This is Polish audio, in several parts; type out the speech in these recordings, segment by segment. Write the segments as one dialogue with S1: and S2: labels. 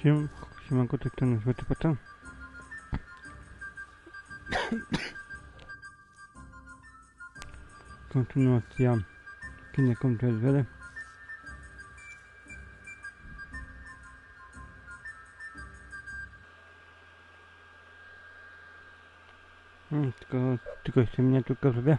S1: Siemanko, tak to nazywa potem. Kontynuacja kina kontrowersji. Tylko jeszcze mnie tylko sobie.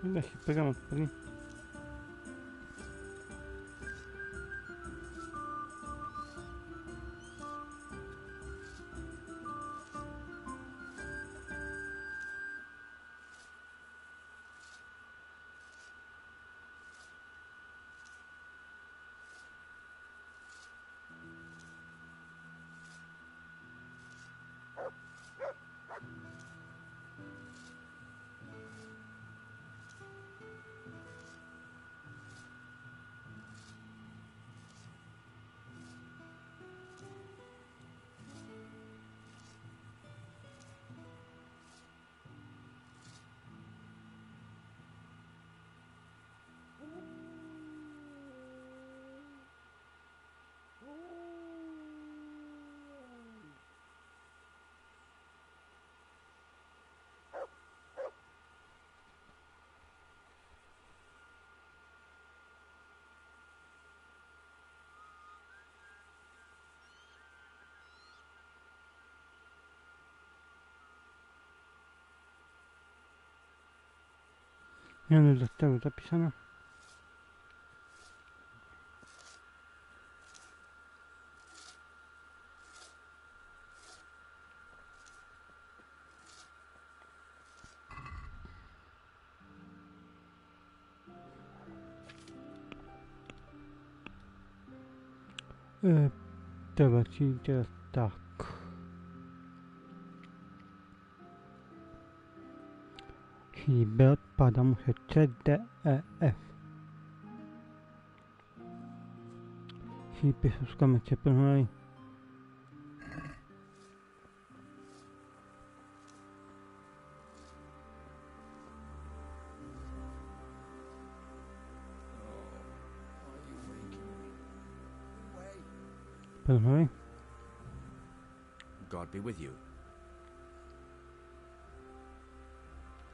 S1: Da się program odpali. Nie zostało zapisane. Dobra, czyli teraz tak. Czyli B odpada, muszę C, D, E, F. Czyli pierwszy szukamy ciepło, mojej. Mojej.
S2: God be with you.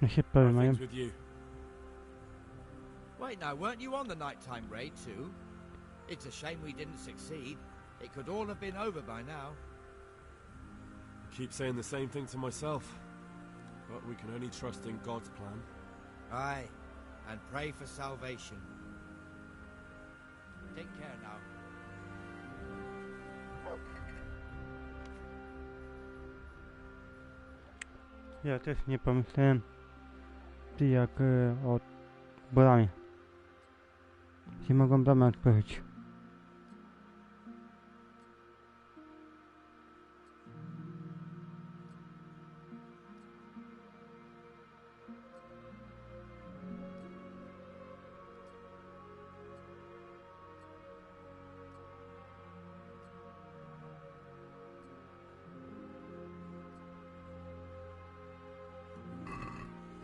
S1: Ja się mają.
S3: Wait now, weren't you on the nighttime raid too? It's a shame we didn't succeed. It could all have been over by now.
S4: Keep saying the same thing to myself, but we can only trust in God's plan.
S3: Aye, and pray for salvation. Take care now.
S1: Ja też nie pomyślałem, jak o bramie. Gdzie mogą bramę otworzyć.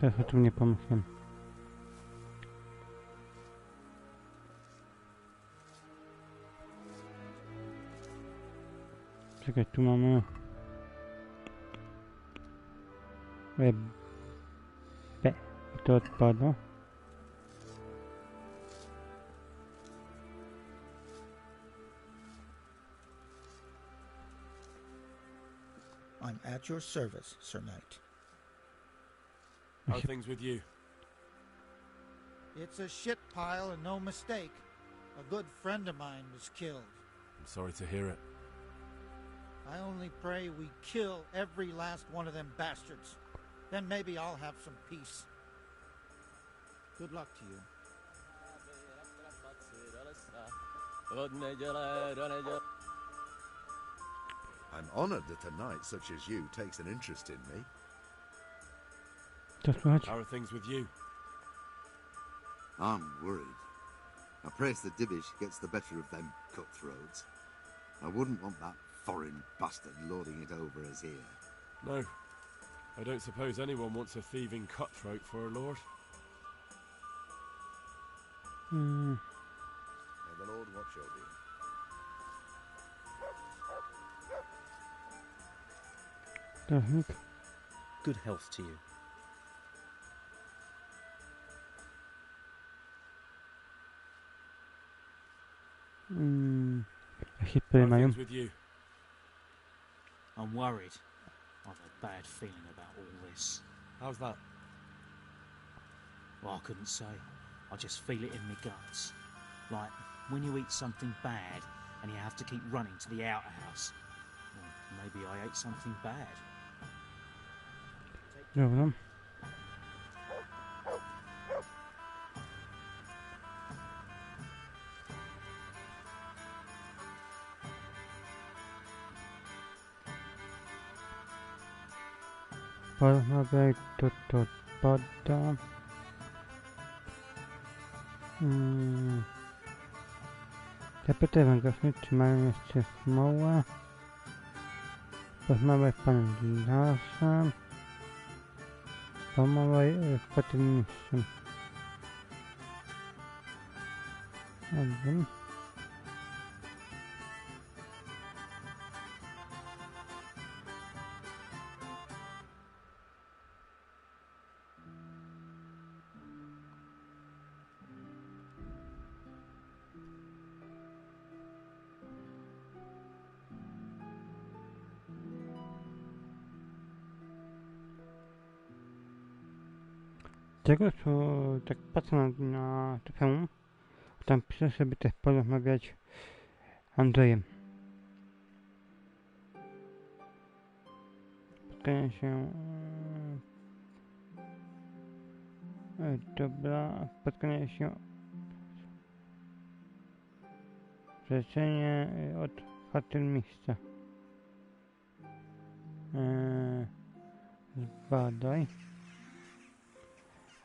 S1: Też o tym nie pomyślałem. Czekaj, tu mamy B. To odpada.
S2: I'm at your service, Sir Knight.
S4: How are things with you?
S2: It's a shit pile and no mistake. A good friend of mine was killed.
S4: I'm sorry to hear it.
S2: I only pray we kill every last one of them bastards. Then maybe I'll have some peace. Good luck to you.
S5: I'm honored that a knight such as you takes an interest in me.
S1: To słychać?
S4: How are things with you?
S6: I'm worried. I praise the Dibbish gets the better of them cutthroats. I wouldn't want that foreign bastard lording it over us here.
S4: No. I don't suppose anyone wants a thieving cutthroat for a lord.
S5: May the Lord watch over you.
S1: Technik.
S7: Good health to you.
S1: Jak się
S4: How are
S1: mają?
S4: things with you?
S7: I'm worried. I've a bad feeling about all this.
S4: How's that?
S7: Well, I couldn't say. I just feel it in my guts. Like when you eat something bad and you have to keep running to the outhouse. Well, maybe I ate something bad.
S1: Dobra. Porozmawiaj, to odpada. Zapytaj węgorzni, czy mają jeszcze smołę. Porozmawiaj z panem Lasem. Pomagaj z patelniczym. Dobrze. Tego co tak patrzę na to film, tam piszę sobie też porozmawiać z Andrzejem. Spotkanie się... dobra, spotkanie się... Życzenie od fatalmista. Zbadaj.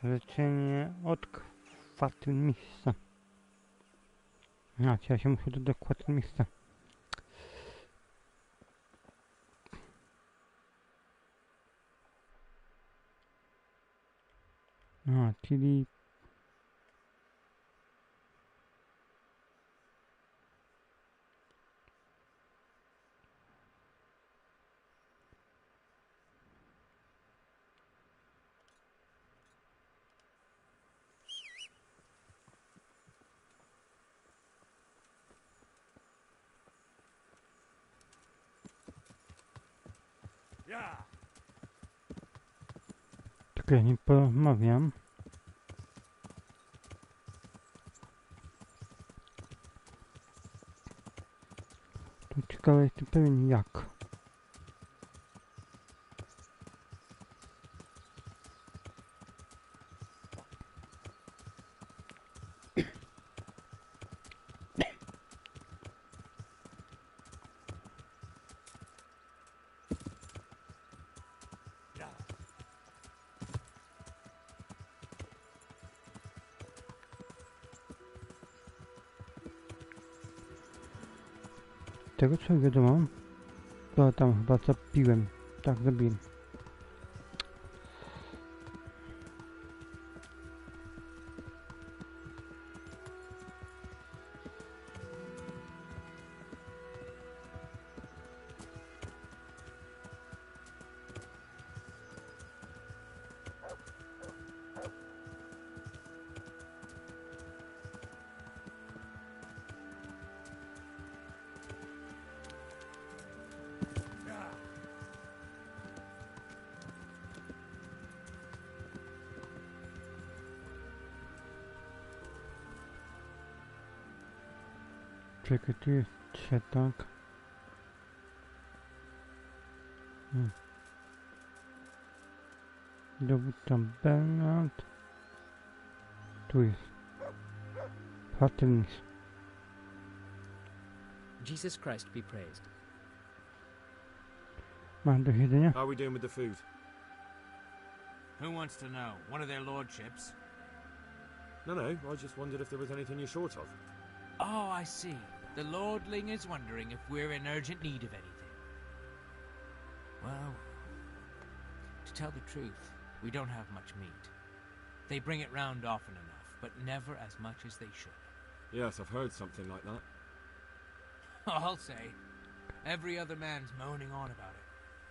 S1: Życzenie od kwatermista. A, ja się muszę dodać kwatermista. A, czyli... Tak ja nie porozmawiam. To ciekawe jestem pewien jak. Tego co wiadomo, to tam chyba zabiłem. Tak, zabiłem. Czekaj, tu jest trzetak. Dowódca Bernard. Tu jest. Paternis.
S8: Jesus Christ be praised.
S1: Masz do jedzenia?
S4: How are we doing with the food?
S3: Who wants to know? One of their lordships?
S4: No, I just wondered if there was anything you're short of.
S3: Oh, I see. The lordling is wondering if we're in urgent need of anything. Well, to tell the truth, we don't have much meat. They bring it round often enough, but never as much as they should.
S4: Yes, I've heard something like that.
S3: I'll say. Every other man's moaning on about it.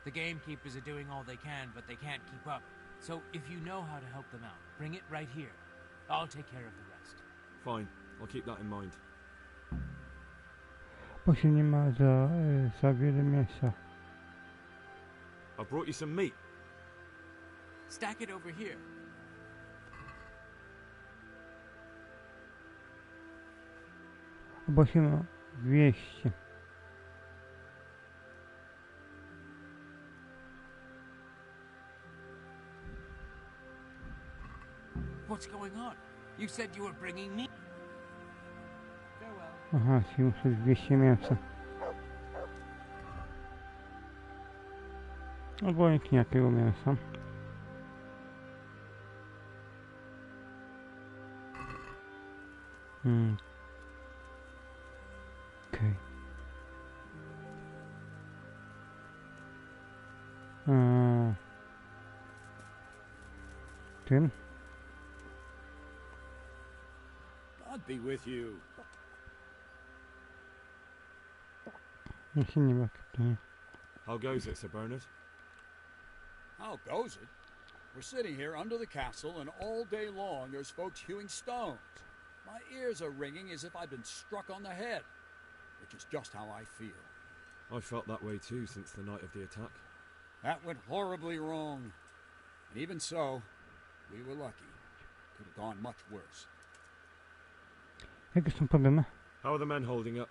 S3: The gamekeepers are doing all they can, but they can't keep up. So if you know how to help them out, bring it right here. I'll take care of the rest.
S4: Fine, I'll keep that in mind.
S1: Bo się nie ma za wiele miejsca.
S4: I brought you some meat.
S3: Stack it over here.
S1: Bo się ma 200.
S3: What's going on? You said you were bringing me. Farewell.
S1: Aha, czyli muszę 200 mięsa. Obojętnie jakiego mięsa. Okej. Tym?
S9: God be with you.
S1: Ja się nie ma pytania.
S4: How goes it, Sir Bernard?
S9: How goes it? We're sitting here under the castle, and all day long there's folks hewing stones. My ears are ringing as if I'd been struck on the head, which is just how I feel.
S4: I felt that way too since the night of the attack.
S9: That went horribly wrong. And even so, we were lucky. Could have gone much worse.
S1: Jakie są problemy?
S4: How are the men holding up?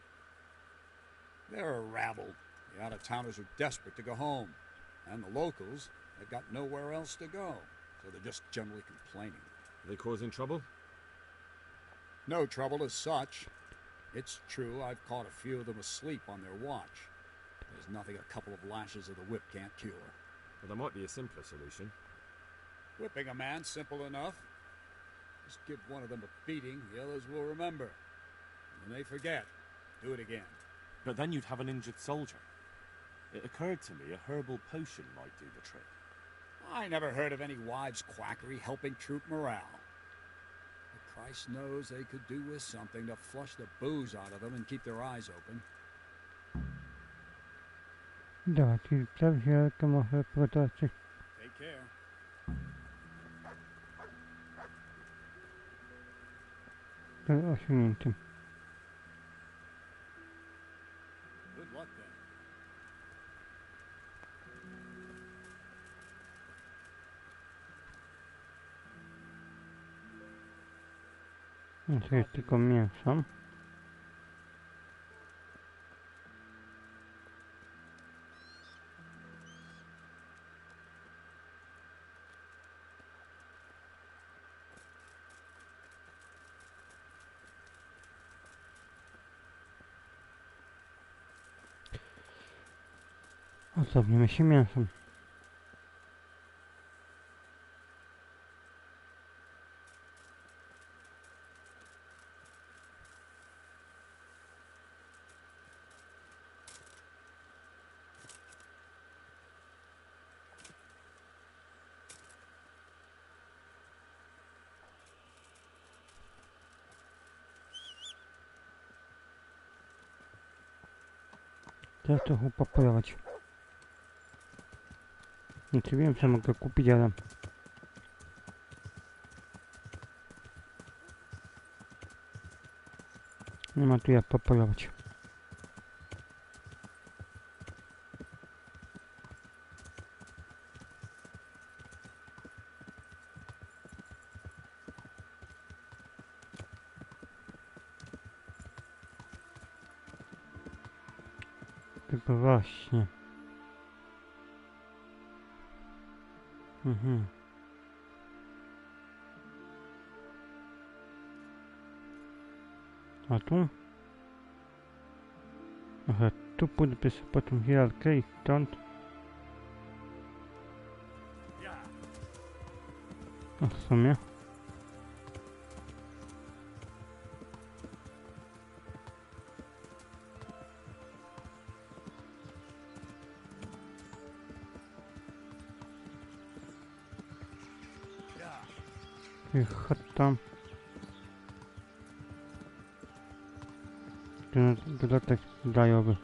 S9: They're a rabble. The out-of-towners are desperate to go home. And the locals, they've got nowhere else to go. So they're just generally complaining.
S4: Are they causing trouble?
S9: No trouble as such. It's true I've caught a few of them asleep on their watch. There's nothing a couple of lashes of the whip can't cure.
S4: Well, there might be a simpler solution.
S9: Whipping a man's simple enough. Just give one of them a beating, the others will remember. And when they forget, do it again.
S10: But then you'd have an injured soldier. It occurred to me a herbal potion might do the trick.
S9: I never heard of any wives' quackery helping troop morale. But Christ knows they could do with something to flush the booze out of them and keep their eyes open.
S1: Dobra, czyli prawie może prototyp.
S9: Take care.
S1: Osiągniętym.
S9: Good luck then.
S1: No to jest tylko mięso. Ozdobnimy się mięsem. Teraz trochę popolować. Znaczy wiem, że mogę kupić, ale nie ma tu jak popolować. Tylko właśnie. A tu? Aha, tu pójdę sobie po tą hierarchię i stąd. No w sumie. I chodź tam. Ten dodatek gajowy.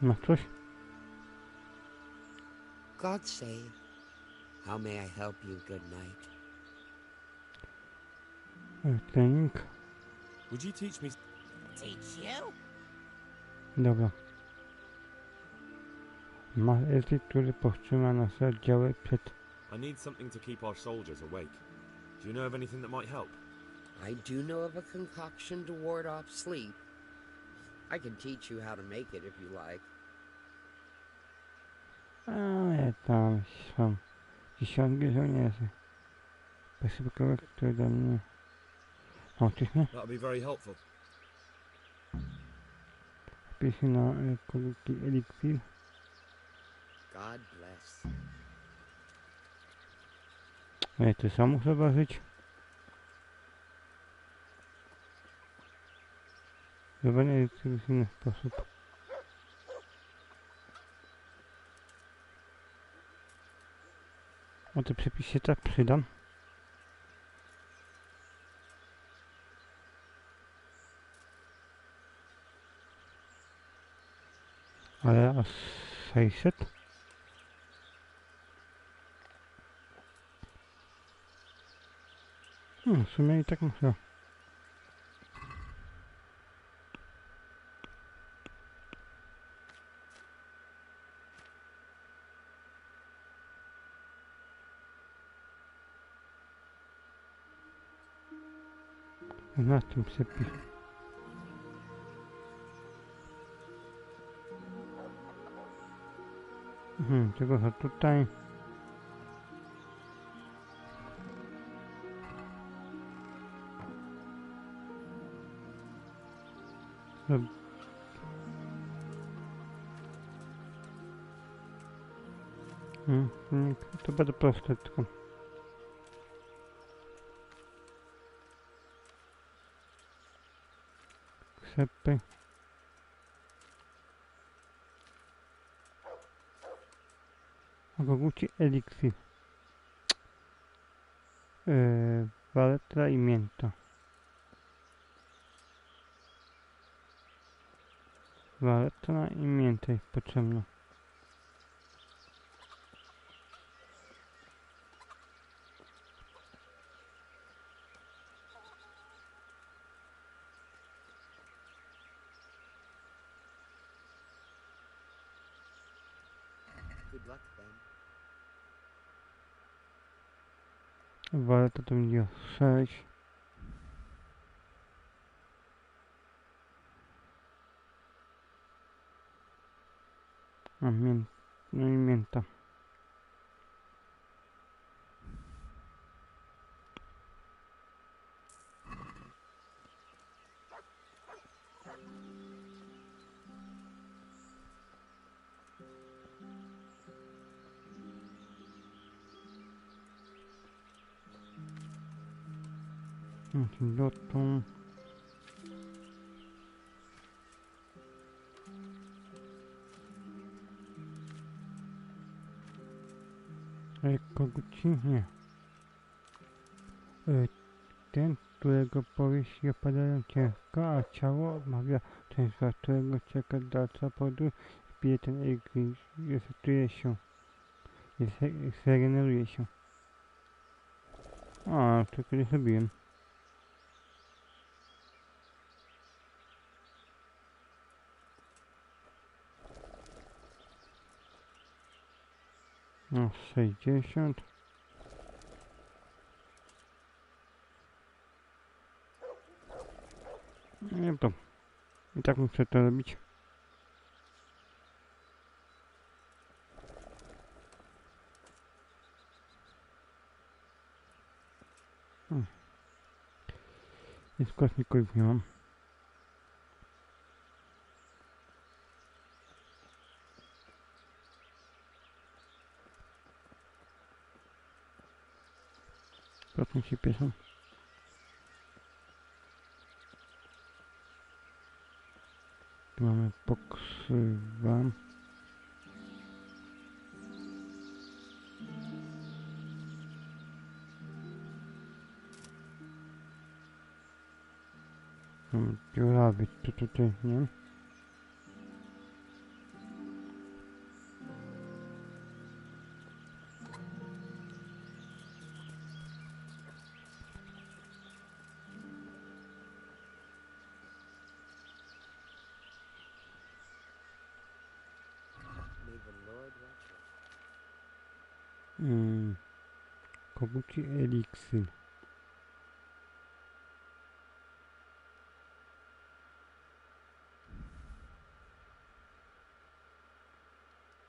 S1: Masz coś?
S11: God save. How may I help you? Good night.
S1: Trening.
S10: Would you teach me?
S11: Teach you?
S1: Dobra. Masz etyk, który powstrzyma nasze oddziały przed...
S10: I need something to keep our soldiers awake. Do you know of anything that might help?
S11: I do know of a concoction to ward off sleep. I can teach you how to make it if you like.
S1: Ale tam są dziesiątki żołnierzy. Posypkowe, które do mnie... O, coś nie?
S10: That'll be very helpful.
S1: Wpisy na koliki eliksir.
S11: God bless.
S1: Ja to sam muszę zobaczyć. Chyba nie jest w inny sposób. O te przepisy się tak przydam. Ale a 600? W sumie i tak muszę. Na tym przepis. Tego co tutaj. To bardzo proste tylko. Krzepy. Koguci eliksir. Waletra i mięta. Waletra i mięta jest potrzebna.
S11: Good luck then.
S1: Waleta to będzie 6. A no i mięta. Lotą. Koguci? Nie. Ten, którego powieści opadają ciężko, a ciało odmawia często, którego czeka dalsza podróż, wbije ten egzil, resetuje się, zregeneruje się. A, to kiedyś robiłem. No, 60. Nie to. I tak muszę to robić. Nic kosmików nie mam. Kosmik się pieszą. Tu mamy poksywa. Dziurawy, tutaj, nie? Koguci eliksir.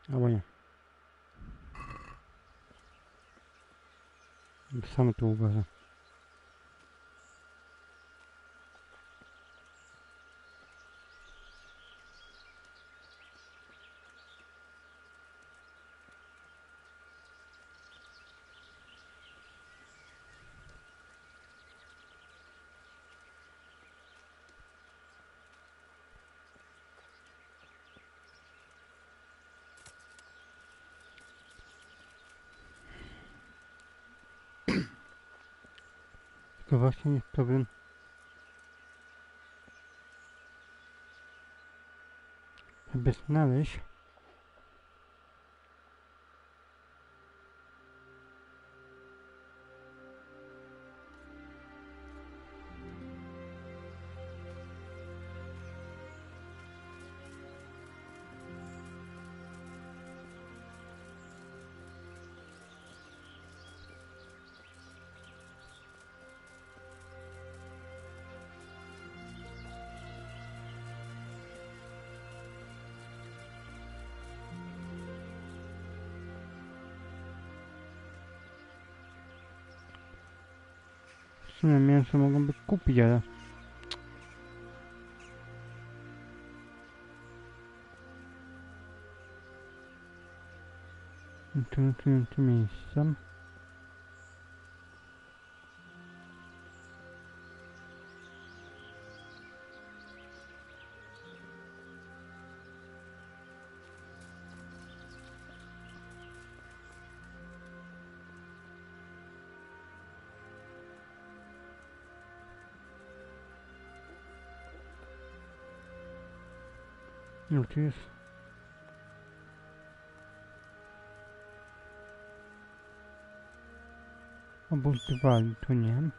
S1: Albo nie. Sam to uważam. To właśnie jest problem. Żeby znaleźć w sumie mięso mogą by kupić, ale tu miejsca. No tu jest obudowali, tu nie.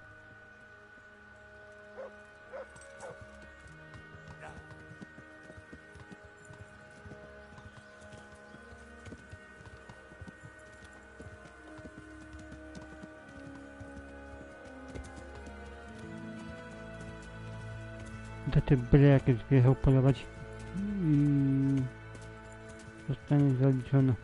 S1: Da te byle jakieś wjechał polować i zostanie zaliczone.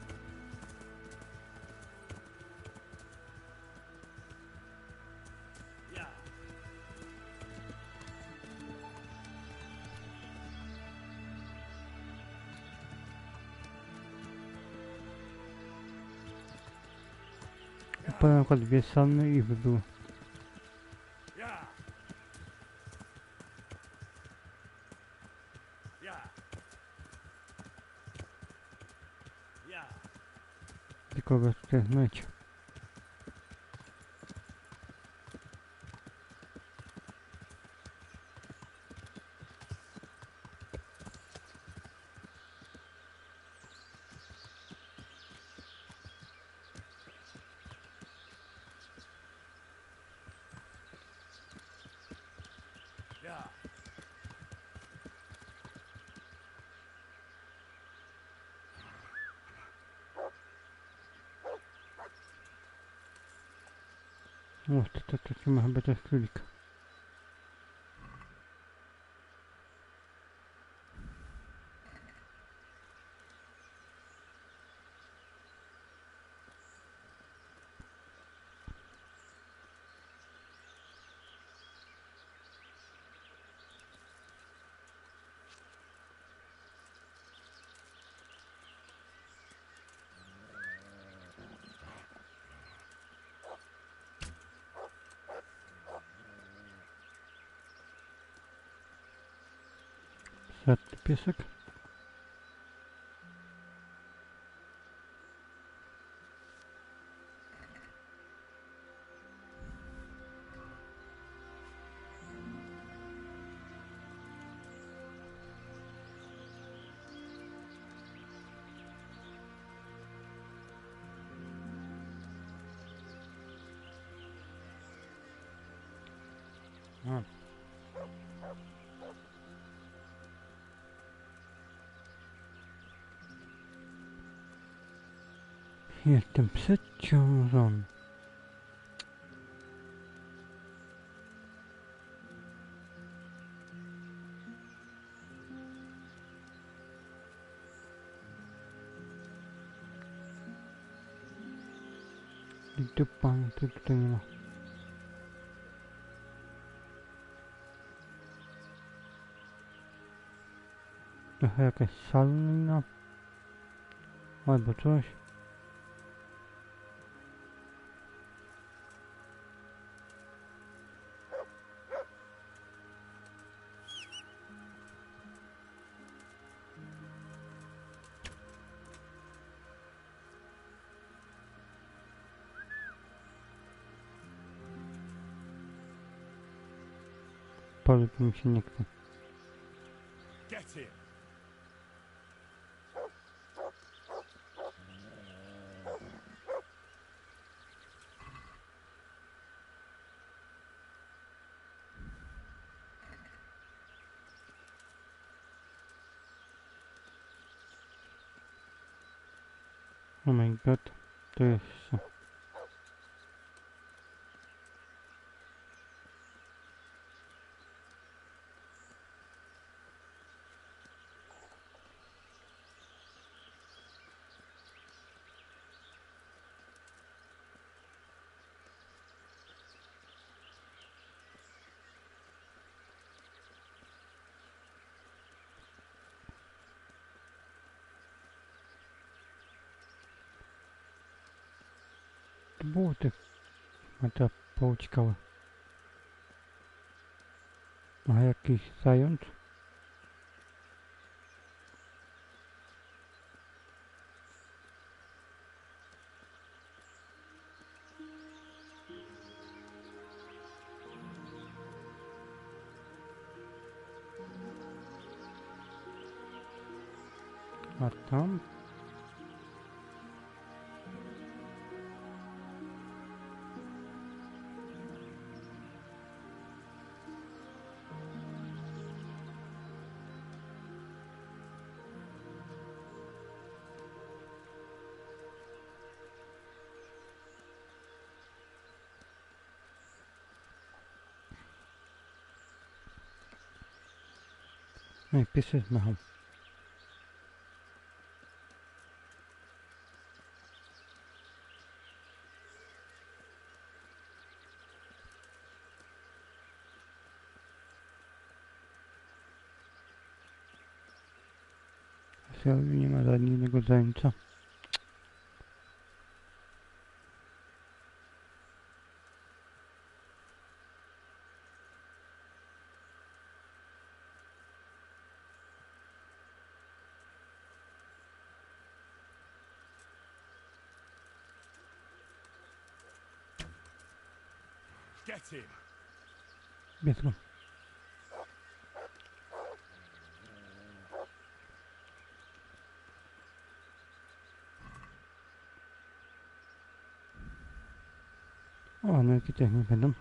S1: Po na przykład dwie salny i by było. Tylko go tutaj myć.
S3: Hiya!
S1: O, to ma chyba też królika. Radny piesek. A. Jestem przeciążony. I dupa, to tutaj nie ma. Trochę jakaś salina. Albo coś. Powiedz mi się nie chce.
S4: Get him!
S1: Oh my god, to jeszcze. Buty. A to pouciekały. A jakiś zając? A tam? No i pies jest machał. Nie ma żadnego zajęcia.
S4: Get him!
S1: Bierz go. O, no jakie też nie będą.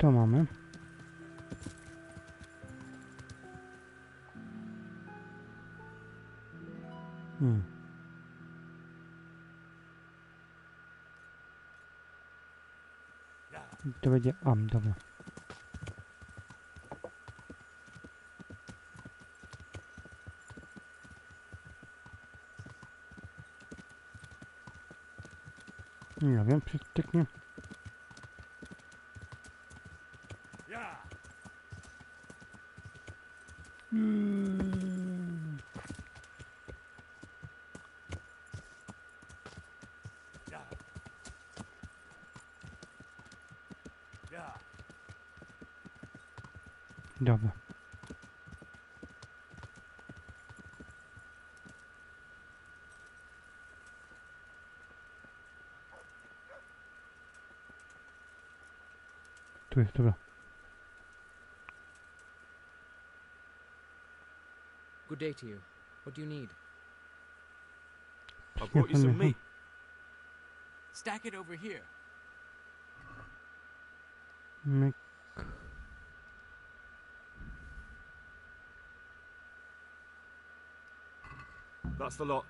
S1: To mamy. To będzie... dobra. Nie wiem, przystyknie. Dobra. Tu jest, dobra.
S8: Good day to you. What do you need?
S10: I brought you some meat.
S3: Stack it over here.
S1: Myk.
S10: That's the lot.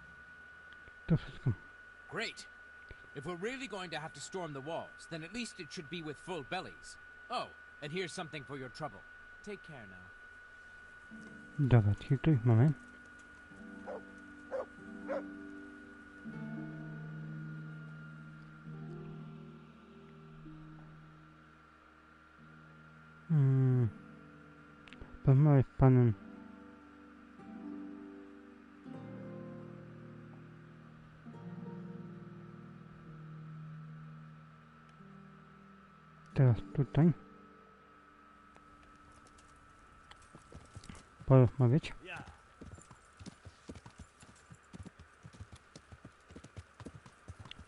S1: To wszystko.
S3: Great. If we're really going to have to storm the walls, then at least it should be with full bellies. Oh, and here's something for your trouble. Take care now.
S1: Dobra, czyli tu ich mamy. Porozmawiaj z panem. Teraz tutaj. Porozmawiać.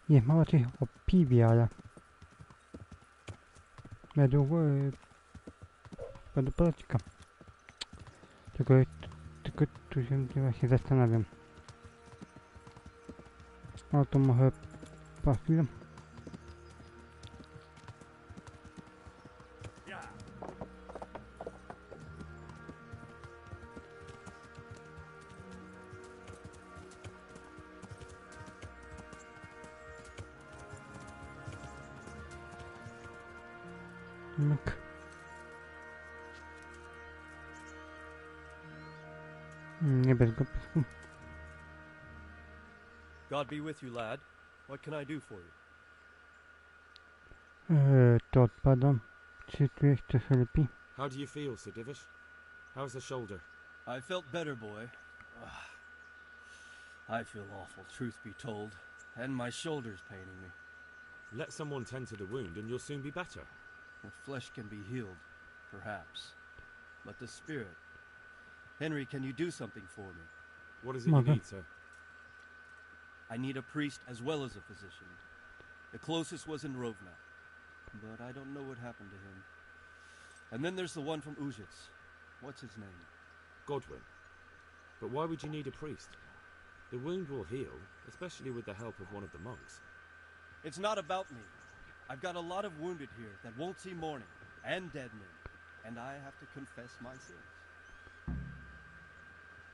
S1: Jest mało coś o piwie, ale według poraczka. Tylko tu się właśnie zastanawiam. O, to może po chwilę. Myk. Nie bez go pisku.
S12: God be with you, lad. What can I do for you?
S1: To odpadam. Czy czujesz coś lepiej?
S4: How do you feel, Sir Divish? How's the shoulder?
S12: I felt better, boy. I feel awful, truth be told. And my shoulder's paining me.
S4: Let someone tend to the wound and you'll soon be better.
S12: The flesh can be healed, perhaps. But the spirit... Henry, can you do something for me?
S4: What is it you need, sir?
S12: I need a priest as well as a physician. The closest was in Rovna, but I don't know what happened to him. And then there's the one from Ujits. What's his name?
S4: Godwin. But why would you need a priest? The wound will heal, especially with the help of one of the monks.
S12: It's not about me. I've got a lot of wounded here that won't see morning, and dead men, and I have to confess my sins.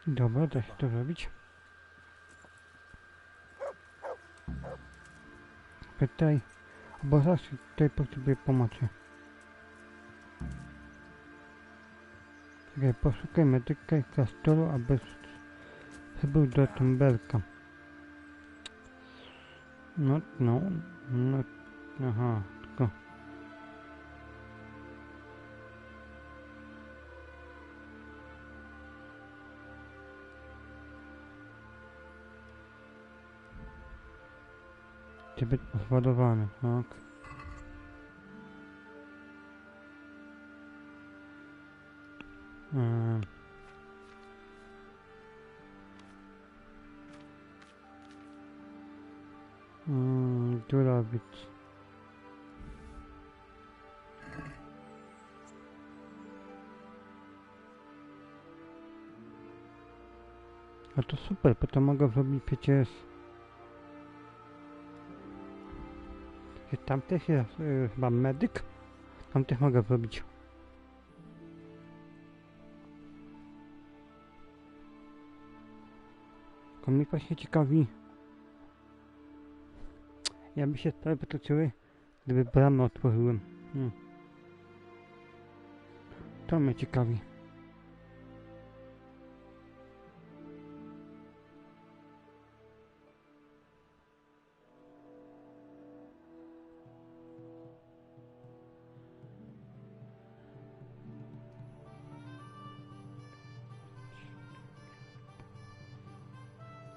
S1: Dobra, da się to zrobić. Pytaj, bo zaraz tutaj potrzebuję pomocy. Czekaj, poszukaj medyka i klasztoru, aby przybył do Tumberka. No, aha, tylko... Chce być rozładowany, tak. Tu robić. A to super, potem mogę zrobić przecież... Tam też jest chyba medyk, Tam też mogę zrobić. Tylko mnie właśnie ciekawi, jakby się sprawy potoczyły, gdyby bramę otworzyłem. To mnie ciekawi.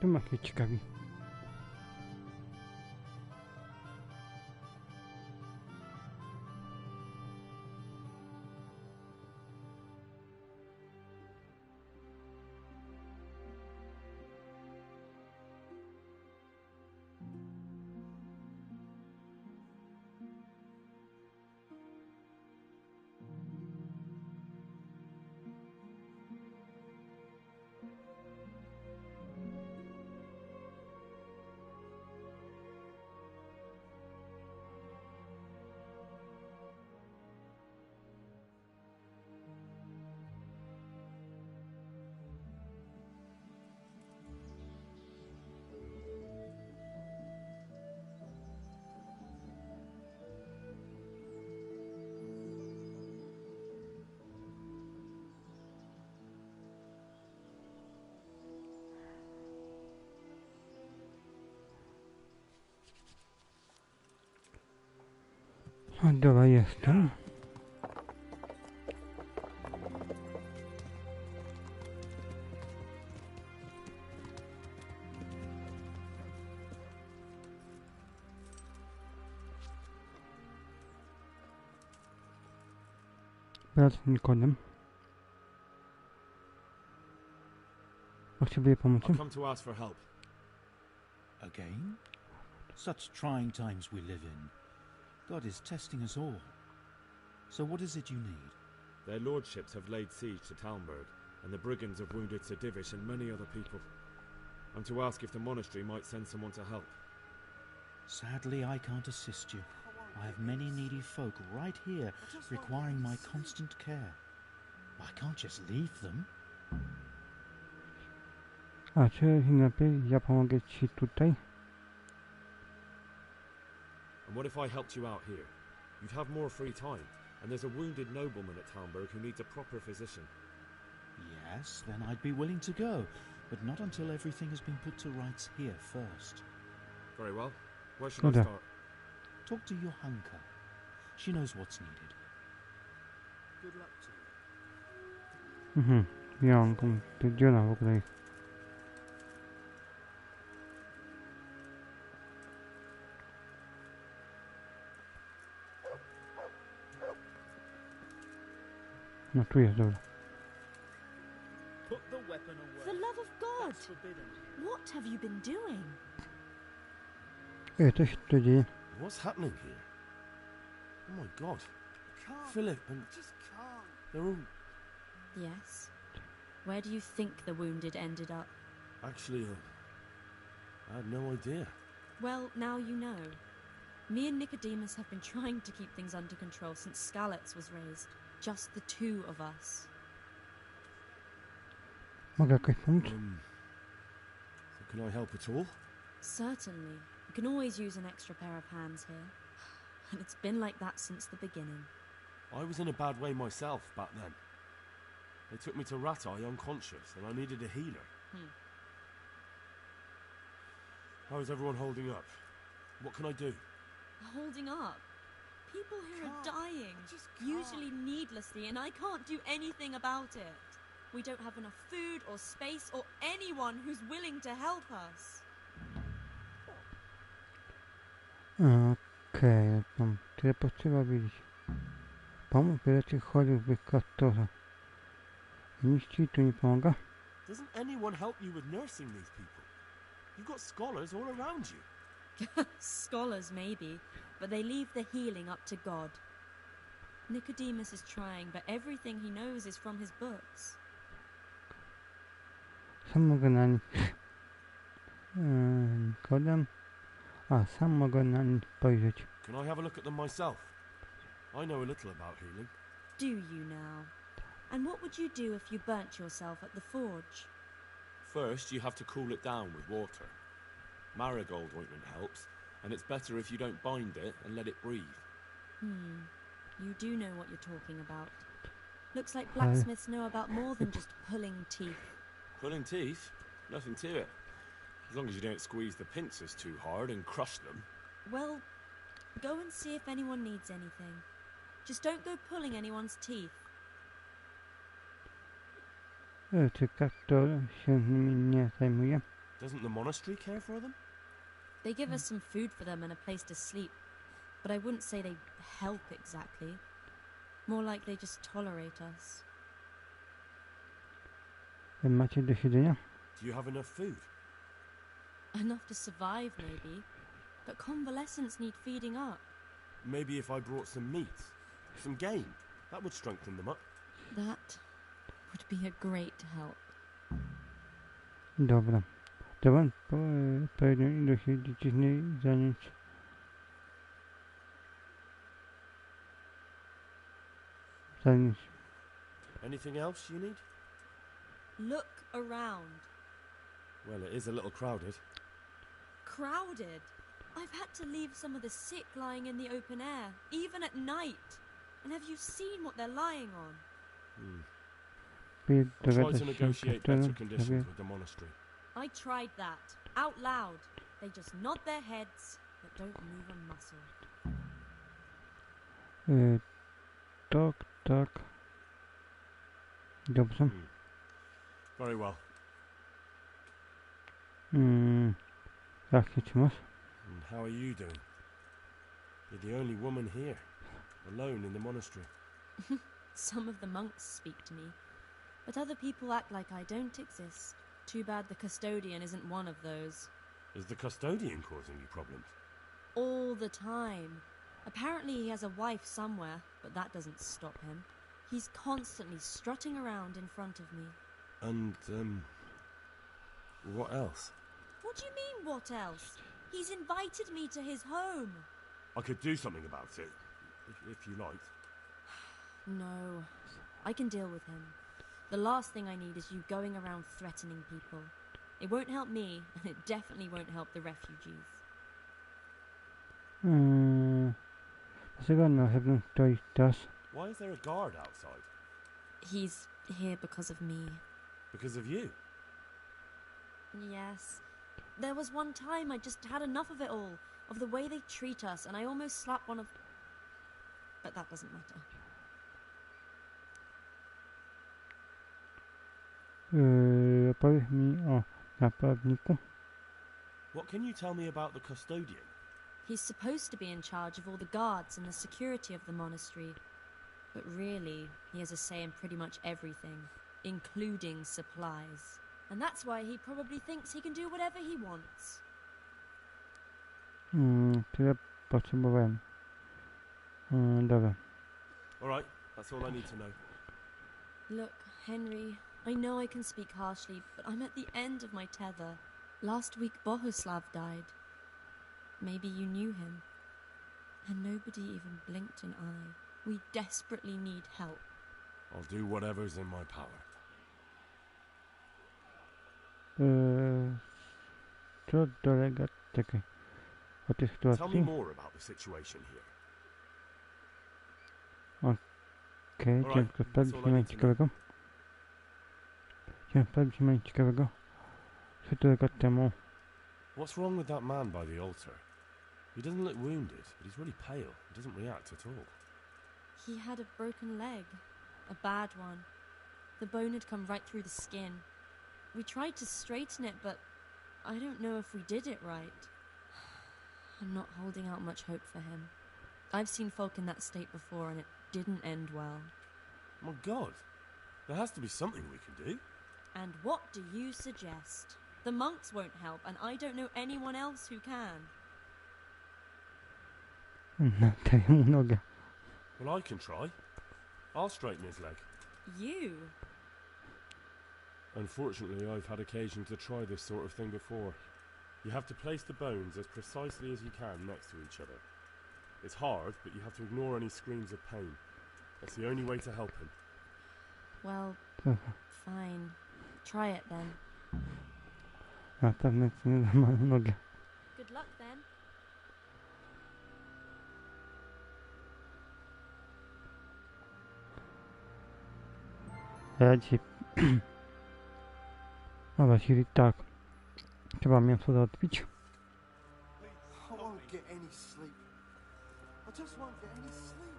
S1: To mnie ciekawi. No dobra, jestem. Brat Nikodem. Potrzebuję pomocy.
S4: I've come to ask for help.
S7: Again? Such trying times we live in. God is testing us all. So what is it you need?
S4: Their lordships have laid siege to Talmberg, and the brigands have wounded Sir Divish and many other people. I'm to ask if the monastery might send someone to help.
S7: Sadly, I can't assist you. I have many needy folk right here requiring my constant care. I can't just leave them.
S1: A czy lepiej ja pomogę ci tutaj?
S4: And what if I helped you out here? You'd have more free time, and there's a wounded nobleman at Talmberg who needs a proper physician.
S7: Yes, then I'd be willing to go, but not until everything has been put to rights here first.
S4: Very well. Where should I start?
S7: Talk to Johanka. She knows what's needed.
S9: Good luck to you.
S1: Janką, to gdzie ona w ogóle jest? No tu jest, dobra.
S13: For the love of God! What have you been doing?
S1: Co się tu dzieje?
S10: What's happening here? Oh my God. Philip and... They're all...
S13: Yes. Where do you think the wounded ended up?
S10: Actually, I had no idea.
S13: Well, now you know. Me and Nicodemus have been trying to keep things under control since Skalitz was raised. Just the two of us.
S1: Mogę jakoś pomóc?
S10: So can I help at all?
S13: Certainly. You can always use an extra pair of hands here. And it's been like that since the beginning.
S10: I was in a bad way myself back then. They took me to Ratai unconscious, and I needed a healer. How's everyone holding up? What can I do?
S13: Holding up? People here are dying, usually needlessly, and I can't do anything about it. We don't have enough food or space or anyone who's willing to help us.
S1: Okej, tam tyle potrzeba wiedzieć. Pomóc wyleczyć chorych w klasztorze. Nic ci tu nie pomaga?
S10: Doesn't anyone help you with nursing these people? You've got scholars all around you.
S13: Scholars, maybe, but they leave the healing up to God. Nicodemus is trying, but everything he knows is from his books.
S1: Sam mogę na nich... Nikodem? A, sam mogę na nich spojrzeć.
S10: Can I have a look at them myself? I know a little about healing.
S13: Do you now? And what would you do if you burnt yourself at the forge?
S10: First, you have to cool it down with water. Marigold ointment helps, and it's better if you don't bind it and let it breathe.
S13: You do know what you're talking about. Looks like blacksmiths know about more than just pulling teeth.
S10: Pulling teeth? Nothing to it. As long as you don't squeeze the pincers too hard and crush them.
S13: Well, go and see if anyone needs anything. Just don't go pulling anyone's teeth.
S1: Czy to się nimi nie zajmuje?
S10: Doesn't the monastery care for them?
S13: They give us some food for them and a place to sleep. But I wouldn't say they help exactly. More like they just tolerate us.
S1: Macie do siedzenia?
S10: Do you have enough food?
S13: Enough to survive, maybe. But convalescents need feeding up.
S10: Maybe if I brought some meat, some game, that would strengthen them up.
S13: That would be a great help.
S1: Dobra. To wam pojedynczą ilość dziecięcych zajęć.
S10: Anything else you need?
S13: Look around.
S10: Well, it is a little crowded.
S13: Crowded? I've had to leave some of the sick lying in the open air, even at night. And have you seen what they're lying on?
S10: I'll try to negotiate better conditions with the monastery.
S13: I tried that, out loud. They just nod their heads, but don't move a muscle.
S1: Tak. Dobrze.
S10: Very well.
S1: Jak się trzymasz?
S10: And how are you doing? You're the only woman here, alone in the monastery.
S13: Some of the monks speak to me, but other people act like I don't exist. Too bad the custodian isn't one of those.
S10: Is the custodian causing you problems?
S13: All the time. Apparently he has a wife somewhere, but that doesn't stop him. He's constantly strutting around in front of me.
S10: And, what else?
S13: What do you mean, what else? He's invited me to his home.
S10: I could do something about it, if you liked.
S13: No, I can deal with him. The last thing I need is you going around threatening people. It won't help me, and it definitely won't help the refugees.
S1: Dlaczego na pewno stoi teraz?
S10: Why is there a guard outside?
S13: He's here because of me.
S10: Because of you?
S13: Yes. There was one time I just had enough of it all, of the way they treat us, and I almost slapped one of... But that doesn't matter.
S1: Opowiedz mi o naprawniku.
S10: What can you tell me about the custodian?
S13: He's supposed to be in charge of all the guards and the security of the monastery. But really, he has a say in pretty much everything, including supplies. And that's why he probably thinks he can do whatever he wants.
S1: Tyle potrzebowałem. Dobra.
S10: Alright, that's all I need to know.
S13: Look, Henry, I know I can speak harshly, but I'm at the end of my tether. Last week Bohuslav died. Maybe you knew him. And nobody even blinked an eye. We desperately need help.
S10: I'll do whatever's in my power.
S1: Co dolega czekaj o tej sytuacji?
S10: Tell me more about the situation here.
S1: Okej, chciałem tylko sprawdzić, czy mam ciekawego. Co dolega temu?
S10: What's wrong with that man by the altar? He doesn't look wounded, but he's really pale. He doesn't react at all.
S13: He had a broken leg. A bad one. The bone had come right through the skin. We tried to straighten it, but I don't know if we did it right. I'm not holding out much hope for him. I've seen folk in that state before, and it didn't end well.
S10: My God, there has to be something we can do.
S13: And what do you suggest? The monks won't help, and I don't know anyone else who can.
S1: Daj mu nogę.
S10: Well, I can try. I'll straighten his leg.
S13: You?
S10: Unfortunately, I've had occasion to try this sort of thing before. You have to place the bones as precisely as you can next to each other. It's hard, but you have to ignore any screams of pain. That's the only way to help him.
S13: Well, fine. Try it then.
S1: Na pewno ci nie złamałem nogę.
S13: Good luck then.
S1: Ja dzisiaj... Dobra, czyli tak. Trzeba mięso załatwić.
S12: I won't get any sleep. I just won't get any sleep.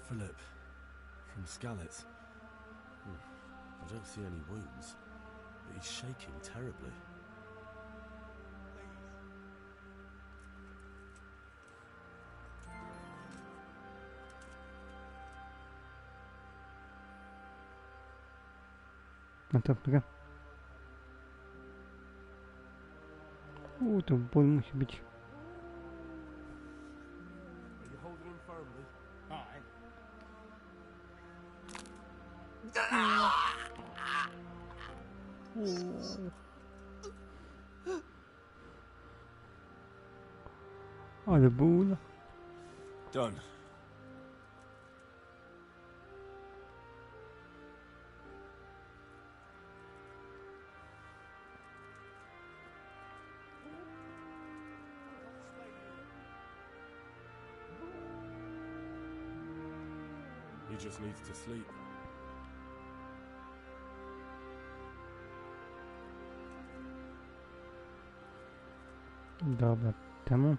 S10: Philip, from Skalitz. I don't see any wounds, but he's shaking terribly.
S1: Na tapkę. To ból musi być.
S10: Are you holding him firmly?
S9: Aye.
S1: Ale ból.
S10: Done. He just needs to sleep.
S1: Dobra, temu.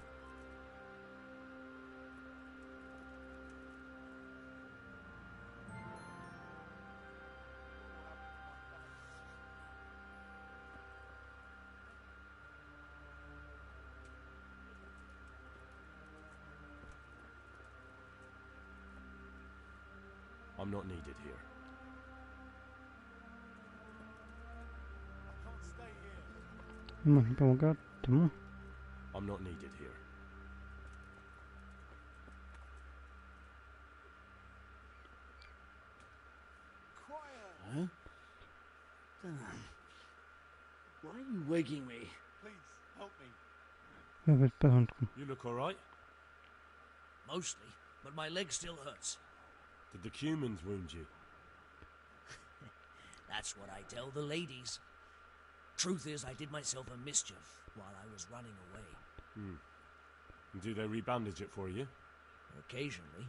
S10: I'm not needed here.
S1: Może pomogę temu.
S10: I'm not needed here.
S14: Huh? Why are you waking me?
S9: Please, help me.
S1: Dobra, w porządku.
S10: You look alright?
S14: Mostly, but my leg still hurts.
S10: Did the humans wound you?
S14: That's what I tell the ladies. Truth is, I did myself a mischief while I was running away.
S10: And do they rebandage it for you?
S14: Occasionally.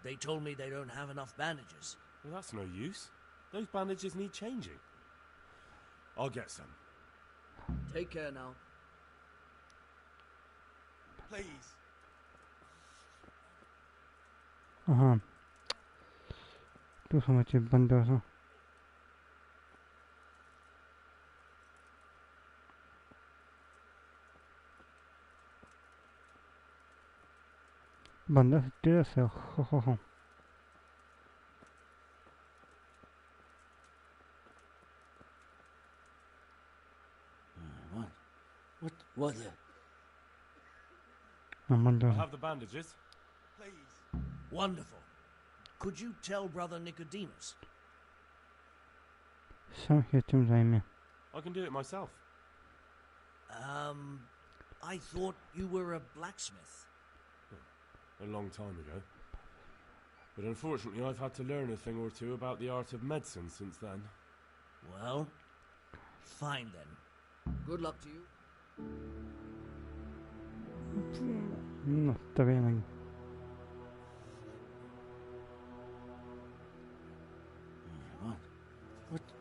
S14: They told me they don't have enough bandages.
S10: Well, that's no use. Those bandages need changing. I'll get some.
S14: Take care now.
S9: Please.
S1: Aha. Tu są macie bandaże. Bandaże tyle są, ho.
S14: What the?
S1: Mam
S10: I
S1: bandaże.
S10: have the bandages.
S9: Please.
S14: Wonderful. Could you tell Brother Nicodemus?
S1: Sam się tym zajmie.
S10: I can do it myself.
S14: I thought you were a blacksmith.
S10: A long time ago. But unfortunately, I've had to learn a thing or two about the art of medicine since then.
S14: Well, fine then. Good luck to you.
S1: No, stawiamy.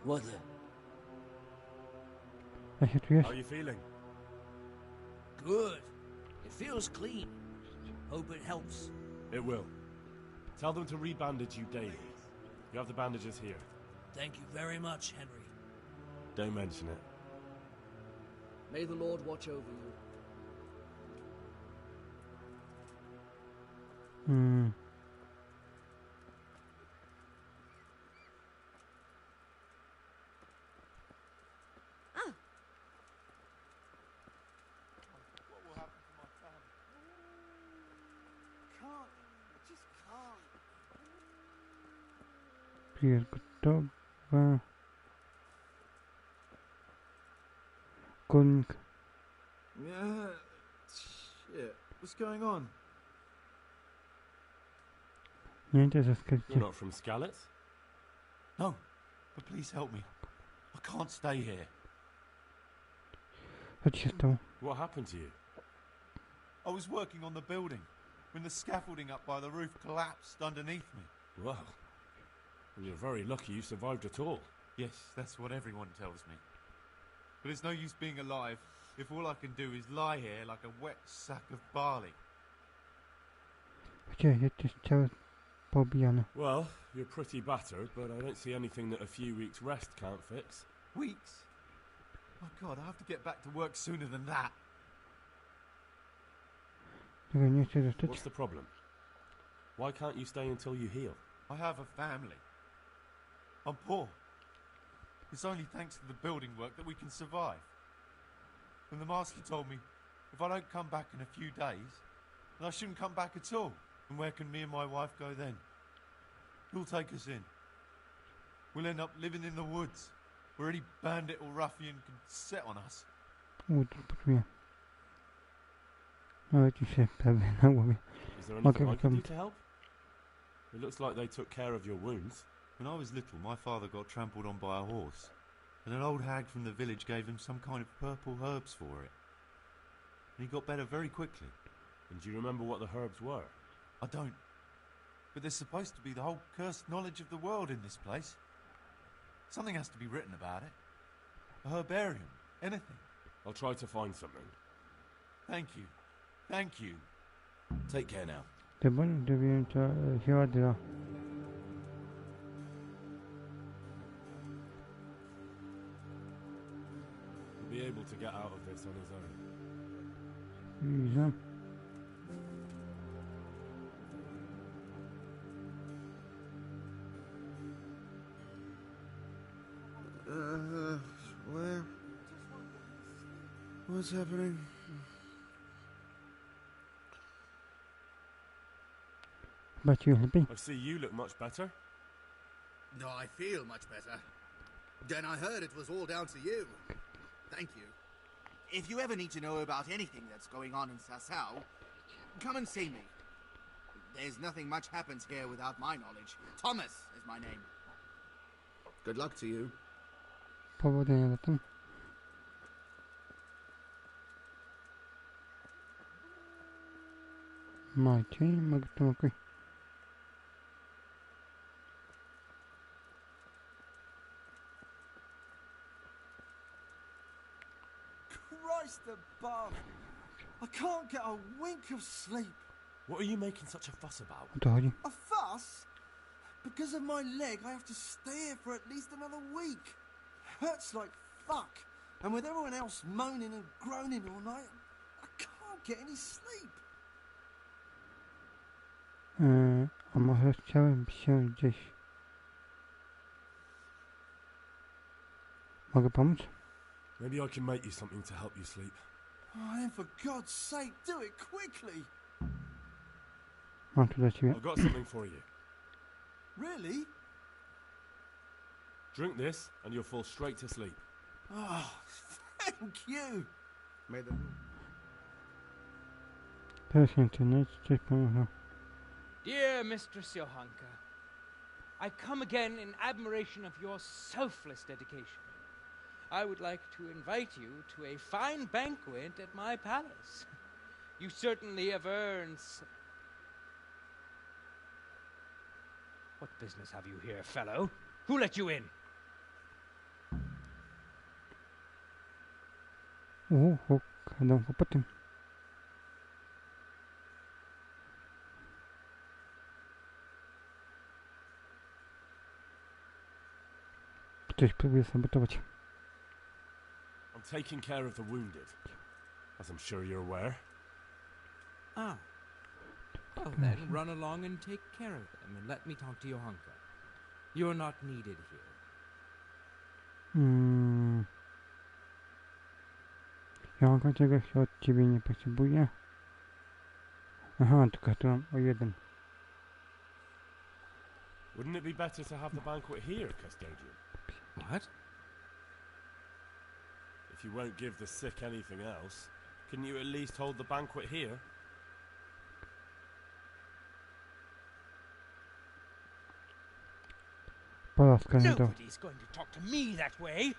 S14: What the?
S1: Jak się czujesz?
S10: How are you feeling?
S14: Good. It feels clean. Hope it helps.
S10: It will. Tell them to rebandage you daily. You have the bandages here.
S14: Thank you very much, Henry.
S10: Don't mention it.
S14: May the Lord watch over you.
S9: What will happen to my family? Can't. I just can't.
S1: Jest gotowa. Konik.
S12: Yeah, shit.
S15: What's going on?
S1: Nie, to jest skrycie.
S10: You're not from Skalitz?
S15: No, but please help me. I can't stay here.
S1: Co ci się stało?
S10: What happened to you?
S15: I was working on the building when the scaffolding up by the roof collapsed underneath me.
S10: Well, you're very lucky you survived at all.
S15: Yes, that's what everyone tells me. But it's no use being alive if all I can do is lie here like a wet sack of barley.
S1: Gdzie jesteś cały pobijany?
S10: Well, you're pretty battered, but I don't see anything that a few weeks' rest can't fix.
S15: Weeks? Oh God, I have to get back to work sooner than that.
S1: Tego nie chcę zostać.
S10: What's the problem? Why can't you stay until you heal?
S15: I have a family. I'm poor. It's only thanks to the building work that we can survive. And the master told me if I don't come back in a few days, then I shouldn't come back at all. And where can me and my wife go then? Who'll take us in? We'll end up living in the woods, where any bandit or ruffian can set on us.
S1: Poczuję. Ale ci się prawie na głowie.
S10: Is there anything I can do to help? It looks like they took care of your wounds.
S15: When I was little, my father got trampled on by a horse, and an old hag from the village gave him some kind of purple herbs for it. And he got better very quickly.
S10: And do you remember what the herbs were?
S15: I don't. But there's supposed to be the whole cursed knowledge of the world in this place. Something has to be written about it. A herbarium. Anything.
S10: I'll try to find something.
S15: Thank you. Thank you. Take care now.
S1: Dowiedziałem się ładna.
S10: He'll be able to get out of this on his own.
S1: Widzę.
S5: Where? What's happening?
S10: I see you look much better.
S16: No, I feel much better. Then I heard it was all down to you. Thank you. If you ever need to know about anything that's going on in Sasau, come and see me. There's nothing much happens here without my knowledge. Thomas is my name. Good luck to you.
S1: Powodzenia za tym. Maciej, mogę to okej.
S12: Christ above! I can't get a wink of sleep.
S10: What are you making such a fuss about?
S1: O to chodzi.
S12: A fuss? Because of my leg, I have to stay here for at least another week. Hurts like fuck. And with everyone else moaning and groaning all night, I can't get any sleep.
S1: A może chciałem się gdzieś... Mogę pomóc?
S10: Maybe I can make you something to help you sleep.
S12: Oh, then for God's sake, do it quickly.
S1: Mam tu dla ciebie.
S10: I've got something for you.
S12: Really?
S10: Drink this and you'll fall straight to sleep.
S12: Oh, thank you.
S16: May the...
S1: Teraz internet, coś pomoże.
S3: Dear Mistress Johanka, I come again in admiration of your selfless dedication. I would like to invite you to a fine banquet at my palace. You certainly have earned... What business have you here, fellow? Who let you in?
S1: Gadam kłopoty. Ktoś próbuje sabotować.
S10: I'm taking care of the wounded, as I'm sure you're aware.
S3: Ah. Well then, run along and take care of them and let me talk to Johanka. You're not needed here.
S1: Johanka czegoś od ciebie nie potrzebuje. Aha, tylko tu mam o jeden.
S10: Wouldn't it be better to have the banquet here, Custodian?
S3: What?
S10: If you won't give the sick anything else, can you at least hold the banquet here?
S1: Polaska nie dał.
S3: Nobody's going to talk to me that way.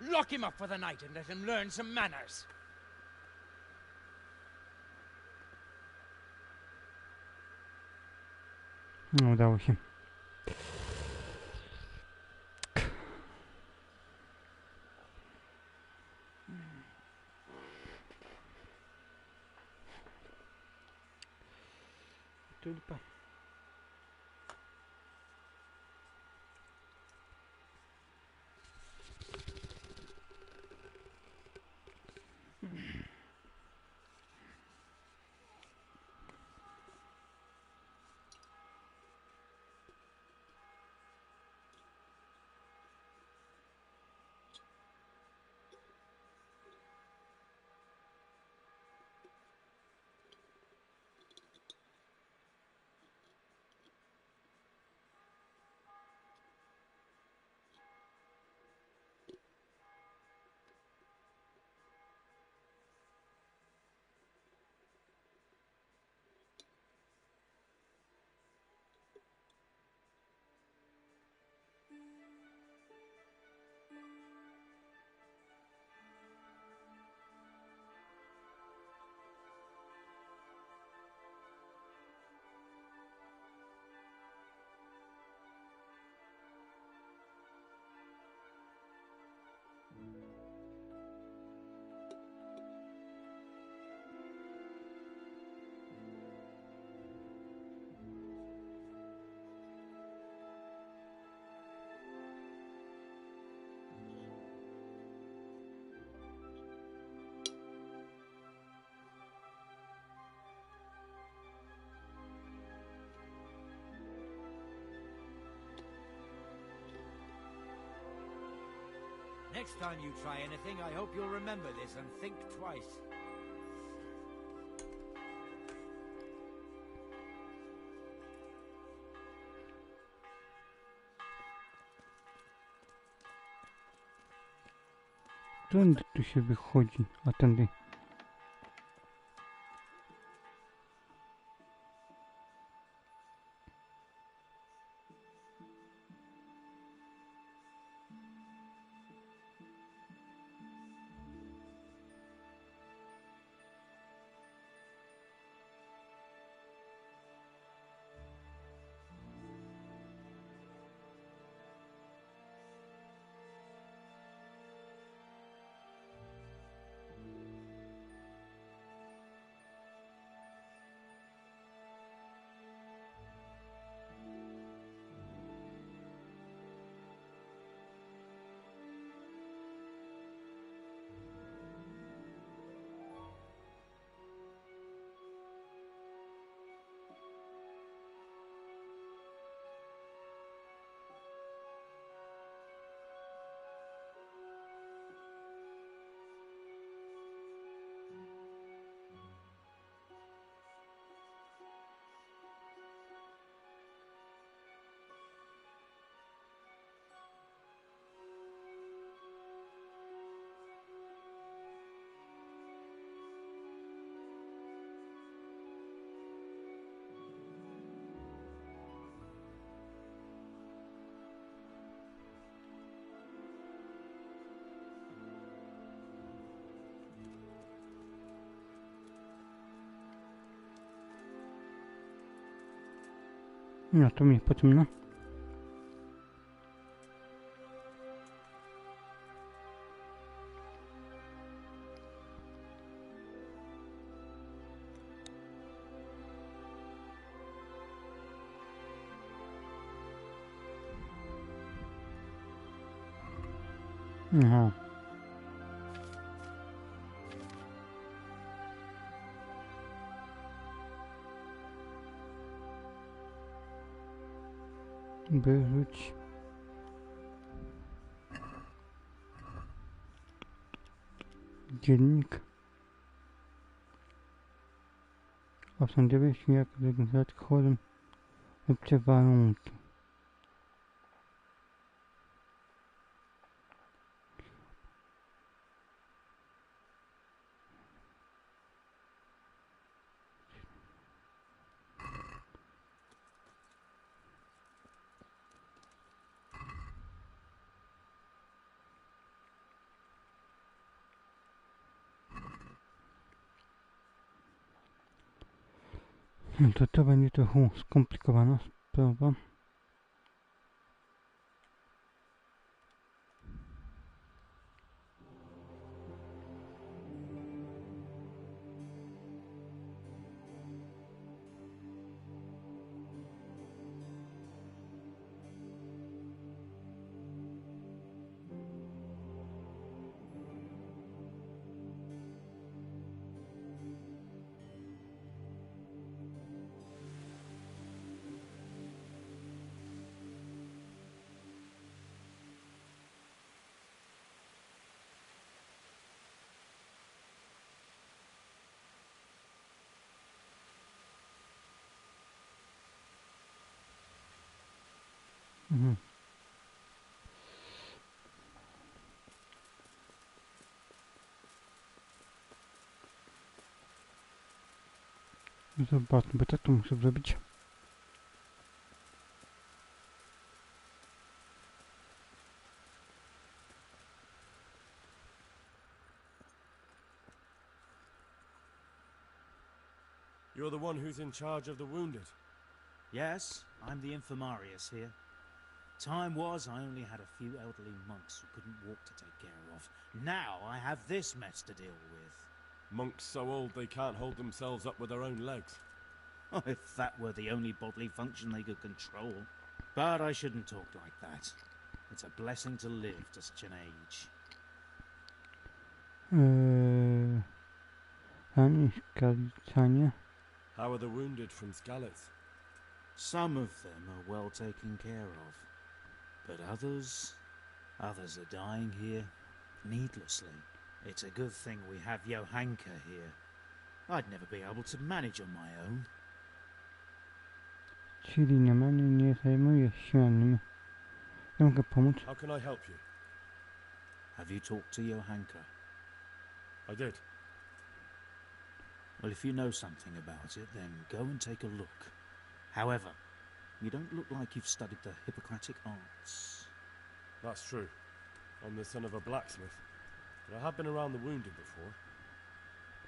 S3: Lock him up for the night and let him learn some manners.
S1: No, udało się. Tulpa.
S17: Next time you try anything, I hope you'll remember this and think twice.
S1: Tędy tu się wychodzi, a tędy. No to mnie potem Aha. Wyrzuć. Dziennik. Osądziłeś jak wyglądać chorym obce warunki. To będzie trochę skomplikowana sprawa. Mhm. Zobaczmy, bo tak to muszę zrobić.
S10: You're the one who's in charge of the wounded.
S7: Yes, I'm the infirmarius here. Time was I only had a few elderly monks who couldn't walk to take care of. Now I have this mess to deal with.
S10: Monks so old they can't hold themselves up with their own legs.
S7: Oh, if that were the only bodily function they could control. But I shouldn't talk like that. It's a blessing to live to such an age.
S10: How are the wounded from Skalitz?
S7: Some of them are well taken care of. But others are dying here needlessly. It's a good thing we have Johanka here. I'd never be able to manage on my own.
S1: Czyli nie zajmuje się nim. Ja mogę pomóc?
S10: How can I help you?
S7: Have you talked to Johanka?
S10: I did.
S7: Well, if you know something about it, then go and take a look. However, you don't look like you've studied the Hippocratic arts.
S10: That's true. I'm the son of a blacksmith, but I have been around the wounded before.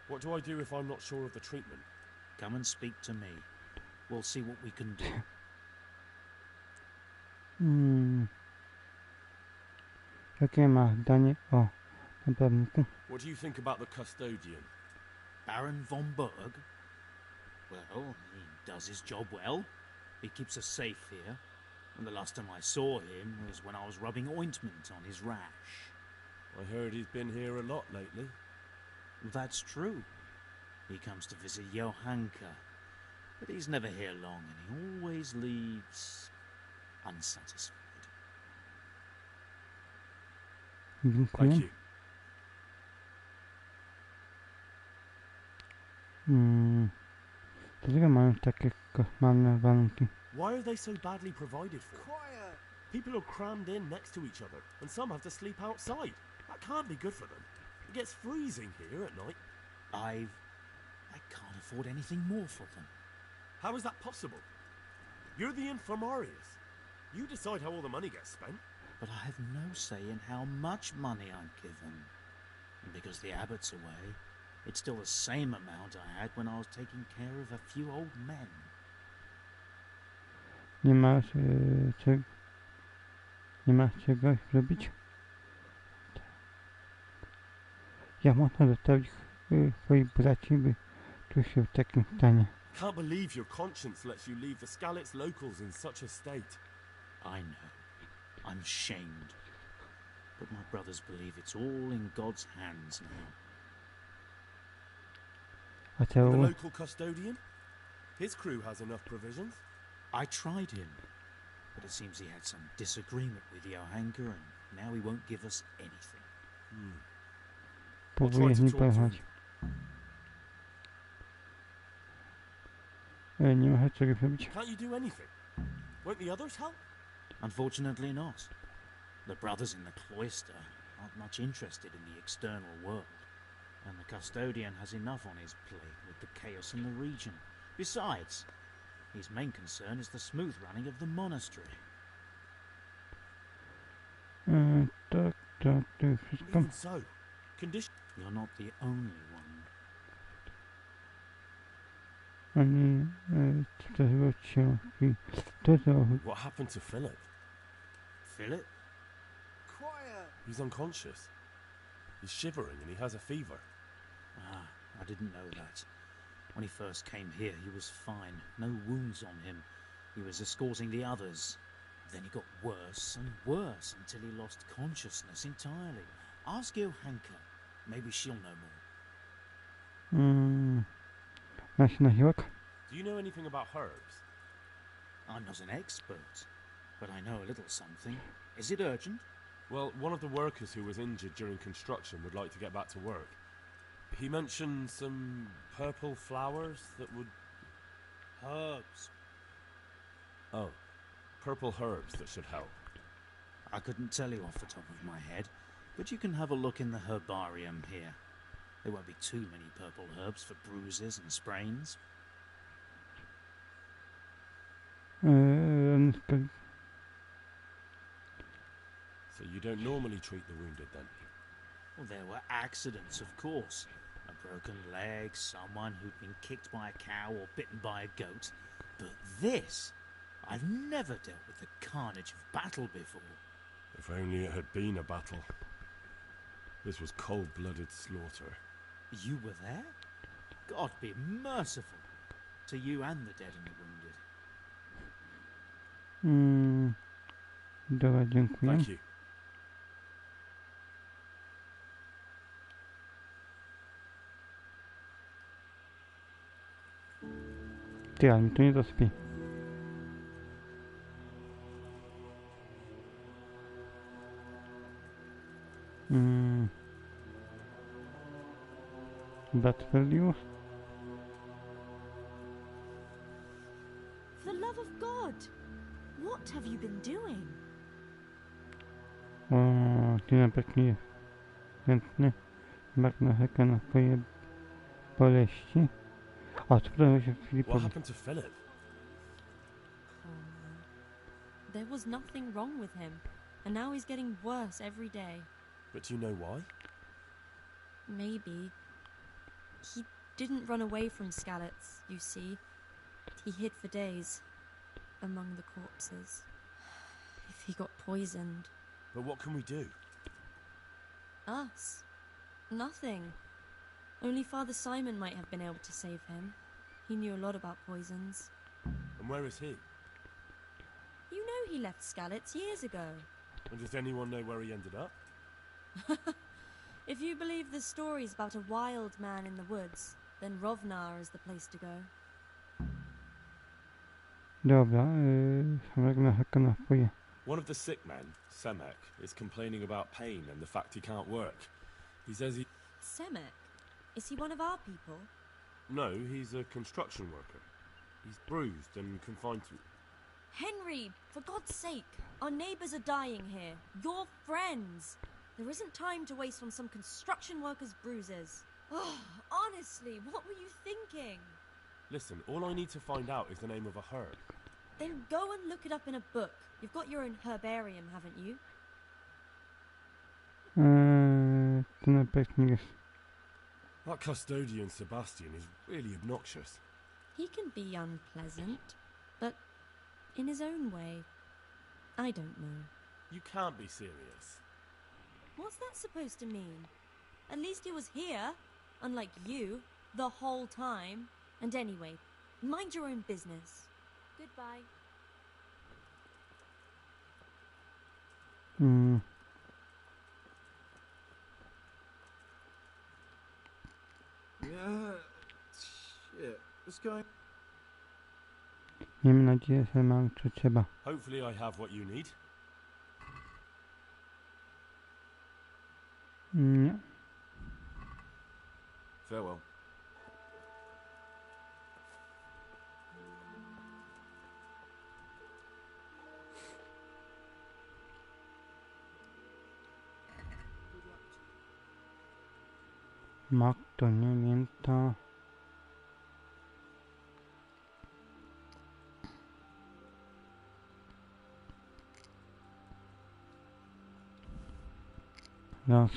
S10: What do I do if I'm not sure of the treatment?
S7: Come and speak to me. We'll see what we can do.
S1: Jakie ma zdanie o naprawniku?
S10: What do you think about the custodian?
S7: Baron von Berg? Well, he does his job well. He keeps us safe here. And the last time I saw him was when I was rubbing ointment on his rash.
S10: I heard he's been here a lot lately.
S7: That's true. He comes to visit Johanka. But he's never here long, and he always leaves unsatisfied.
S10: Thank you.
S1: Dlaczego mają takie koszmarne warunki?
S10: Why are they so badly provided for? Quiet! People are crammed in next to each other, and some have to sleep outside. That can't be good for them. It gets freezing here at night.
S7: I can't afford anything more for them.
S10: How is that possible? You're the infirmarius. You decide how all the money gets spent.
S7: But I have no say in how much money I'm given. And because the abbot's away, it's still the same amount I had when I was taking care of a few old men.
S1: Nie masz czegoś zrobić? Jak można zostawić swoich braci, by czuć się w takim stanie?
S10: Can't believe your conscience lets you leave the Skalitz locals in such a state.
S7: I know. I'm ashamed. But my brothers believe it's all in God's hands now.
S10: The local custodian? His crew has enough provisions.
S7: I tried him, but it seems he had some disagreement with Johanka, and now he won't give us anything.
S1: Próbuję z nim pojechać. Nie ma czego zrobić.
S10: Can't you do anything? Won't the others help?
S7: Unfortunately not. The brothers in the cloister aren't much interested in the external world, and the custodian has enough on his plate with the chaos in the region. Besides, his main concern is the smooth running of the monastery.
S10: Even so,
S7: You're not the only one.
S1: Ani czterociągi. To to...
S10: What happened to Philip?
S7: Philip?
S10: He's unconscious. He's shivering and he has a fever.
S7: Ah, I didn't know that. When he first came here, he was fine. No wounds on him. He was escorting the others. Then he got worse and worse until he lost consciousness entirely. Ask Johanka. Maybe she'll know more.
S1: Masz na siłek?
S10: Do you know anything about herbs?
S7: I'm not an expert, but I know a little something. Is it urgent?
S10: Well, one of the workers who was injured during construction would like to get back to work. He mentioned some purple flowers that would...
S7: Herbs.
S10: Oh, purple herbs that should help.
S7: I couldn't tell you off the top of my head, but you can have a look in the herbarium here. There won't be too many purple herbs for bruises and sprains.
S10: So you don't normally treat the wounded then?
S7: Well, there were accidents, of course. A broken leg, someone who'd been kicked by a cow or bitten by a goat. But this... I've never dealt with the carnage of battle before.
S10: If only it had been a battle. This was cold-blooded slaughter.
S7: You were there? God be merciful to you and the dead and the wounded.
S1: Dobra, dziękuję.
S10: Thank you.
S1: Ty, ale mi to nie dosypi. Batfelius?
S13: For the love of God, what have you been doing?
S1: O, ty na pewno jest chętny. Marna heka na twoje boleści. O, co podoba się Filipowi?
S10: What happened to Philip?
S13: There was nothing wrong with him, and now he's getting worse every day.
S10: But do you know why?
S13: Maybe. He didn't run away from Skalitz, you see. He hid for days, among the corpses. If he got poisoned.
S10: But what can we do?
S13: Us? Nothing. Only Father Simon might have been able to save him. He knew a lot about poisons.
S10: And where is he?
S13: You know he left Skalitz years ago.
S10: And does anyone know where he ended up?
S13: If you believe the stories about a wild man in the woods, then Rovnar is the place to go.
S1: Dobra, marna heka na twoje.
S10: One of the sick men, Semek, is complaining about pain and the fact he can't work. He says he...
S13: Semek? Is he one of our people?
S10: No, he's a construction worker. He's bruised and confined to...
S13: Henry, for God's sake, our neighbours are dying here. Your friends. There isn't time to waste on some construction worker's bruises. Oh, honestly, what were you thinking?
S10: Listen, all I need to find out is the name of a herb.
S13: Then go and look it up in a book. You've got your own herbarium, haven't you?
S1: To na pewno jest.
S10: That custodian Sebastian is really obnoxious.
S13: He can be unpleasant, but in his own way. I don't know.
S10: You can't be serious.
S13: What's that supposed to mean? At least he was here, unlike you, the whole time. And anyway, mind your own business. Goodbye.
S18: Yeah, shit. What's going...
S1: Miejmy nadzieję, że mam co trzeba.
S10: Hopefully I have what you need.
S1: Nie.
S18: Farewell.
S1: Mak to nie mięta. Raz.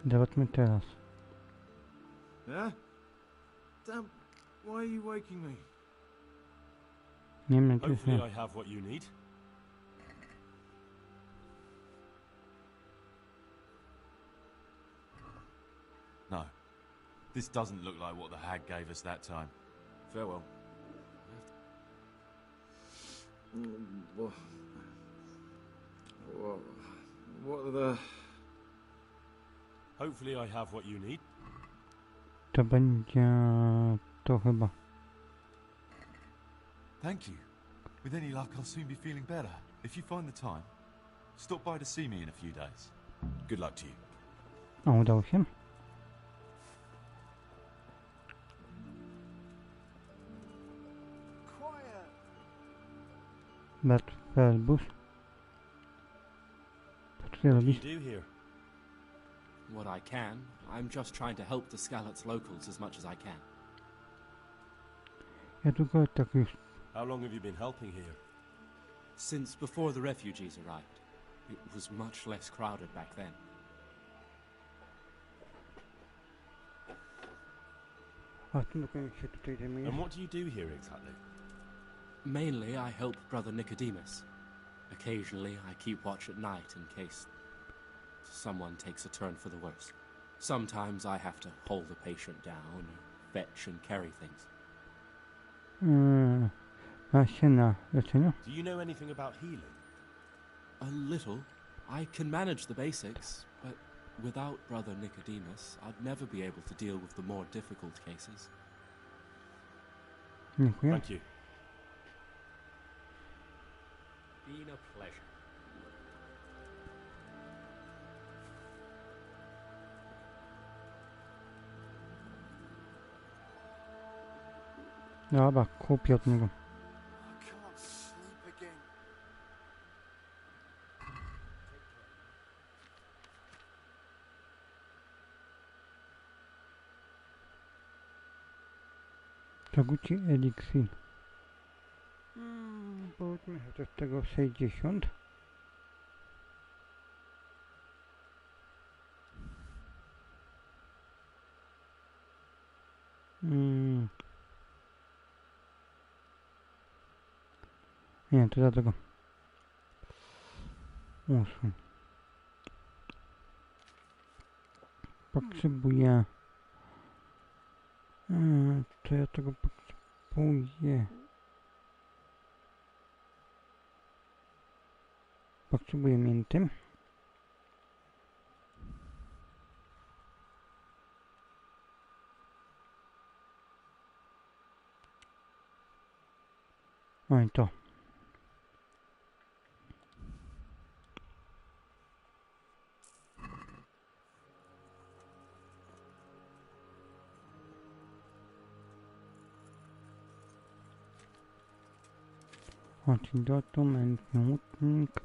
S1: Zobaczmy teraz.
S15: Yeah? Damn, why are you waking me?
S1: Nie wiem, czy
S10: Hopefully
S1: się...
S10: I have what you need.
S15: No. This doesn't look like what the hag gave us that time. Farewell. What are the...
S10: Hopefully I have what you need.
S1: To będzie... to chyba.
S15: Thank you. With any luck, I'll soon be feeling better. If you find the time, stop by to see me in a few days. Good luck to you.
S1: O, udało się. Bert Verbus. Co ty
S10: What do
S1: robisz?
S10: you do here?
S19: What I can. I'm just trying to help the Scallots locals as much as I can.
S1: Ja tylko tak już...
S10: How long have you been helping here?
S19: Since before the refugees arrived. It was much less crowded back then.
S1: A tym dopiero się tutaj zajmujesz?
S10: And what do you do here exactly?
S19: Mainly, I help Brother Nicodemus. Occasionally, I keep watch at night in case someone takes a turn for the worse. Sometimes I have to hold the patient down, fetch and carry things.
S1: Na się na leczeniu?
S10: Do you know anything about healing?
S19: A little. I can manage the basics, but without Brother Nicodemus, I'd never be able to deal with the more difficult cases.
S1: Dziękuję.
S10: Thank you.
S17: Been a pleasure.
S1: Dobra, kupię od niego.
S15: I can't sleep again.
S1: Zaguci eliksir. Powiedzmy, że to z tego 60. Nie, to dlatego. 8. Potrzebuję... to ja tego potrzebuję. Potrzebuję mięty. No i to. Antidotum, enfiłutnik.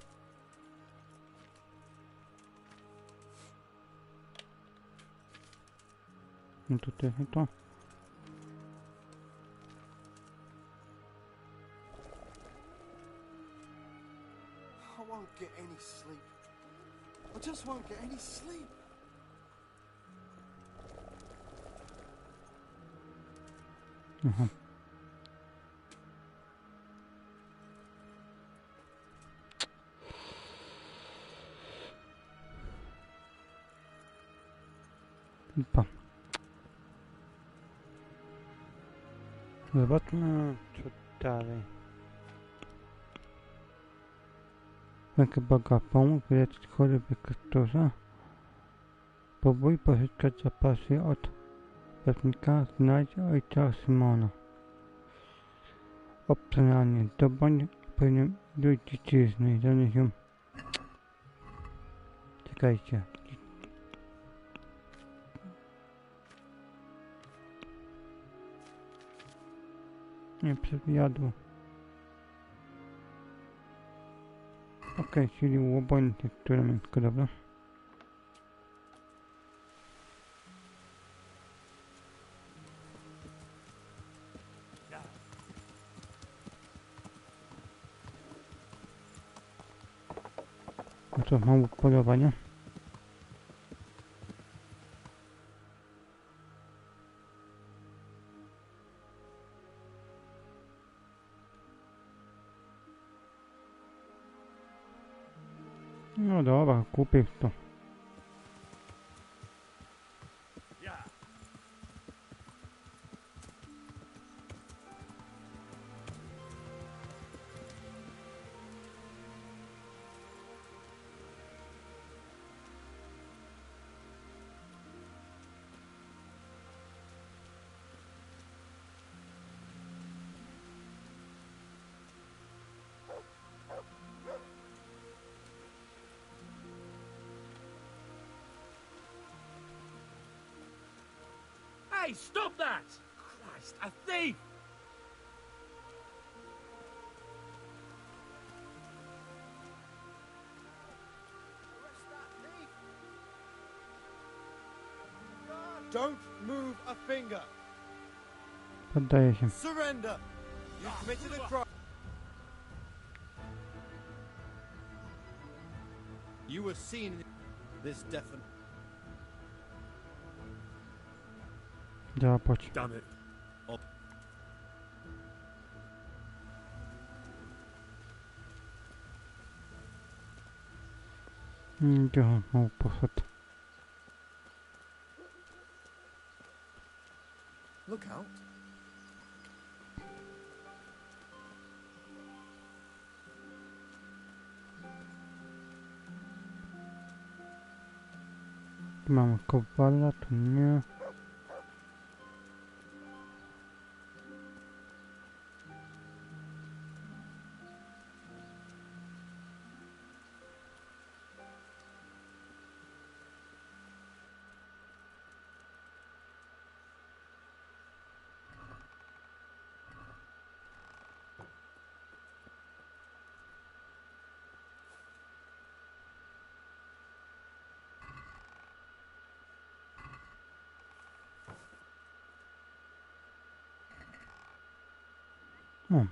S1: No to też to.
S15: I won't get any sleep. I just won't get any sleep.
S1: Aha. Lipa. Zobaczmy, co dalej. Jak Boga pomóc, wyleczyć choroby Chrystusa. Próbuj pozyskać zapasy od westnika, znajdź ojca Simona. Opcjonalnie zdobądź pewną ilość dziczyzny i zanieś ją. Czekajcie. Nie przewiadło. Okej, czyli łobojnik, które mięsko, dobra. No to mało polowania. No dobra, kupię to.
S10: Hey, stop that! Christ, a thief!
S20: Don't move a finger.
S1: Poddaję się.
S20: Surrender. You committed a crime. You were seen in this definite.
S1: Działa poć.
S10: Damn it.
S1: Gdzie on mało poszedł?
S20: Look out.
S1: Tu mamy kowala, tu nie. No.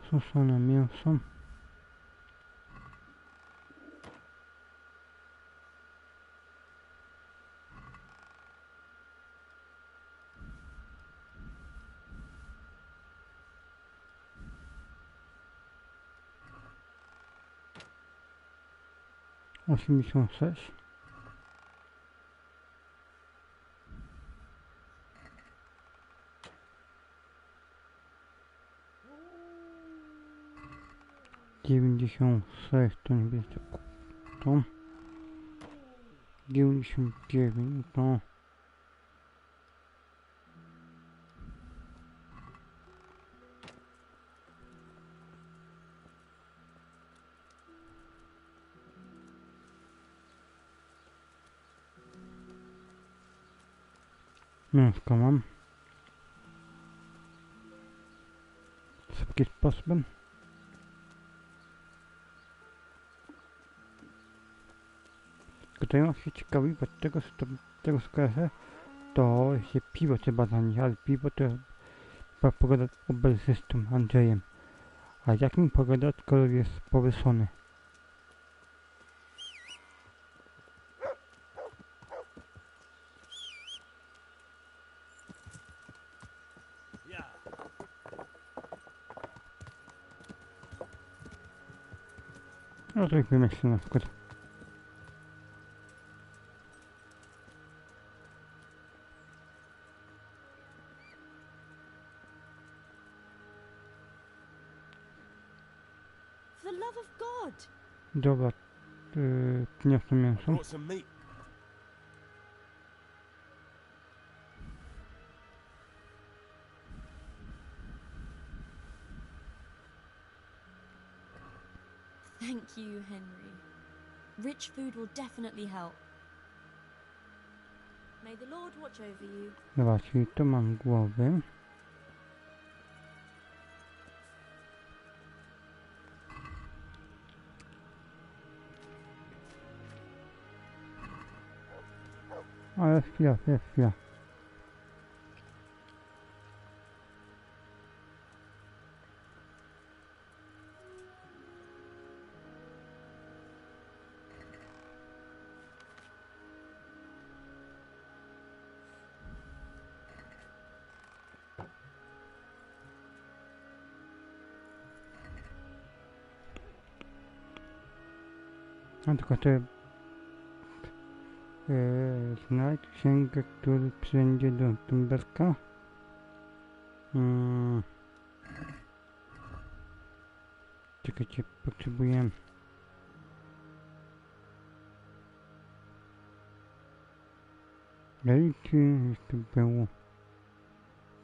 S1: Suszone mięso. Osiemdziesiąt sześć. Dziewięćdziesiąt sześć to nie będzie to. 99 to. Mięsko mam. Szybkim sposobem. Tylko się ciekawi, bo tego skojarzę, to się piwo trzeba za nich, ale piwo to chyba pogadać o belzystą Andrzejem. A jakim pogadać, kolor jest powieszony? No to ich wymyślę na przykład.
S13: For the love of God!
S1: Dobra, przyniosę mięso.
S13: Thank you, Henry. Rich food will definitely help. May the Lord watch over you.
S1: Dobra, czyli to mam głowy. Ale chwila. No tylko chcę znaleźć księgę, który przyjdzie do Tumberka. Czekajcie, potrzebuję... Relikty, tu było...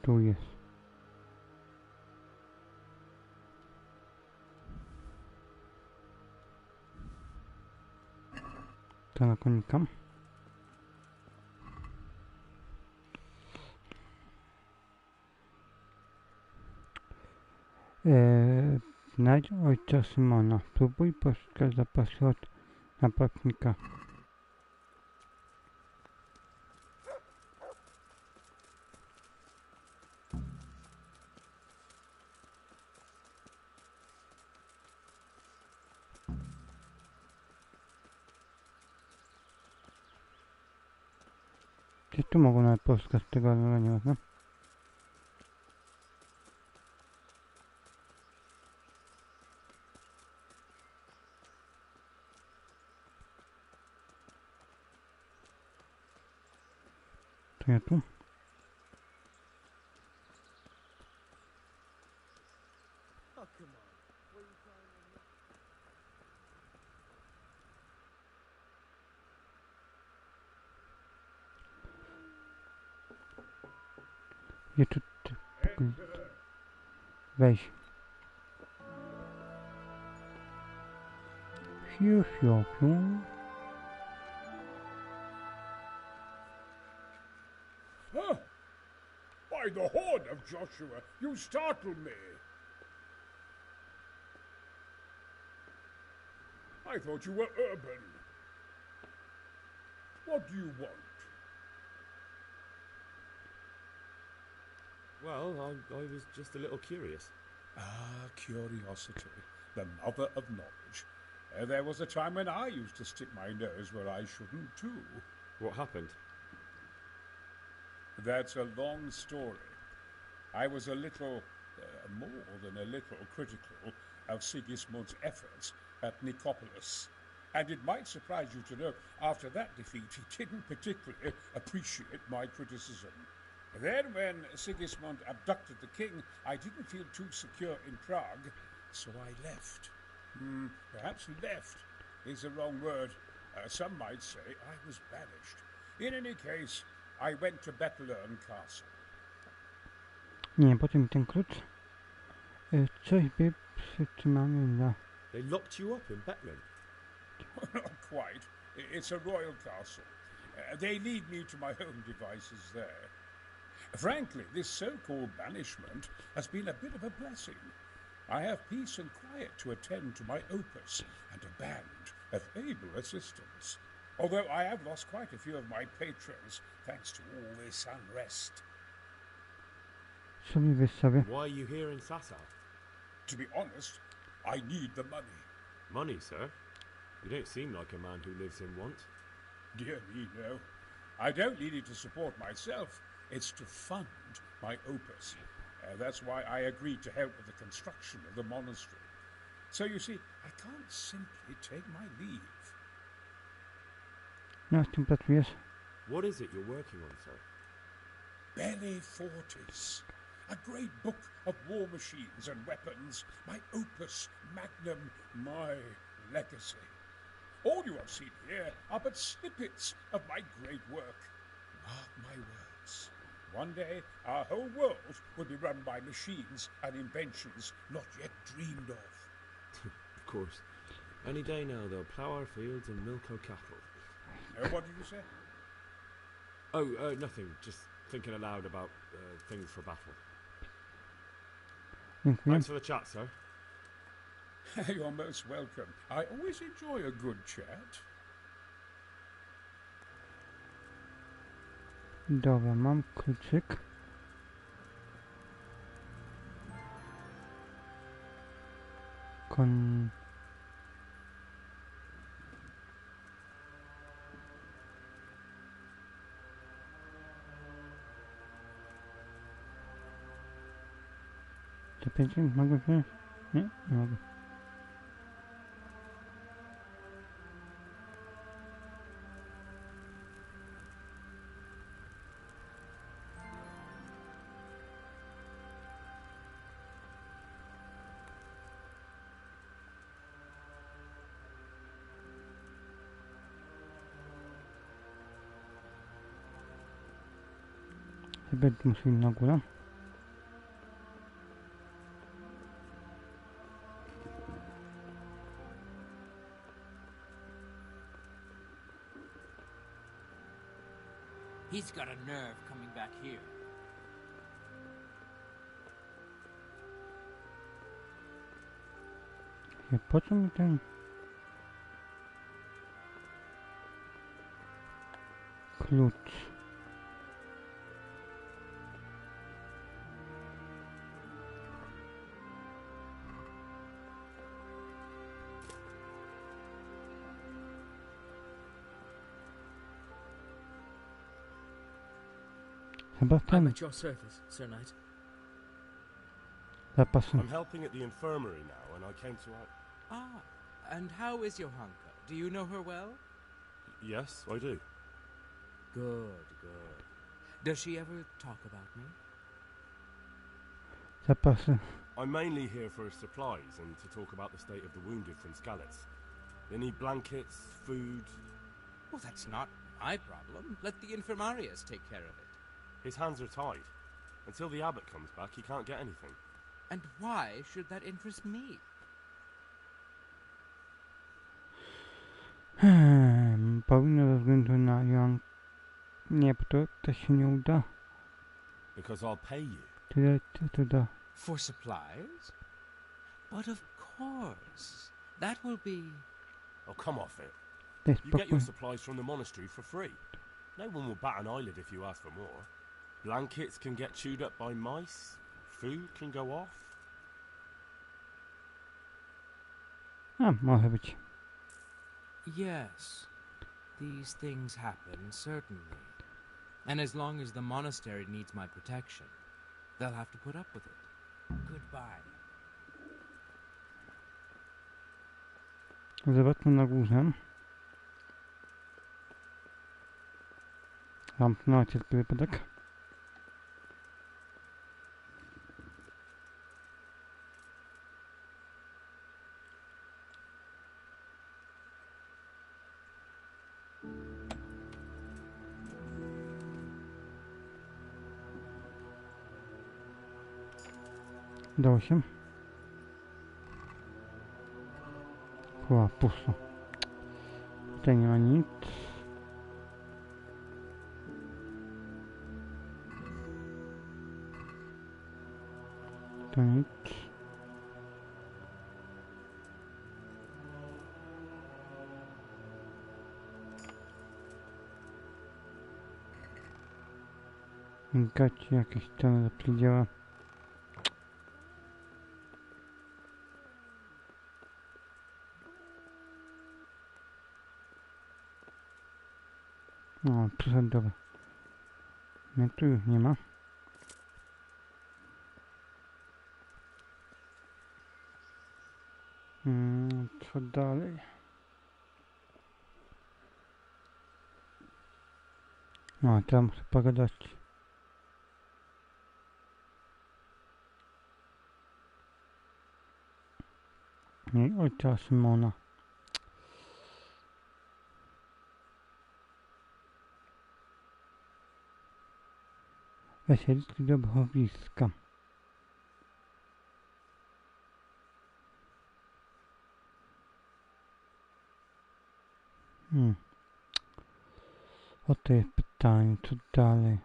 S1: Tu jest. To na konika. Znajdź ojca Szymona. Spróbuj poszukać zapasu od napastnika. Czy tu mogą nawet poszukać tego, ale nie można? To ja tu? Gdzie tu... Weź. Fiu, fiu, fiu.
S21: Huh? By the horn of Joshua, you startled me. I thought you were urban. What do you want?
S4: Well, I was just a little curious.
S21: Ah, curiosity, the mother of knowledge. There was a time when I used to stick my nose where I shouldn't, too.
S4: What happened?
S21: That's a long story. I was a little, more than a little, critical of Sigismund's efforts at Nicopolis. And it might surprise you to know, after that defeat, he didn't particularly appreciate my criticism. Then, when Sigismund abducted the king, I didn't feel too secure in Prague, so I left. Perhaps left is the wrong word. Some might say I was banished. In any case, I went to Bethlern Castle.
S1: Nie, po czym ten klucz? Coś by przytrzymamy za...
S4: They locked you up in Bethlern?
S21: Not quite. It's a royal castle. They lead me to my own devices there. Frankly, this so-called banishment has been a bit of a blessing. I have peace and quiet to attend to my opus and a band of able assistants. Although I have lost quite a few of my patrons thanks to all this unrest.
S4: Why are you here in Sasau?
S21: To be honest, I need the money.
S4: Money, sir? You don't seem like a man who lives in want.
S21: Dear me, no. I don't need it to support myself. It's to fund my opus. That's why I agreed to help with the construction of the monastery. So you see, I can't simply take my leave.
S1: No, z tym pracujesz?
S4: What is it you're working on, sir?
S21: Belli Fortis. A great book of war machines and weapons. My opus magnum, my legacy. All you have seen here are but snippets of my great work. Mark my words. One day, our whole world will be run by machines and inventions not yet dreamed of.
S4: Of course. Any day now, they'll plough our fields and milk our cattle.
S21: What did you say?
S4: Oh, nothing. Just thinking aloud about things for battle. Thanks for the chat, sir.
S21: You're most welcome. I always enjoy a good chat.
S1: Dobra, mam kluczyk. Czy pięć mogę wziąć? Nie? Nie mogę. Sobie muszę iść na górę.
S3: He's got a nerve coming back here.
S1: Po co mi ten... klucz? Chyba
S8: I'm
S1: ten
S8: at your service, Sir Knight.
S1: zapasy.
S10: I'm helping at the infirmary now, and I came to...
S8: Ah, and how is Johanka? Do you know her well?
S10: Yes, I do.
S8: Good, good. Does she ever talk about me?
S1: Zapasy.
S10: I'm mainly here for supplies and to talk about the state of the wounded from Skalitz. They need blankets, food...
S8: Well, that's not my problem. Let the infirmarius take care of it.
S10: His hands are tied. Until the abbot comes back, he can't get anything.
S8: And why should that interest me?
S1: Powinno ze względu na ją... Nie, bo to się nie uda.
S10: Because I'll pay you.
S1: Tyle to da.
S8: For supplies? But of course. That will be...
S10: Oh, come off it.
S1: Daj
S10: You get your
S1: spokój.
S10: supplies from the monastery for free. No one will bat an eyelid if you ask for more. Blankets can get chewed up by mice. Food can go off.
S1: A, może być.
S8: Yes. These things happen, certainly. And as long as the monastery needs my protection, they'll have to put up with it. Goodbye.
S1: Zobaczmy na górze. Zamknąłem się wypadek. Udało się. Chyba pusto. Tutaj nie ma nic. To nic. Gacie jakieś tam zapierdziała. No, przesadowe. Mnie tu już nie ma. Co dalej? No, teraz muszę pogadać. Nie, ojca Szymona. Weselicy do Bohowiska. O to jest pytanie, co dalej?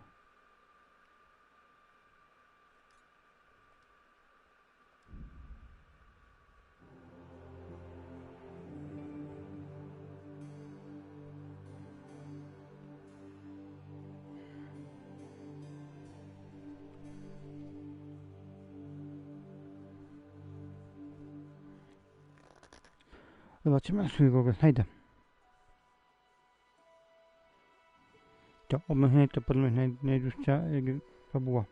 S1: Zobaczymy, czy go znajdę. To oblężenie to podobno najdłuższa fabuła.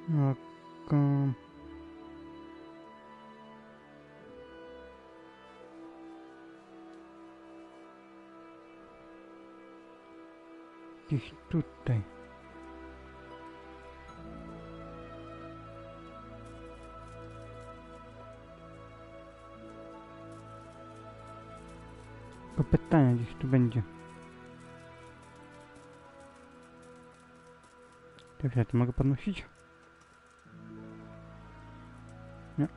S1: No, gdzieś tutaj. Tylko pytanie gdzieś tu będzie. Dobrze, ja to mogę podnosić? Nie.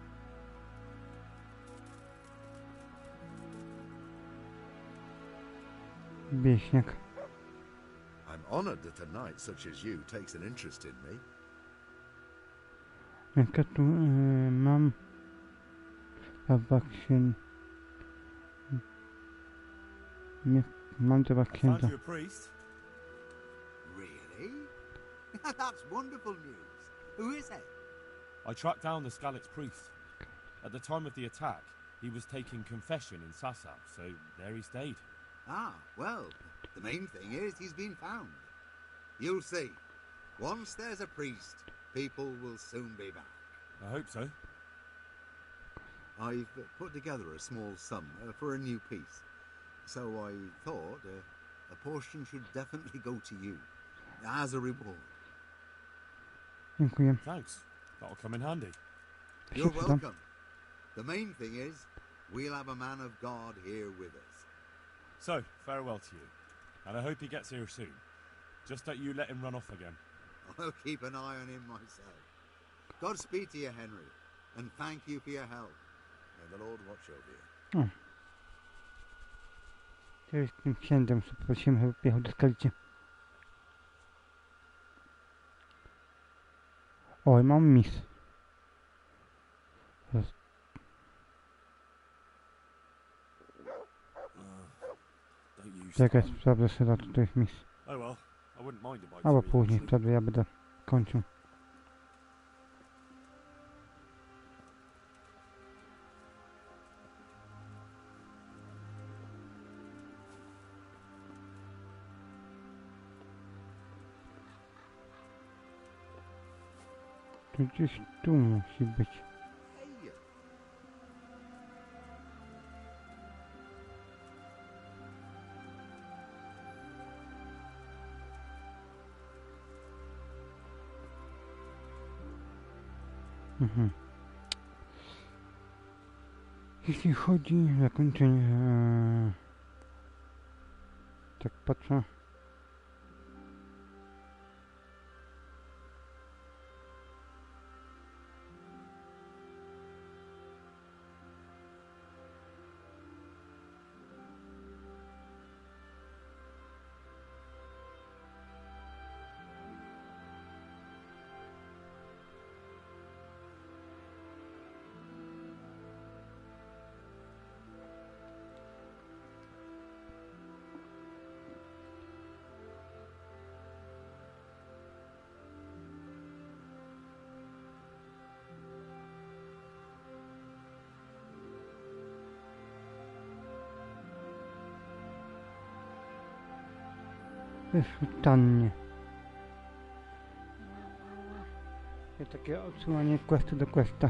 S1: Wieśniak.
S5: I'm honored that a knight such as you takes an interest in me.
S1: Jak ja tu mam księdza. Nie, mam dwa księdza.
S6: Really? That's wonderful news. Who is it?
S2: I tracked down the Skalitz priest. At the time of the attack, he was taking confession in Sasau, so there he stayed.
S6: Ah, well, the main thing is he's been found. You'll see. Once there's a priest, people will soon be back.
S2: I hope so.
S6: I've put together a small sum for a new piece. So I thought a portion should definitely go to you, as a reward.
S1: Dziękuję.
S2: Thanks. That'll come in handy.
S6: You're welcome. The main thing is, we'll have a man of God here with us.
S2: So, farewell to you. And I hope he gets here soon. Just don't you let him run off again.
S6: I'll keep an eye on him myself. Godspeed to you, Henry, and thank you for your help.
S5: May the Lord watch over you.
S1: O. To jest tym księdzem, co poprosiłem, żeby jechał do Skalicy. Oj, mam mis. Czekaj, sprawdzę sobie, co to jest mis. Albo później, wtedy ja będę kończył. To gdzieś tu musi być. Jeśli chodzi o zakończenie, tak patrzę. Wyszutannie. To takie odsyłanie questu do questa.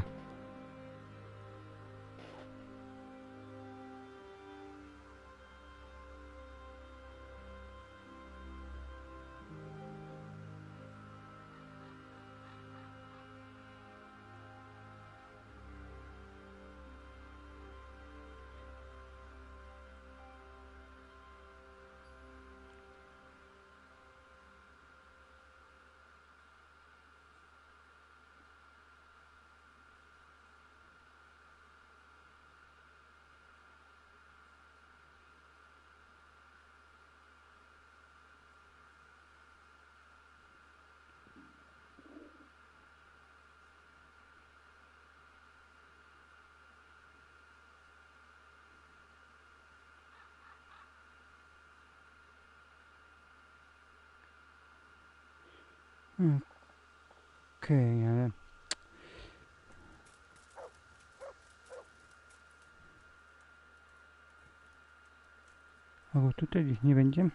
S1: Okej, ale... Albo tutaj gdzieś nie będzie?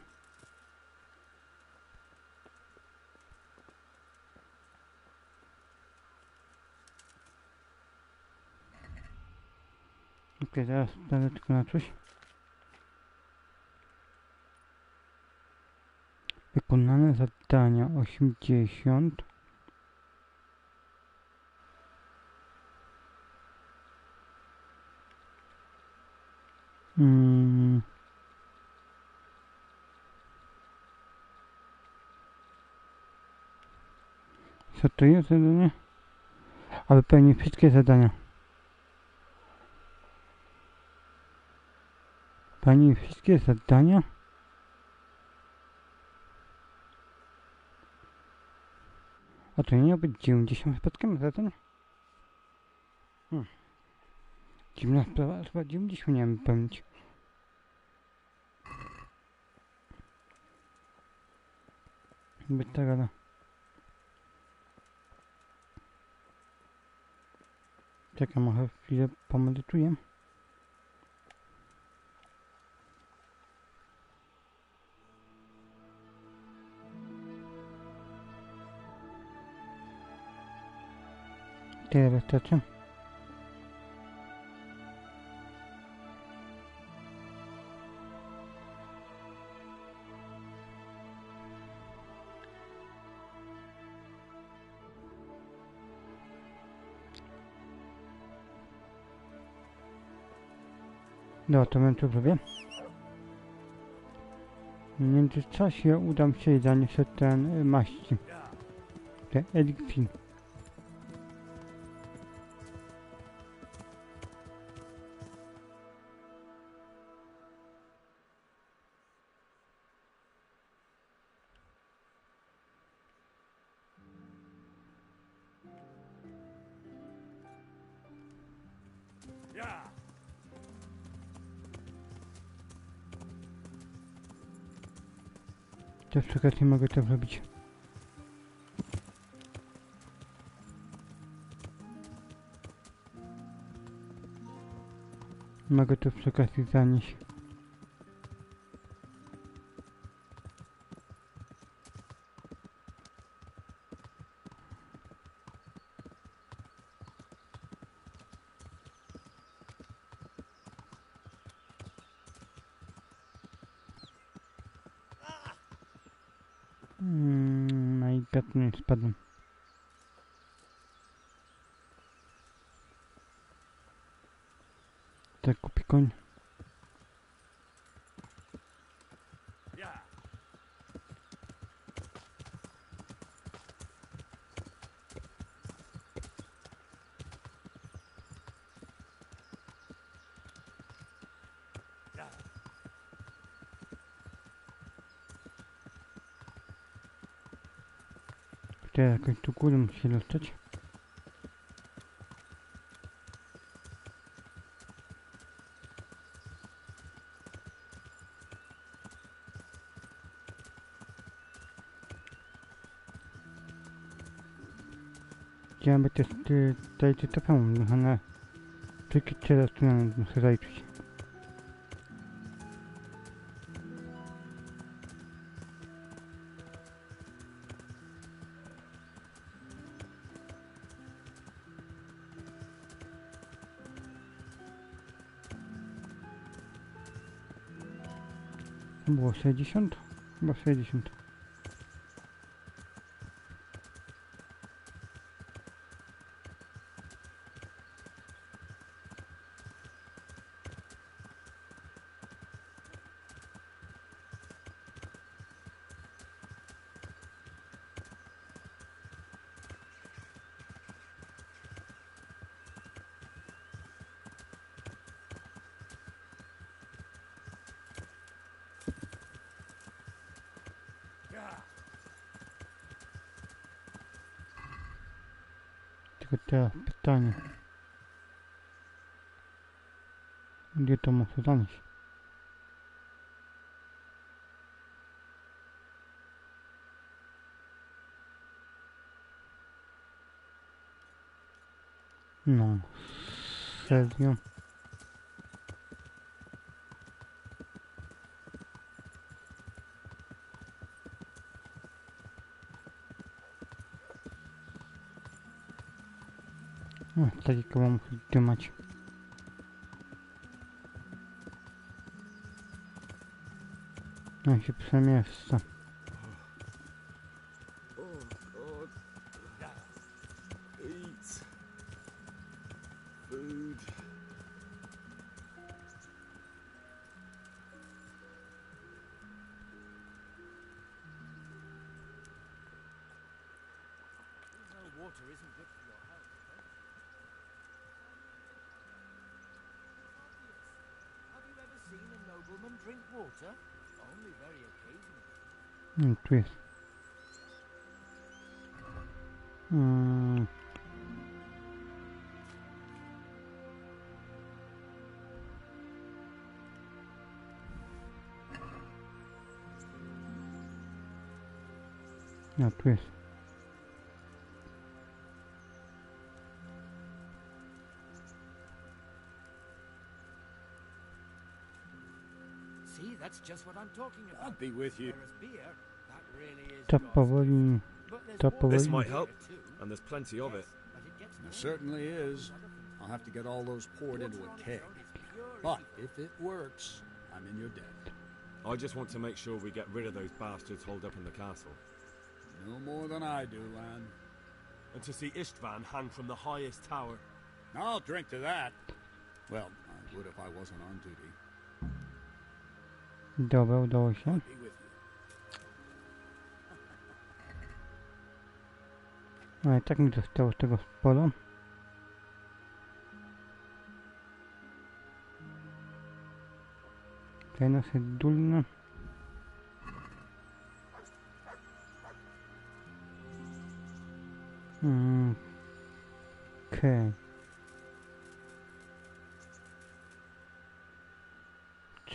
S1: Okej, teraz będę tylko na coś. Wykonane zadania 80. Co to jest zadanie? A wypełnię wszystkie zadania. Wypełnię wszystkie zadania? A to nie miał być 90 spotkamy zadań? Dziwna sprawa, chyba 90 miałem wypełnić. Być ta gada. Czekaj, może chwilę pomedytuję. Tyle wystarczy. No, to bym tu zrobię. W międzyczasie udam się zanieść ten maści. Ten eliksir. Też przy okazji mogę to zrobić. Mogę to przy okazji zanieść. No i gadnie spadłem. Tak kupi koń. Teraz jakoś tu górę musi się dostać. Chciałem by też tutaj terefonie, ale tylko teraz tu muszę zajrzeć. Było 60? Chyba 60. Tylko teraz pytanie. Gdzie to muszę zanieść? No, serio? No, takie koło muszę trzymać. Ja się przemieszczę.
S4: Oh, God. Eat. Food.
S17: No water isn't good for your health. Have you ever seen a nobleman drink water? Only very occasionally.
S1: Tu jest. No, tu jest.
S17: See, that's just what I'm talking about.
S9: I'd be with you.
S17: Whereas beer, that really is
S1: To
S17: God's
S1: powoli... To
S4: This
S1: powoli...
S4: might help, and there's plenty of it.
S9: There certainly is. I'll have to get all those poured into a keg. But if it works, I'm in your debt.
S4: I just want to make sure we get rid of those bastards holed up in the castle.
S9: No more than I do, Lan.
S15: And to see Istvan hang from the highest tower.
S9: I'll drink to that. Well, I would if I wasn't on duty.
S1: Dobra, udało się.
S9: Be with you.
S1: Ale tak mi zostało tego sporo. Tutaj nas jest dulne. Okej.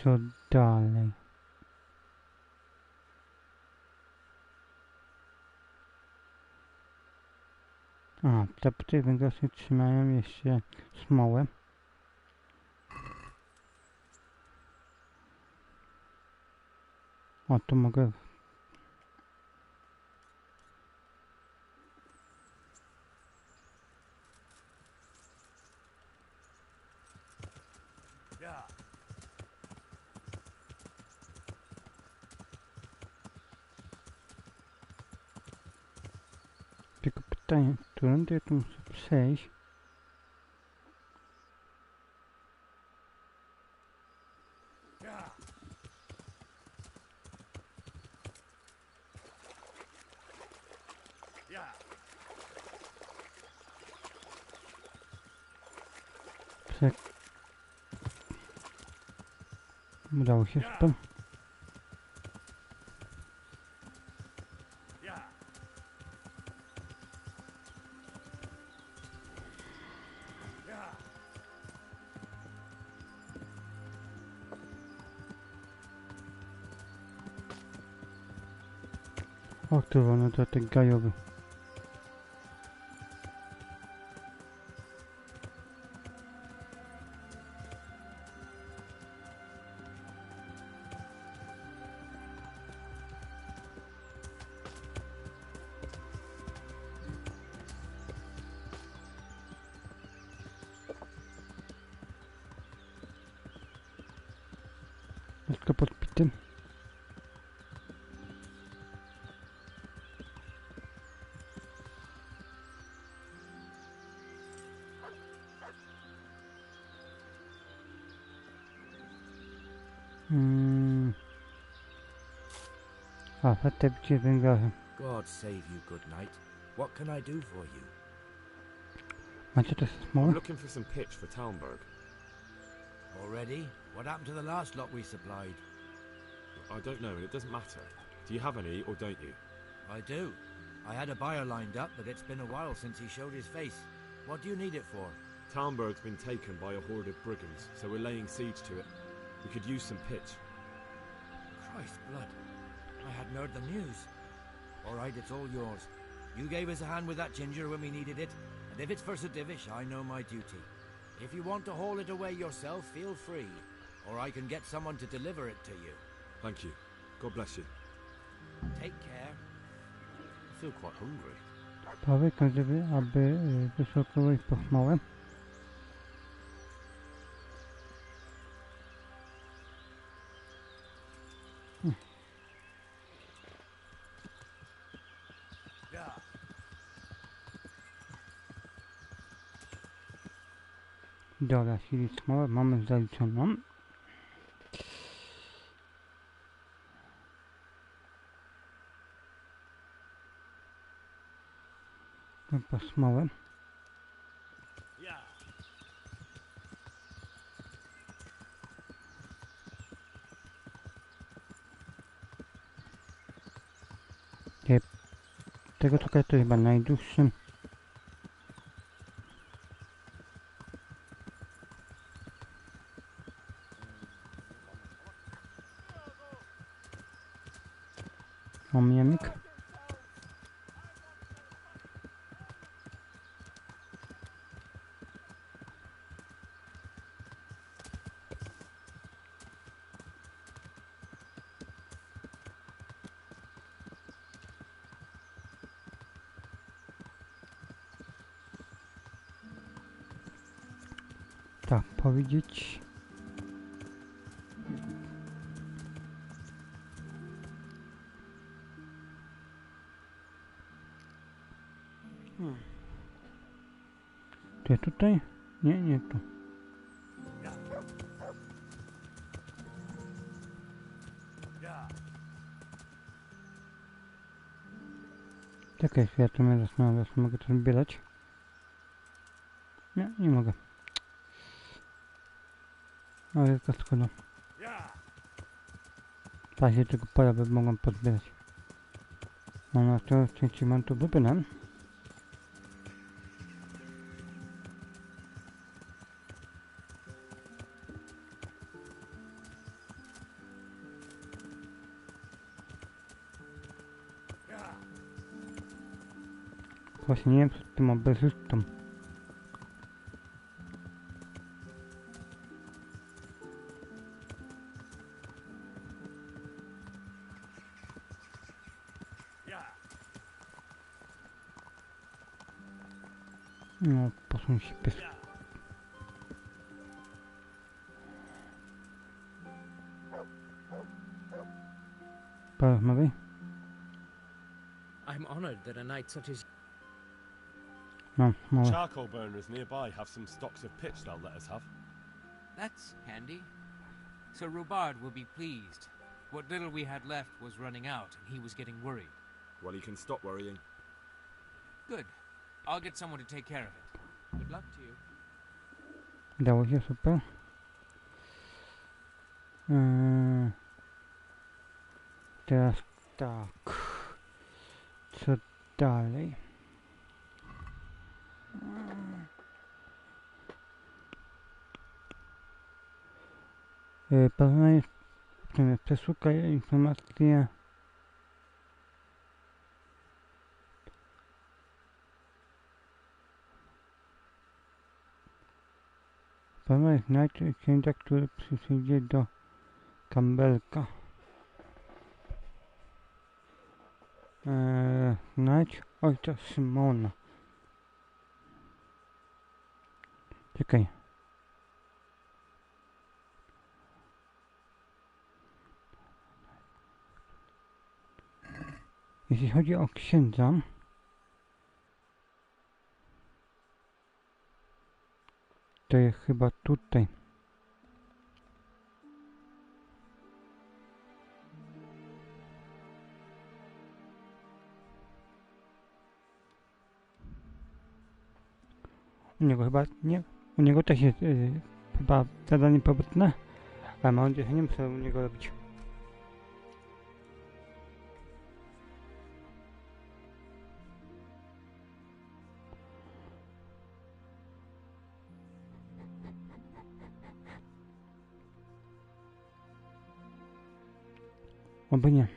S1: Co dalej? A, te węglarze trzymają jeszcze smołę. O, tu mogę... Tylko pytanie, którędy ja tu muszę przejść? Udało się super. O, to wolno to ten gajowy. Wszystko podpite. A, te węglarze.
S17: God save you, good knight. What can I do for you?
S1: Macie też smołę?
S4: I'm looking for some pitch for Talmberg.
S17: Already? What happened to the last lot we supplied?
S4: I don't know, and it doesn't matter. Do you have any, or don't you?
S17: I do. I had a buyer lined up, but it's been a while since he showed his face. What do you need it for?
S4: Talmberg's been taken by a horde of brigands, so we're laying siege to it. We could use some pitch.
S17: Christ blood. I hadn't heard the news. All right, it's all yours. You gave us a hand with that ginger when we needed it, and if it's for Sir Divish, I know my duty. If you want to haul it away yourself, feel free, or I can get someone to deliver it to you.
S4: Thank you. God bless you.
S17: Take care.
S4: I feel quite hungry.
S1: Powiekam, aby wyszukiwać po smołę. Dobra, czyli smolę mamy zaliczoną. Po smołę. Tego tutaj to chyba najdłuższy. Mam jamik. Tak powiedzieć. To tutaj? Nie, nie tu. Czekaj, ja to mnie zastanawiam, mogę to zbierać? Nie, nie mogę. Ale jaka szkoda. Tak się tego pola by mogłem pozbierać. Mam na to części mam tu wypynam. Właśnie nie wiem co z tym obezystą. No, posuń się pies. Porozmawiaj.
S8: I'm honored that a knight such as
S1: No, małe.
S2: Charcoal burners nearby have some stocks of pitch they'll let us have.
S8: That's handy. Sir Rubard will be pleased. What little we had left was running out, and he was getting worried.
S4: Well, you can stop worrying.
S8: Good. I'll get someone to take care of it. Good luck to you.
S1: Dało się, super. Teraz tak. Co dalej? Porównanie, przeszukaj informacje. Porównanie znajdź księcia, który przyjdzie do Campbellka. Znajdź ojca Szymona. Czekaj. Jeśli chodzi o księdza, to jest chyba tutaj. U niego chyba nie. U niego też jest chyba zadanie pobytne, ale mam nadzieję, że nie muszę u niego robić. Oby nie.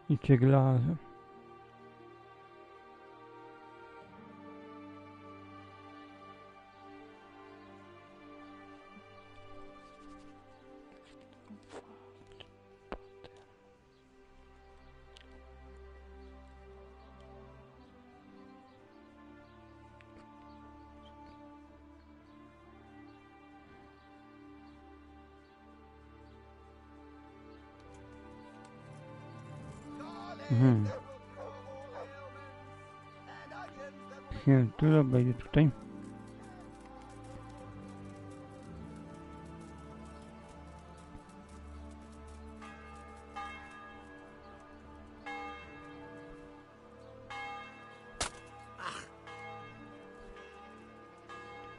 S1: I cieglarze. Przyjaciół będzie tutaj.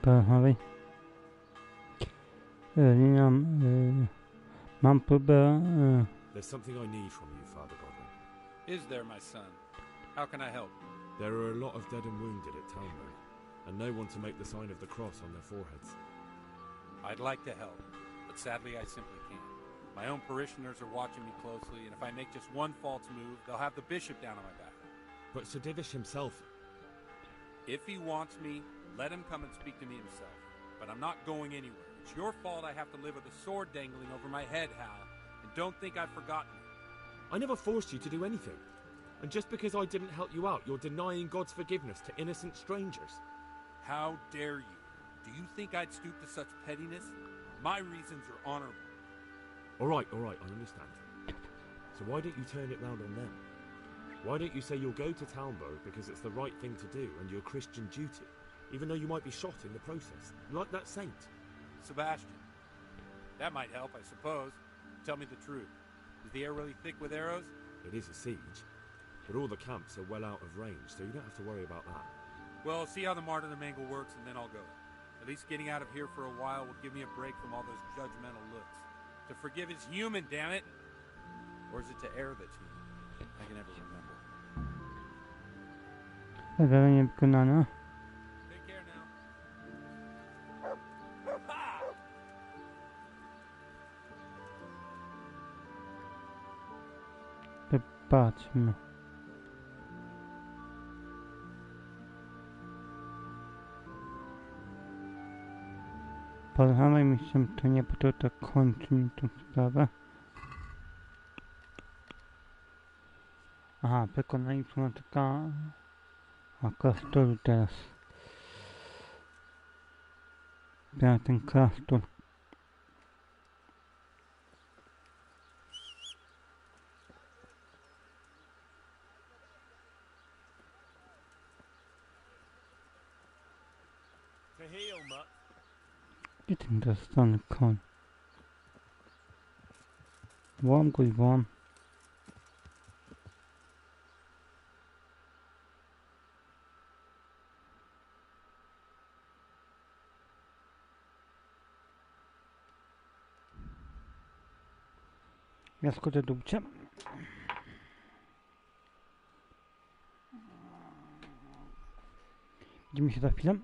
S1: Prawej. Nie mam próbę.
S4: There's something I need from you, Father Godwin.
S11: Is there, my son? How can I help?
S4: There are a lot of dead and wounded at Talmberg, and no one to make the sign of the cross on their foreheads.
S11: I'd like to help, but sadly I simply can't. My own parishioners are watching me closely, and if I make just one false move, they'll have the bishop down on my back.
S4: But Sir Divish himself...
S11: If he wants me, let him come and speak to me himself. But I'm not going anywhere. It's your fault I have to live with a sword dangling over my head, Hal. And don't think I've forgotten you.
S4: I never forced you to do anything. And just because I didn't help you out, you're denying God's forgiveness to innocent strangers.
S11: How dare you? Do you think I'd stoop to such pettiness? My reasons are honorable.
S4: All right, I understand. So why don't you turn it round on them? Why don't you say you'll go to Talmberg because it's the right thing to do and your Christian duty, even though you might be shot in the process, like that saint?
S11: Sebastian. That might help, I suppose. Tell me the truth. Is the air really thick with arrows?
S4: It is a siege, but all the camps are well out of range, so you don't have to worry about that.
S11: Well, see how the martyrdom angle works, and then I'll go. At least getting out of here for a while will give me a break from all those judgmental looks. To forgive is human, damn it! Or is it to err that's human? I can never remember.
S1: Zadanie wykonane.
S11: Take care now.
S1: Patrzmy. Porozmawiaj mi się to nie, bo to kończy mi tą sprawę. Aha, wykonanie informatyka klasztoru teraz. Teraz ten klasztor. Gdzie ten dostany koń? Wołam go i wołam. Ja skoczę do ucia. Widzimy się za chwilę.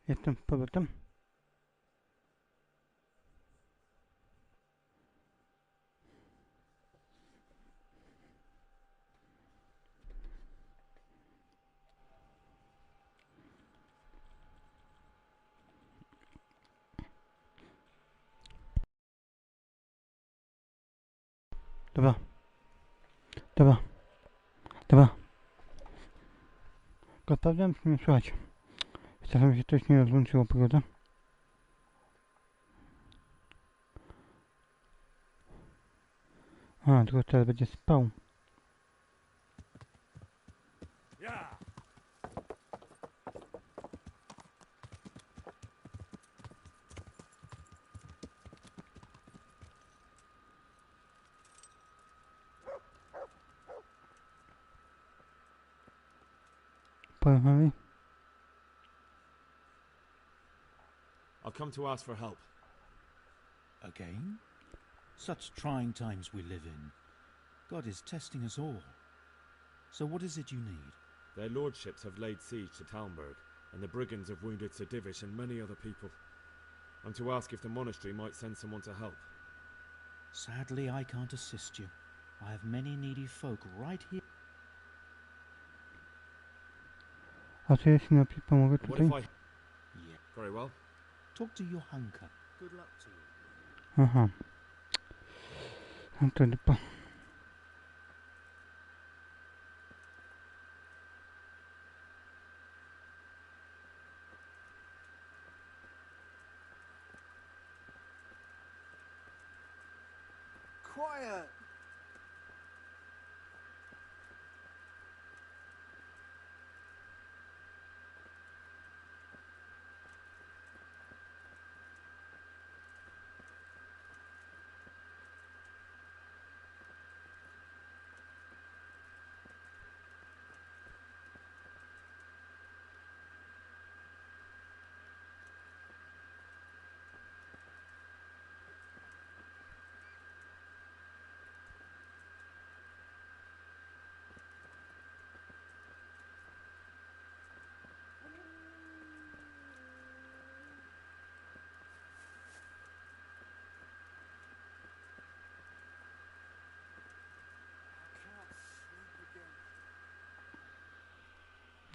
S1: Jestem z powrotem. Dobra. Dobra. Dobra. Tylko sprawdzam, czy mnie słychać. Czasem się coś nie rozłączyło, prawda? A, tylko teraz będzie spał. Porozmawiaj.
S4: I'll come to ask for help.
S7: Again? Such trying times we live in. God is testing us all. So what is it you need?
S4: Their lordships have laid siege to Talmberg, and the brigands have wounded Sir Divish and many other people. I'm to ask if the monastery might send someone to help.
S7: Sadly, I can't assist you. I have many needy folk right here.
S1: A co jeśli na pomogę
S4: What
S1: tutaj?
S4: if I... Yeah. Very well.
S7: Talk to Johanka.
S20: Good luck to you.
S1: Aha. No to dupa.
S16: Quiet!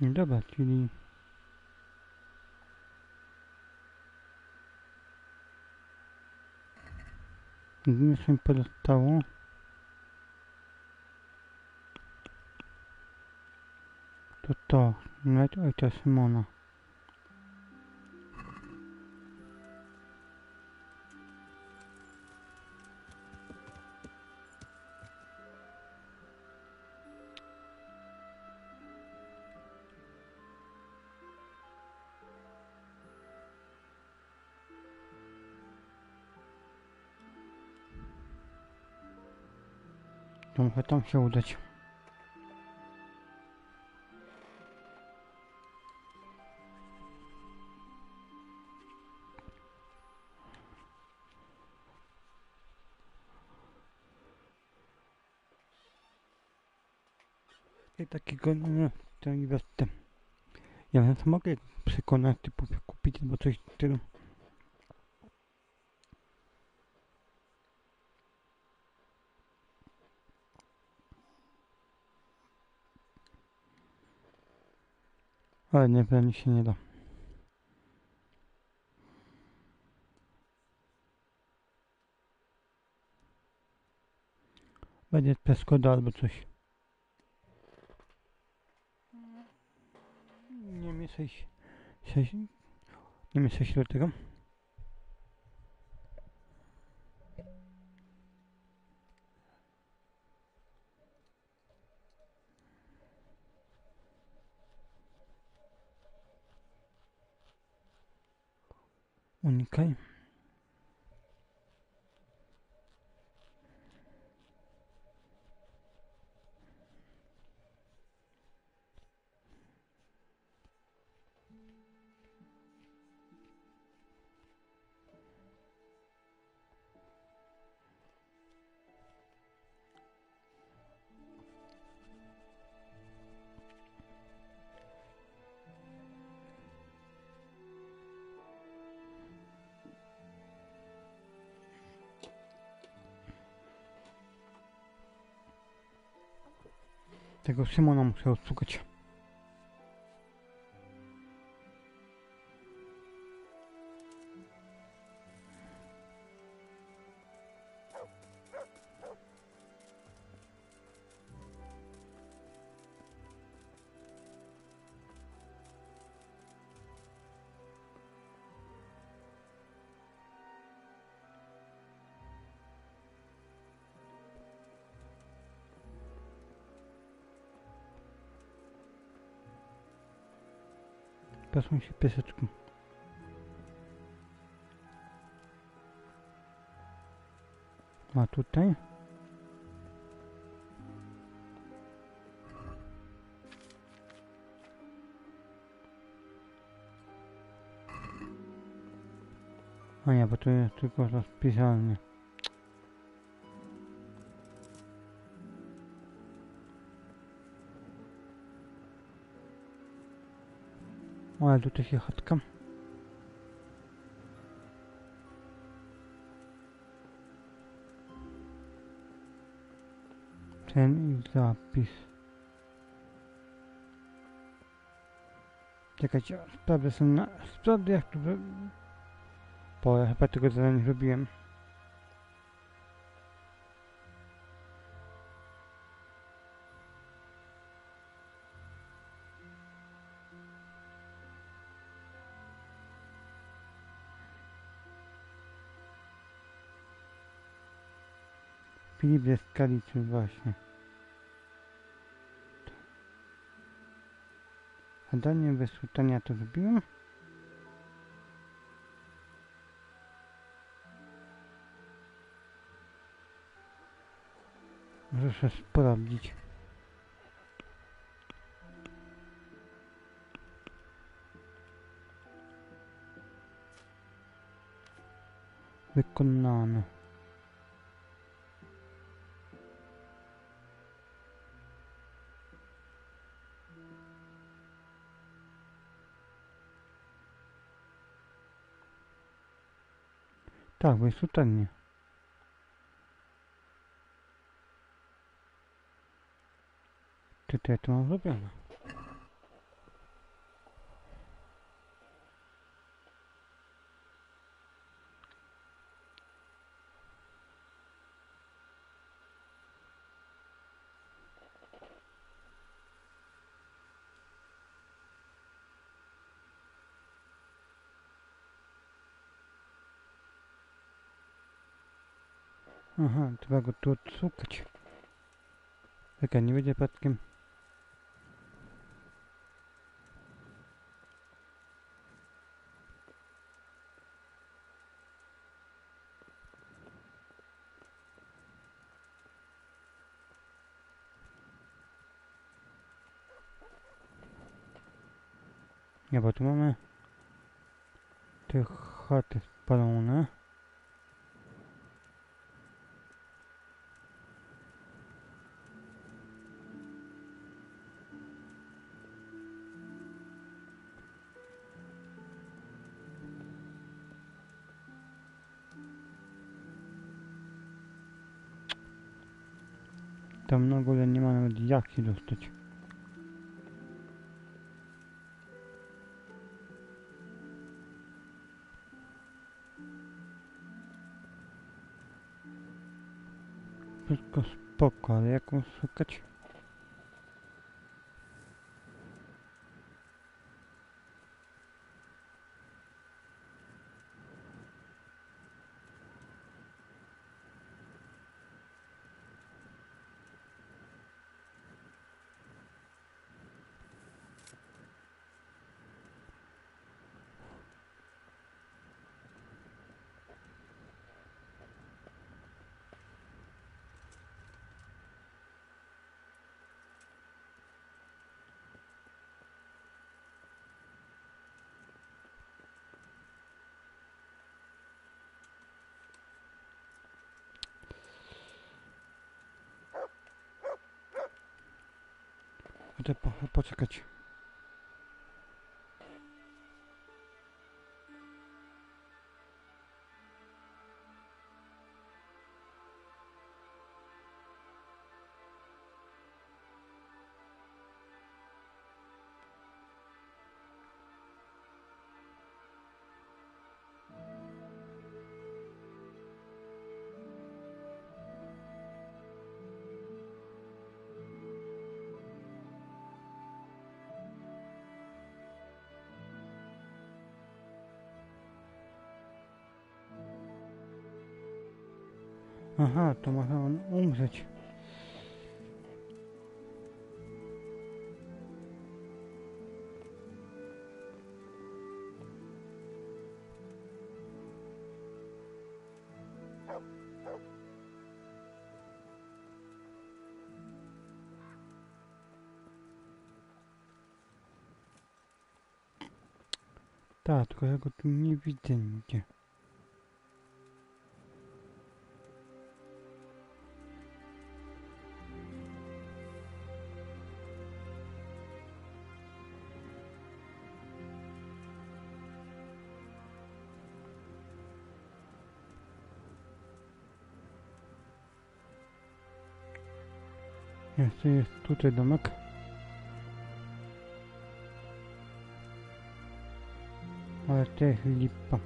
S1: No dobra, czyli... Jedyne co mi pozostało... To, nawet ojca Szymona. To muszę tam się udać. I takiego, no, to inwestę. Ja więc mogę przekonać, typu kupić albo coś w stylu. Ale nie, pewnie się nie da. Będzie peskoda albo coś. Nie mieszaj się. Nie mieszaj się do tego. Unikaj. Tego Szymona muszę odszukać. Przesuń się, pieseczku. A tutaj? A nie, bo to jest tylko rozpisane. O, ale tutaj się chatka. Ten i zapis. Czekajcie, sprawdzę jak to... Bo ja chyba tego zadania nie robiłem. Filip jest skalicy właśnie. Zadanie wysłuchania to zrobiłem. Muszę sprawdzić. Wykonane. Tak, wysłuchanie. Tutaj to mam zrobione. Aha, trzeba go tu odszukać. Czekaj, nie będzie przypadkiem. Nie, bo tu mamy te chaty spalone. Tam na ogóle nie ma nawet jak się dostać. Wszystko spoko, ale jak ją szukać? Muszę poczekać. Aha, to może on umrzeć. Tak, tylko ja go tu nie widzę nigdzie. Jeszcze jest tutaj domek. Ale to jest lipa.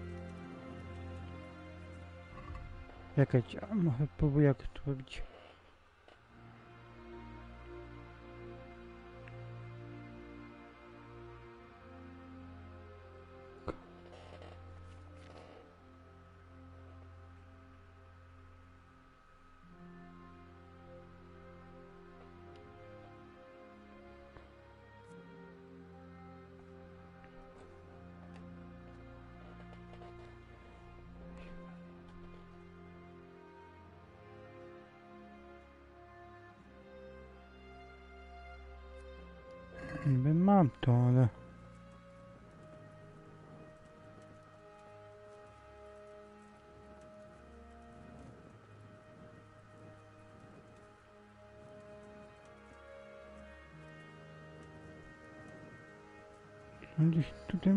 S1: Czekajcie, a może próbuję jak to robić. Niby mam to, ale... Gdzieś tutaj...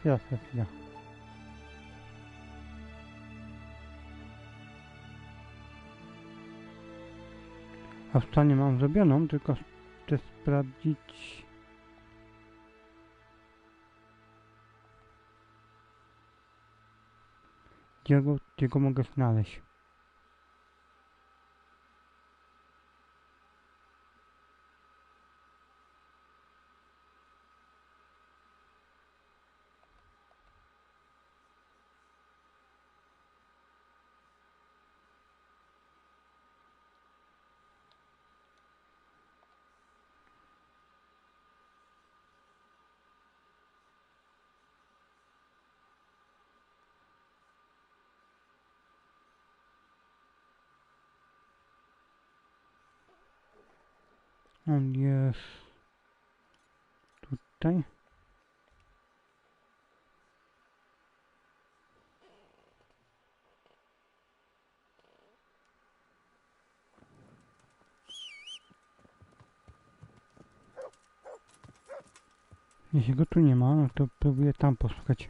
S1: Chwila. A w stanie mam zrobioną, tylko chcę sprawdzić... Gdzie go mogę znaleźć. On jest tutaj. Jeśli go tu nie ma, no to próbuję tam poszukać.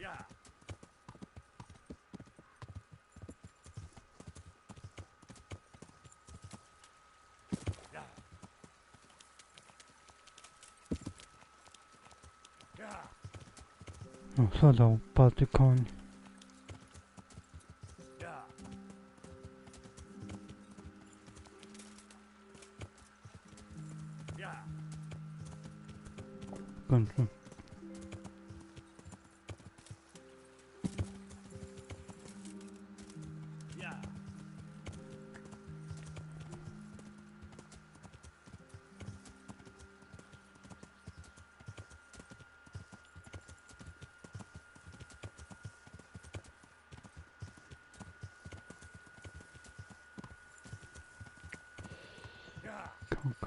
S1: O, co dał party koń. Kończę.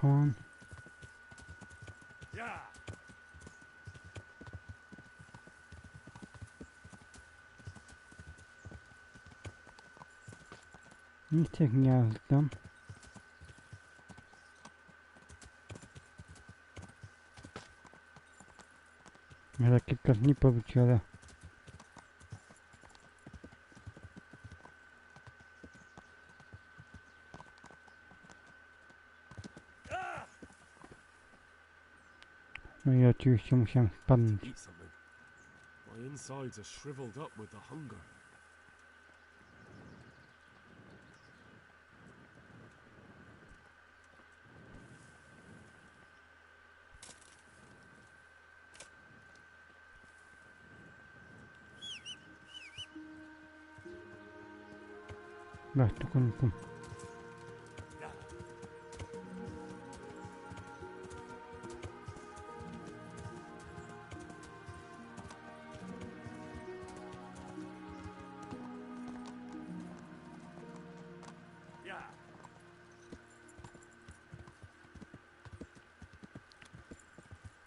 S1: Come on. Nic jak gniazda. Ja kilka dni pobyć, ale... No i oczywiście musiałem spadnąć.
S10: My insides are shriveled up with the hunger.
S1: Basta con...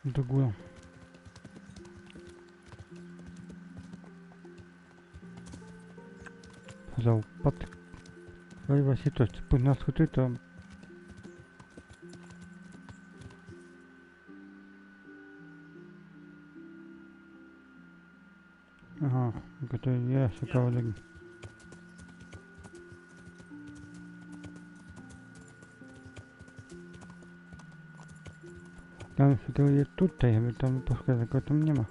S1: do góry. Za upadek. Ale właśnie coś, na schody to... Aha, tylko to jest kawałek. Tam się tutaj, aby tam poszukać, tego tam nie ma.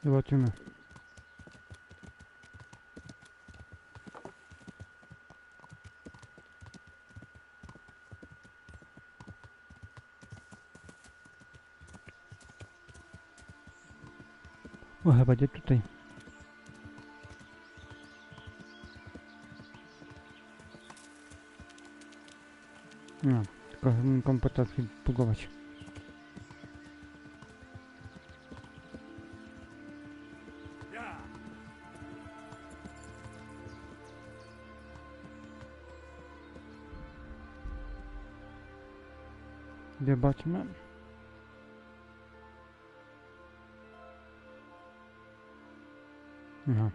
S1: Zobaczymy. O, chyba będzie tutaj. No, tylko komputer się bugować. Zobaczmy. No.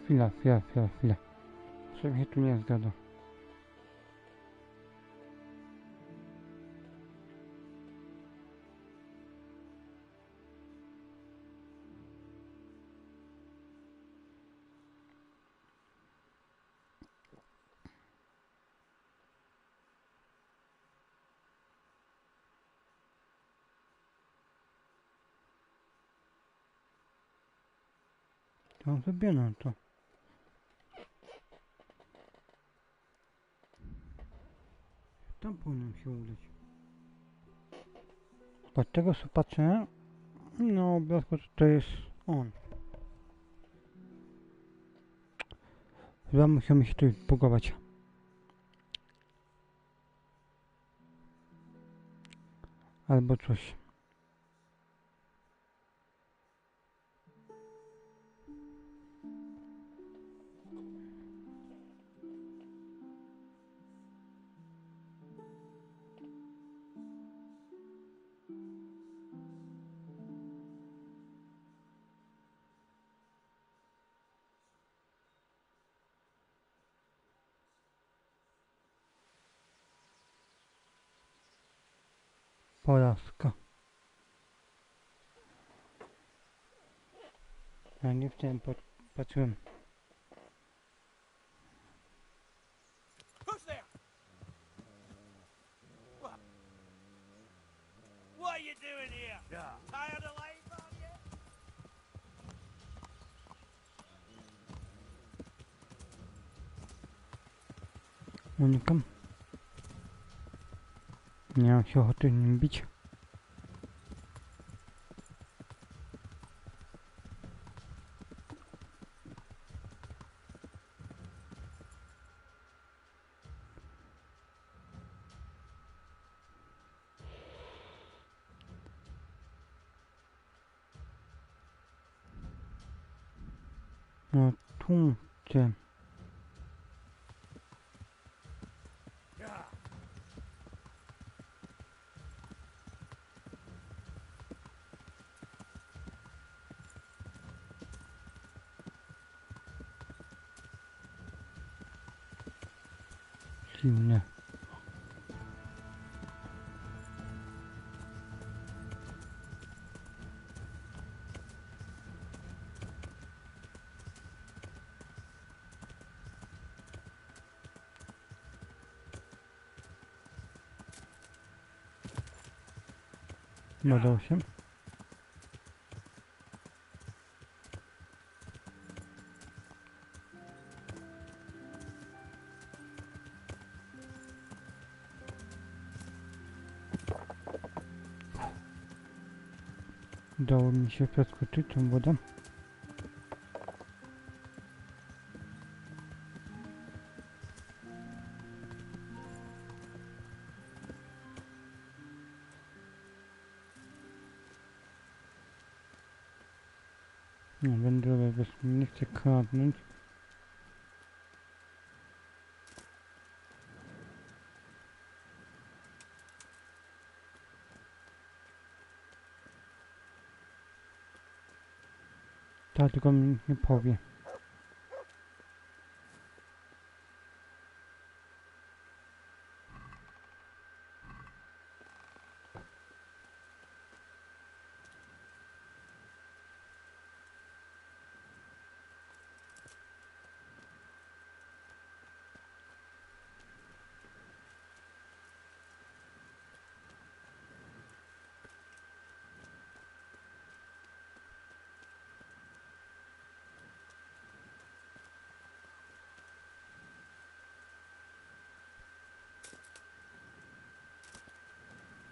S1: Chwila. Coś mi się tu nie zgadza. To sobie no to. Tam powinien się udać. Od tego co patrzę, no obrazku to jest on. Chyba musimy się tu bugować. Albo coś. Porażka. Ja nie chciałem, patrzyłem.
S14: Who's there? What are you doing here? Tired of waiting on you?
S1: Unikam. Nie mam się ochoty nim bić. No tu gdzie? dziwne. Nadał się. Udało mi się przeskoczyć tą wodę. No, będę nie chcę kradnąć. Tak, tylko mi nie powie.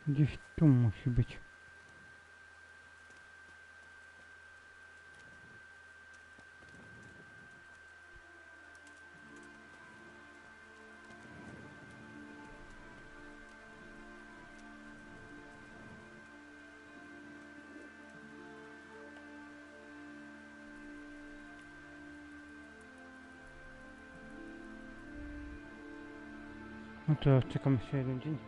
S1: Gdzieś tu musi być. No to czekam jeszcze jeden dzień.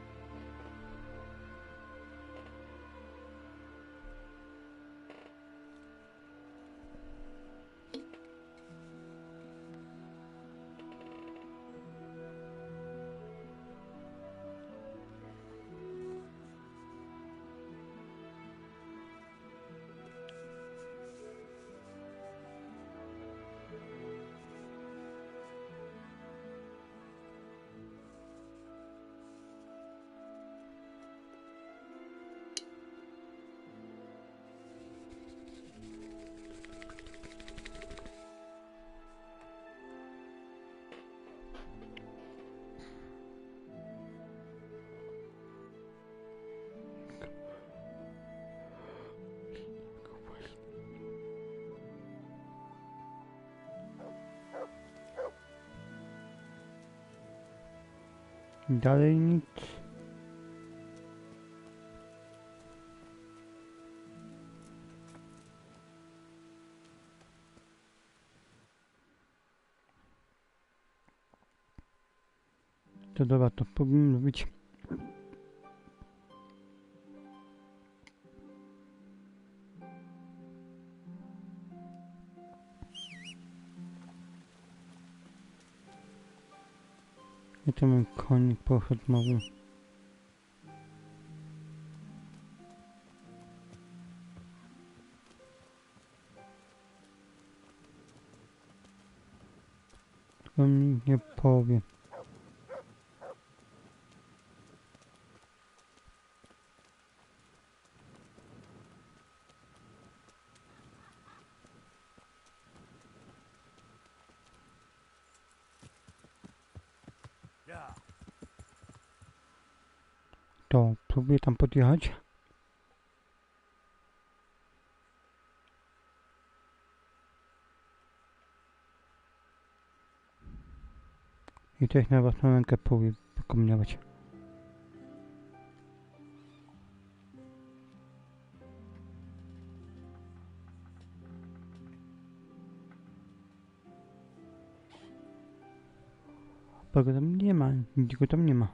S1: Dalej nic. To dobra, to powinno być. I to mój konik poszedł znowu. To mi nie powie. To próbuję tam podjechać. I też na własną rękę próbuję pokombinować. Bo go tam nie ma, nikogo tam nie ma.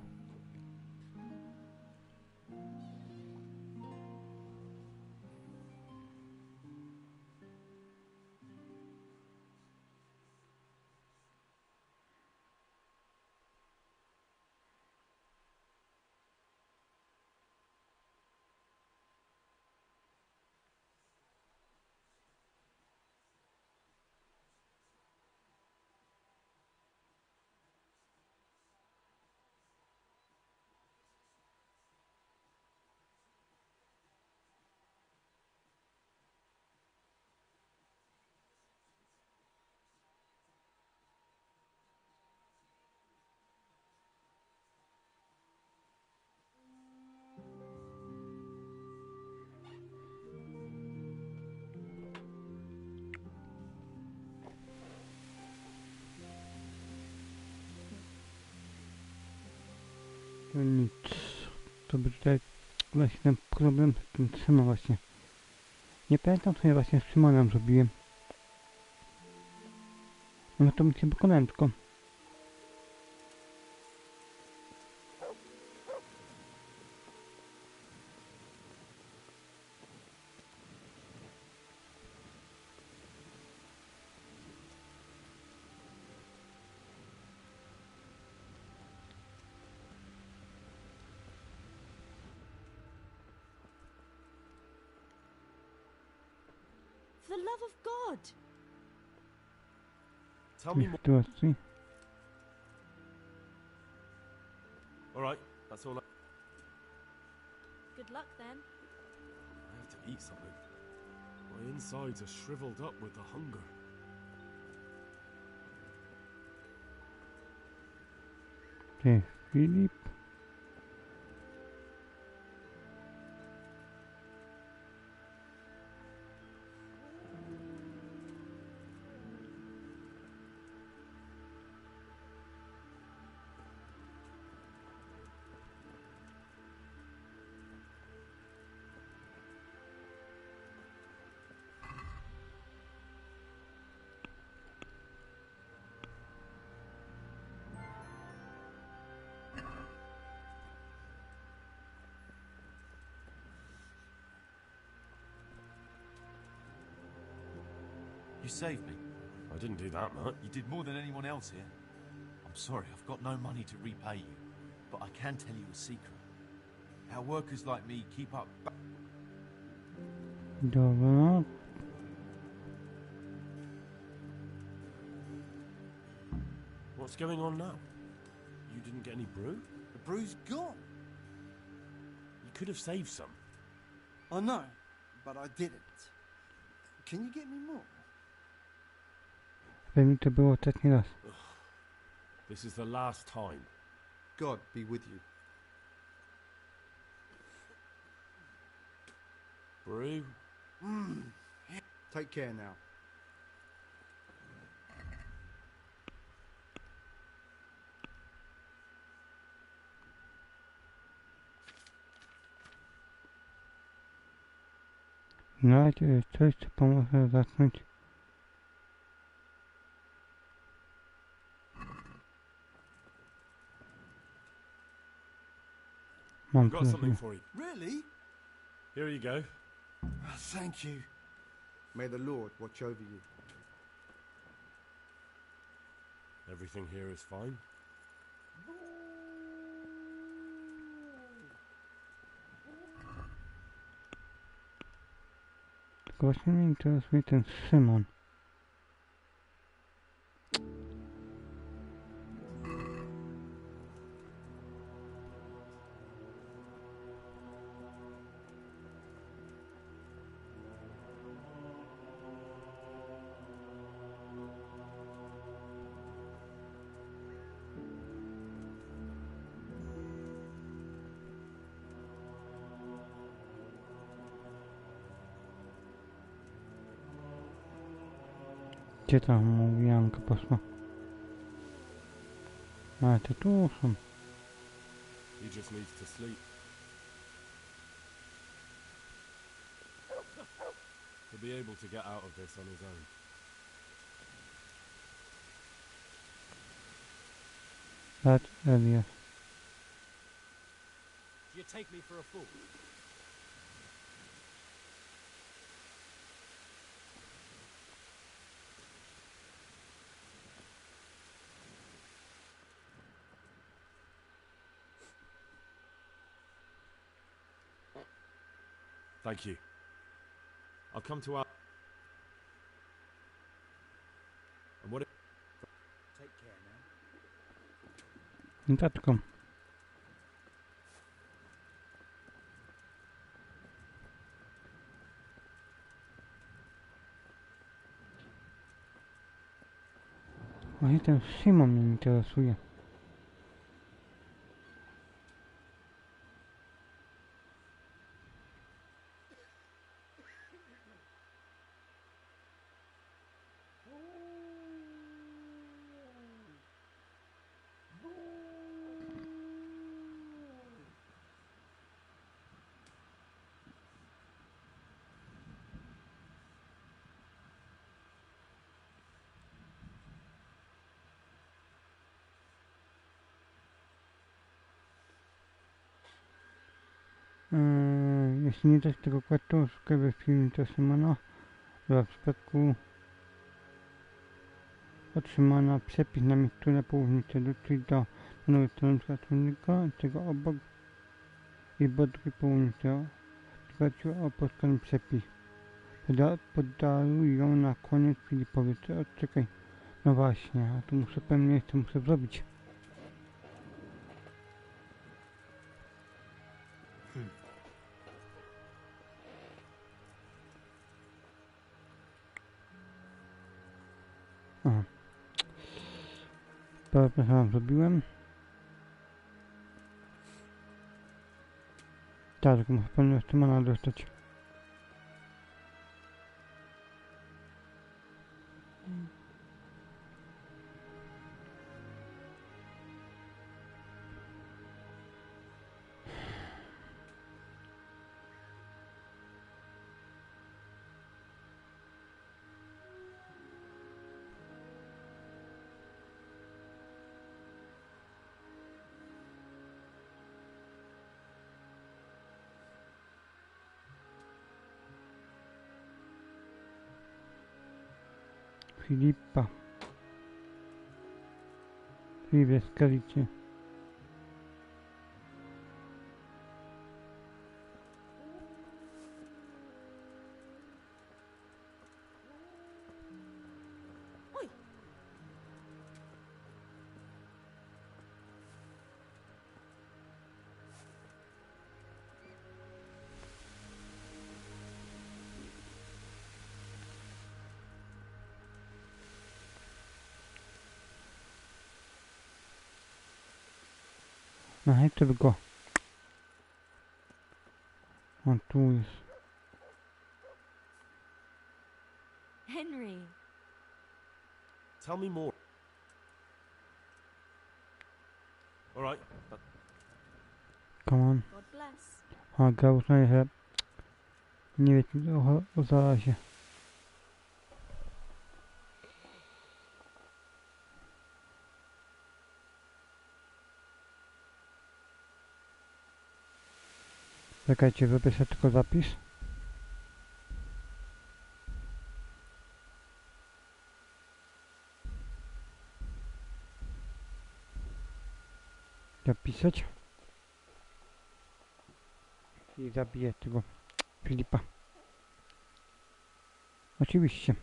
S1: No nic. To by tutaj właśnie ten problem z tym Szymonem właśnie. Nie pamiętam co ja właśnie z Szymonem zrobiłem. No to mi się pokonałem tylko.
S13: For the love of God!
S10: Tell me more.
S1: Sytuacji.
S10: Alright, that's all.
S13: Good luck then.
S10: I have to eat something. My insides are shriveled up with the hunger.
S1: Ty, Filip.
S15: You saved me.
S10: I didn't do that much.
S15: You did more than anyone else here. I'm sorry, I've got no money to repay you, but I can tell you a secret. How workers like me keep up...
S1: Dobra.
S10: What's going on now? You didn't get any brew?
S15: The brew's gone.
S10: You could have saved some.
S12: I know, but I didn't. Can you get me more?
S1: Pewnie to było ostatni raz.
S10: This is the last time.
S12: God be with you.
S10: Brew?
S12: Take care now.
S1: Na razie jest coś, co pomoże zacząć. Mam
S10: I've got something for you.
S12: Really?
S10: Here you go.
S12: Thank you. May the Lord watch over you.
S10: Everything here is fine.
S1: Tylko właśnie mnie interesuje ten Szymon. Gdzie ta mówianka poszła? Ale to tu są.
S10: He just needs to sleep. To be able to get out of this on his own.
S1: That's Elias.
S10: Do you take me for a fool? Thank you. I'll come to our... And what...
S12: Take care now.
S1: Tatko. Właśnie ten Szymon mnie interesuje. Jeśli nie dać tego kwiatu, szukaj we filmie Szymona. W przypadku otrzymano przepis na miksturę połównicze, czyli do nowej stanowiska czynnika, tego obok i bodki połównicze. O polski przepis. Podaruj ją na koniec Filipowi. Odczekaj. No właśnie, a to muszę pewnie jeszcze muszę zrobić. Aha. Przepraszam, zrobiłem. Tak, muszę pewnie jeszcze mana dostać. Filipa. Filipie, skalicie. No hej, to go. On tu jest.
S13: Henry.
S10: Tell me more. All right, but
S1: Come on.
S13: God bless.
S1: A grał że nie wie o zarazie. Czekajcie, wypiszę tylko zapis. Zapisać. I zabiję tego Filipa. Oczywiście.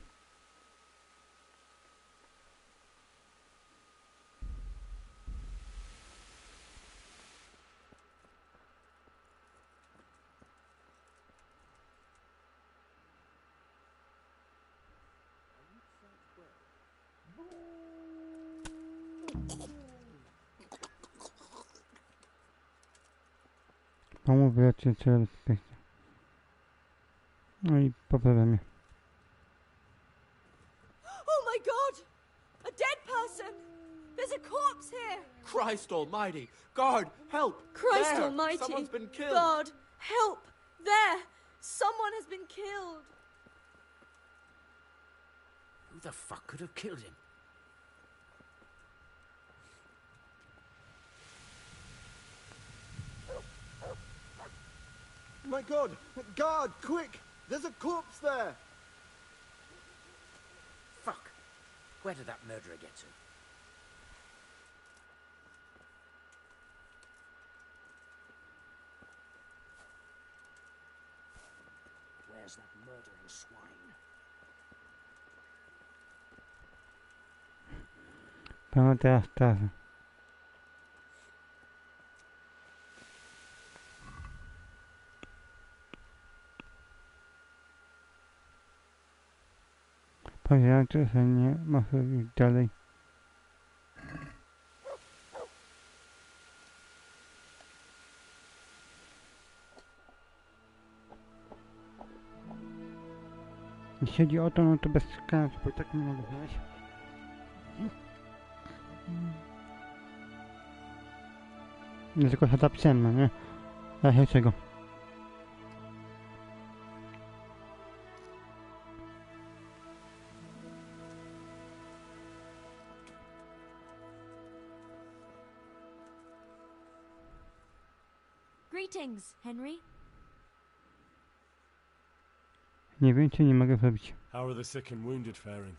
S1: Pomówię cię coraz pięknie. No i poprawiamy.
S18: Oh my god! A dead person! There's a corpse here!
S19: Christ almighty! Guard, help!
S18: Christ
S19: There!
S18: almighty!
S19: Someone's been killed!
S18: God, help! There! Someone has been killed!
S17: Who the fuck could have killed him?
S12: My God! Guard, quick! There's a corpse there!
S17: Fuck! Where did that murderer get to? Where's that murdering swine?
S1: Pełno teraz trawy. Powiedziałem, że nie ma iść dalej. Jeśli chodzi o to, no to bez skanu, bo tak nie mogę znaleźć. Nie tylko zapisałem, no nie? Ja czego?
S13: Greetings, Henry.
S1: Nie wiem, czy nie mogę zrobić.
S4: How are the sick and wounded faring?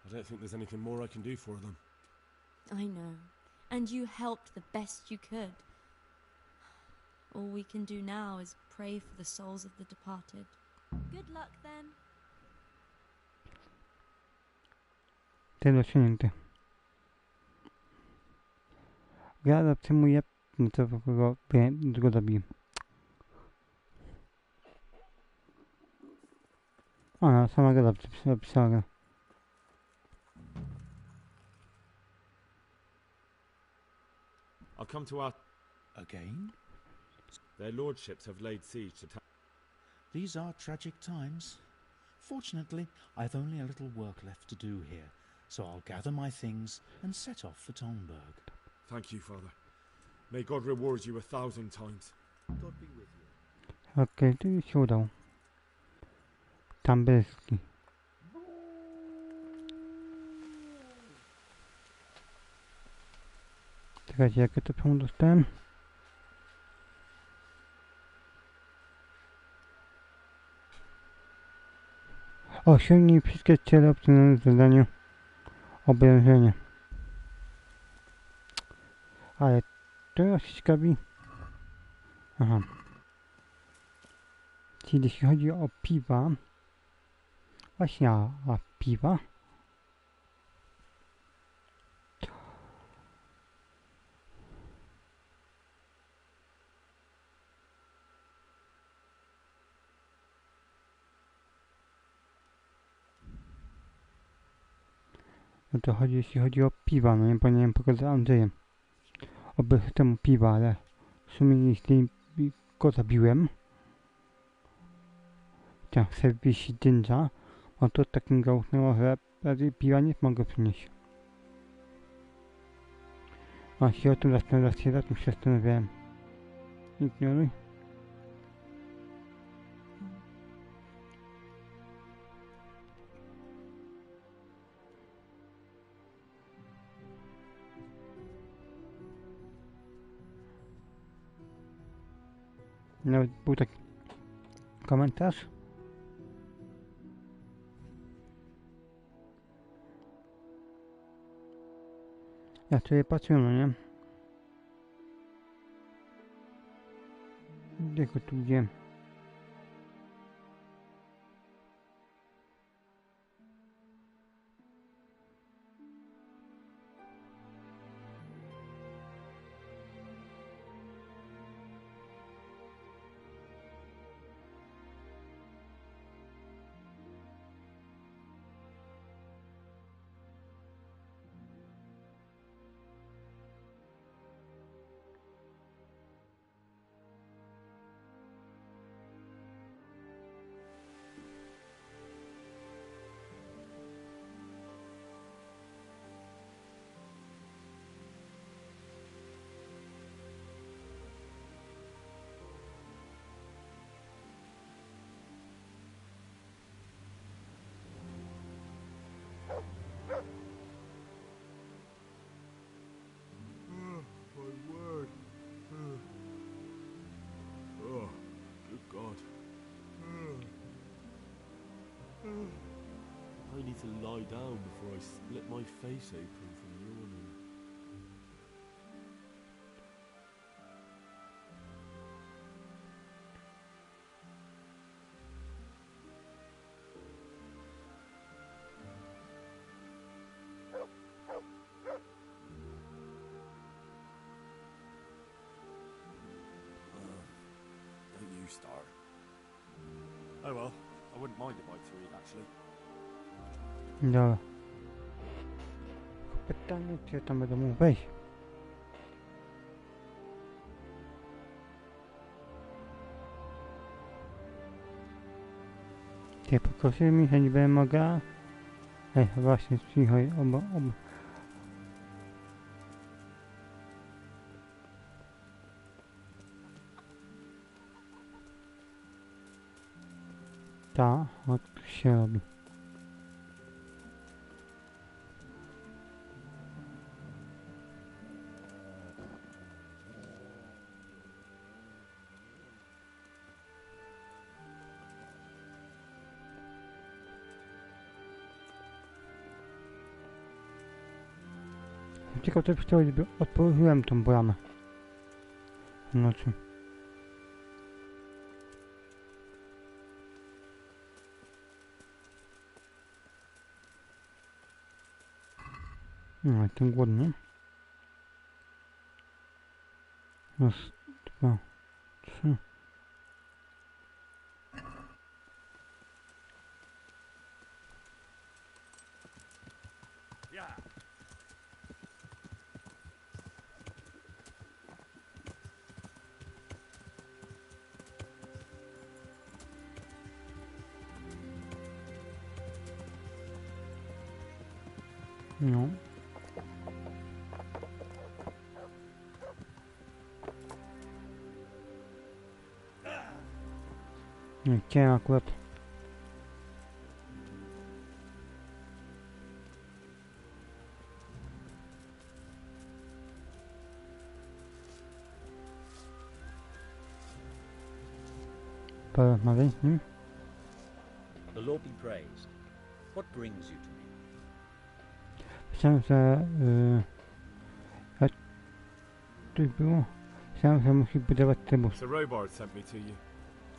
S4: I don't think there's anything more I can do for them.
S13: I know. And you helped the best you could. All we can do now is pray for the souls of the departed. Good luck then.
S1: Cel osiągnięty. Gra zatrzymuje, no to go zabiję. Ona sama gra zapisała.
S4: I'll come to our...
S7: Again?
S4: Their lordships have laid siege to town.
S7: These are tragic times. Fortunately, I've only a little work left to do here, so I'll gather my things and set off for Tongberg.
S4: Thank you, Father. May God reward you 1,000 times.
S7: God be with you.
S1: Okej, to już się udało. Tambelski. Czekajcie, jakie to czemu dostałem? Osiągnij wszystkie cele opcjonalne w zadaniu oblężenie. Ale to nas ciekawi. Aha. Czyli jeśli chodzi o piwa. Właśnie, a piwa? No to chodzi, jeśli chodzi o piwa, no nie powinienem pokazać Andrzejem. Oby temu piwa, ale w sumie jeśli go zabiłem, chciałem sobie wyjść dynża, no to tak mi go uchnęło, że raczej piwa nie mogę przynieść. A się o tym zatem się zastanawiałem. Ignoruj. Nawet był taki komentarz. Ja sobie patrzyłem, no nie? Gdzie go tu gdzie?
S4: I need to lie down before I split my face open from yawning.
S2: Don't you start.
S4: Oh well, I wouldn't mind if I threw it actually.
S1: Dobra. Pytanie, czy ja tam będę mógł wejść? Ty poprosił mi, że niby mogę. Ej, właśnie, cicho, Ta, od się robi. Ciekawe, co chciał, żeby otworzyłem tą bramę. Nocy. No, jestem głodny. Raz, dwa, trzy. No. Nie chciałem akurat. Porozmawiać z nim.
S21: The Lord be praised. What brings you to me?
S1: Chciałem, że... jak to było? Chciałem, że musi budować trybus.
S4: Sir Robard sent me to you.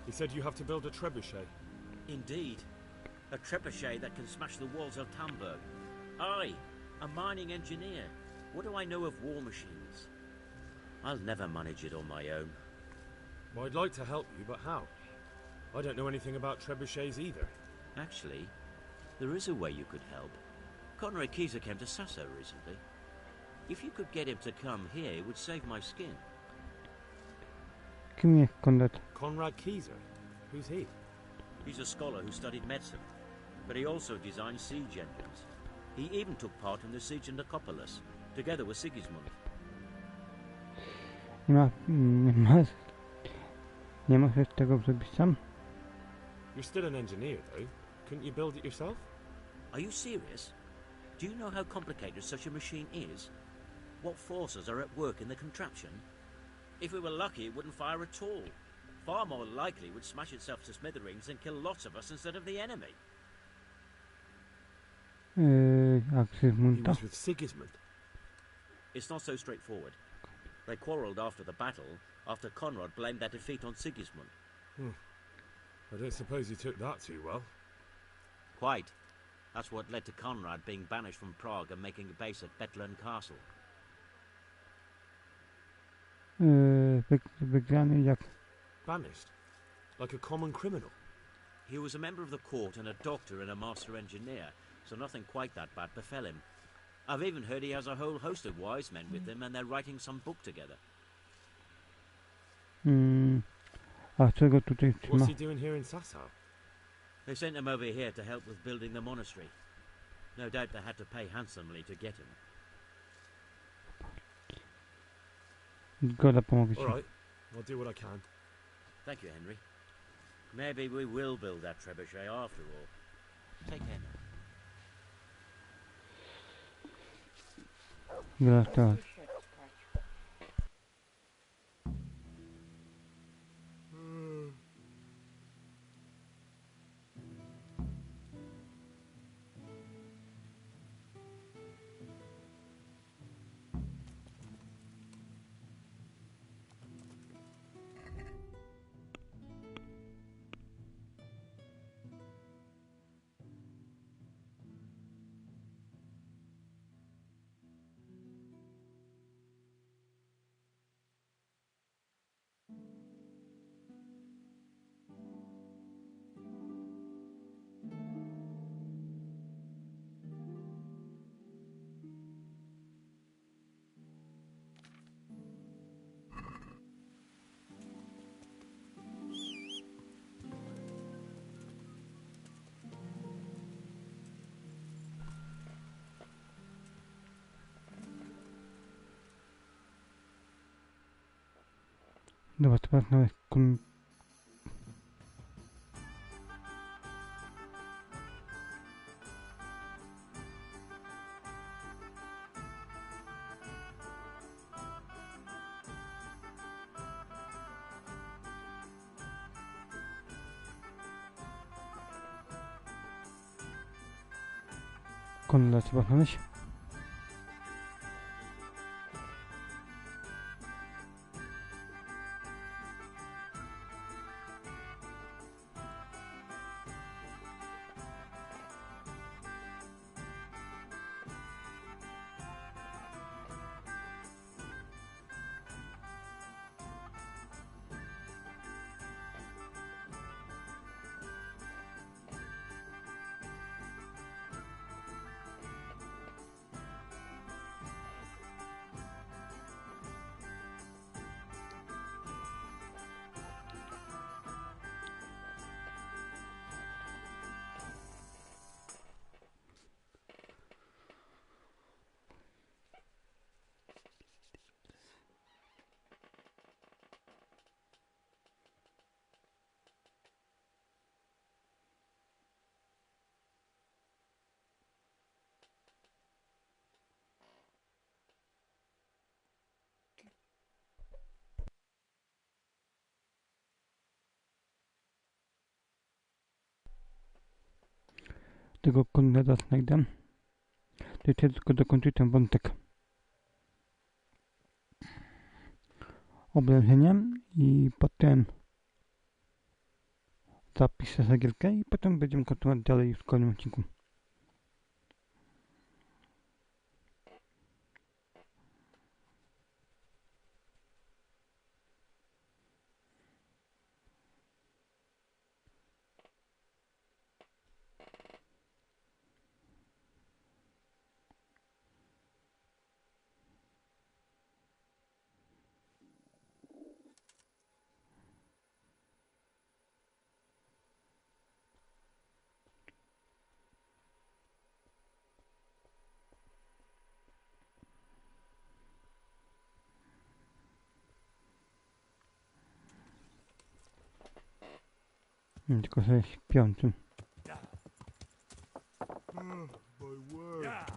S4: He said you have to build a trebuchet.
S21: Indeed. A trebuchet that can smash the walls of Tamburg. I, a mining engineer. What do I know of war machines? I'll never manage it on my own.
S4: Well, I'd like to help you, but how? I don't know anything about trebuchets either.
S21: Actually, there is a way you could help. Conrad Keyser came to Sasso recently. If you could get him to come here, it would save my skin.
S1: Kim jest Konrad?
S4: Conrad Keyser? Who's he?
S21: He's a scholar who studied medicine, but he also designed siege engines. He even took part in the siege in Nicopolis, together with Sigismund.
S1: Nie możesz tego zrobić sam?
S4: You're still an engineer, though. Couldn't you build it yourself?
S21: Are you serious? Do you know how complicated such a machine is? What forces are at work in the contraption? If we were lucky, it wouldn't fire at all. Far more likely it would smash itself to smithereens and kill lots of us instead of the enemy.
S4: He was with Sigismund.
S21: It's not so straightforward. They quarrelled after the battle, after Conrad blamed their defeat on Sigismund.
S4: I don't suppose he took that too well.
S21: Quite. That's what led to Conrad being banished from Prague and making a base at Betlen Castle.
S1: Wygrany jak...
S4: Banished? Like a common criminal?
S21: He was a member of the court and a doctor and a master engineer, so nothing quite that bad befell him. I've even heard he has a whole host of wise men with him and they're writing some book together.
S1: A czego tutaj trzyma?
S4: What's he doing here in Sassau?
S21: They sent him over here to help with building the monastery. No doubt they had to pay handsomely to get him.
S1: Zgoda, pomogę ci.
S4: All right, I'll do what I can.
S21: Thank you, Henry. Maybe we will build that trebuchet after all. Take care now.
S1: Teraz. Dobra, teraz nawet Konrad trzeba znaleźć. tego Konrada znajdę, to jeszcze tylko dokończyć ten wątek oblężenia i potem zapiszę zagielkę i potem będziemy kontynuować dalej w kolejnym odcinku. Tylko sobie śpiącym.
S10: My word.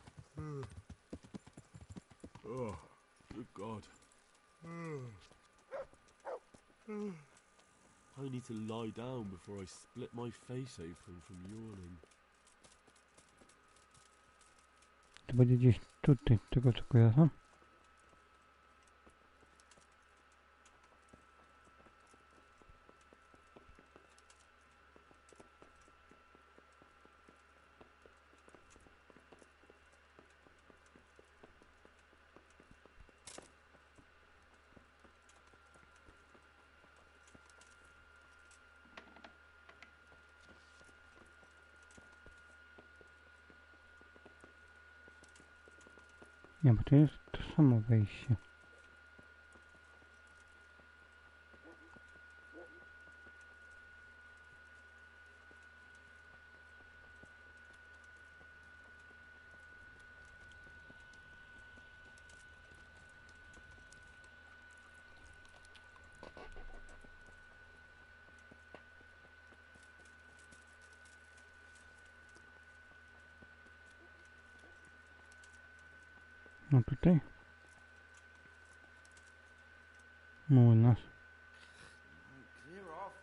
S10: Oh, good God. I need to lie down before I split my face open from yawning.
S1: To będzie gdzieś tutaj, tego co kojarzę. Nie, bo to jest to samo wejście. No tutaj. Młynarz.
S12: Clear off.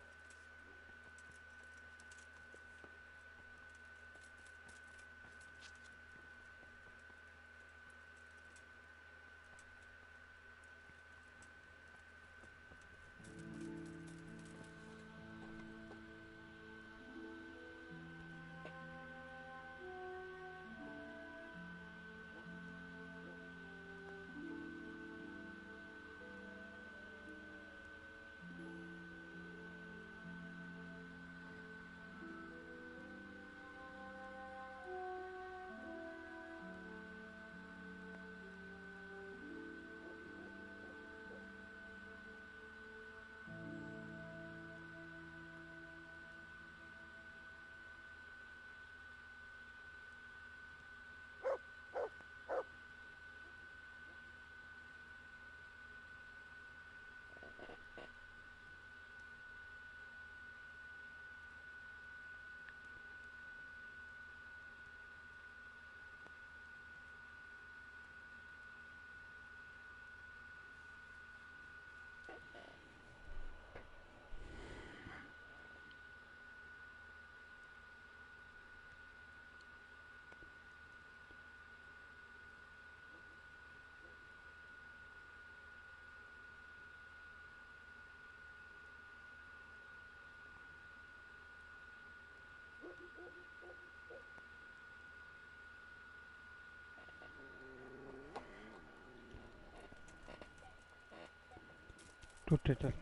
S1: Tutaj tak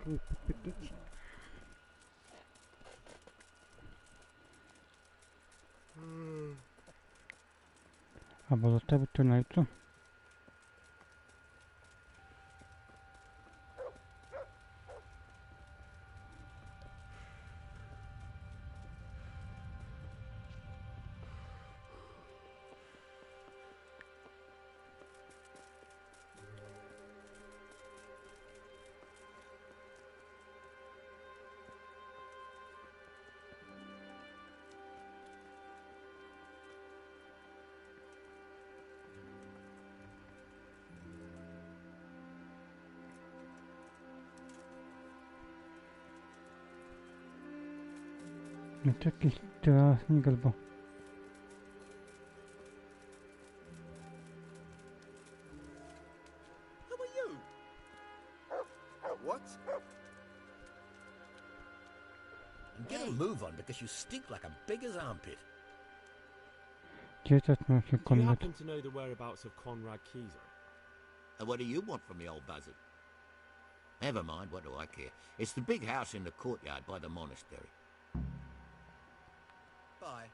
S1: pytać. Albo zostawić to na co? No to jakiś strażnik albo
S3: And get a move on because you stink like a beggar's armpit.
S1: Gdzie zaczyna się
S4: Do you
S1: Konrad?
S4: happen to know the whereabouts of Conrad Kieser?
S3: And what do you want from me, old buzzard? Never mind, what do I care? It's the big house in the courtyard by the monastery.
S16: Bye.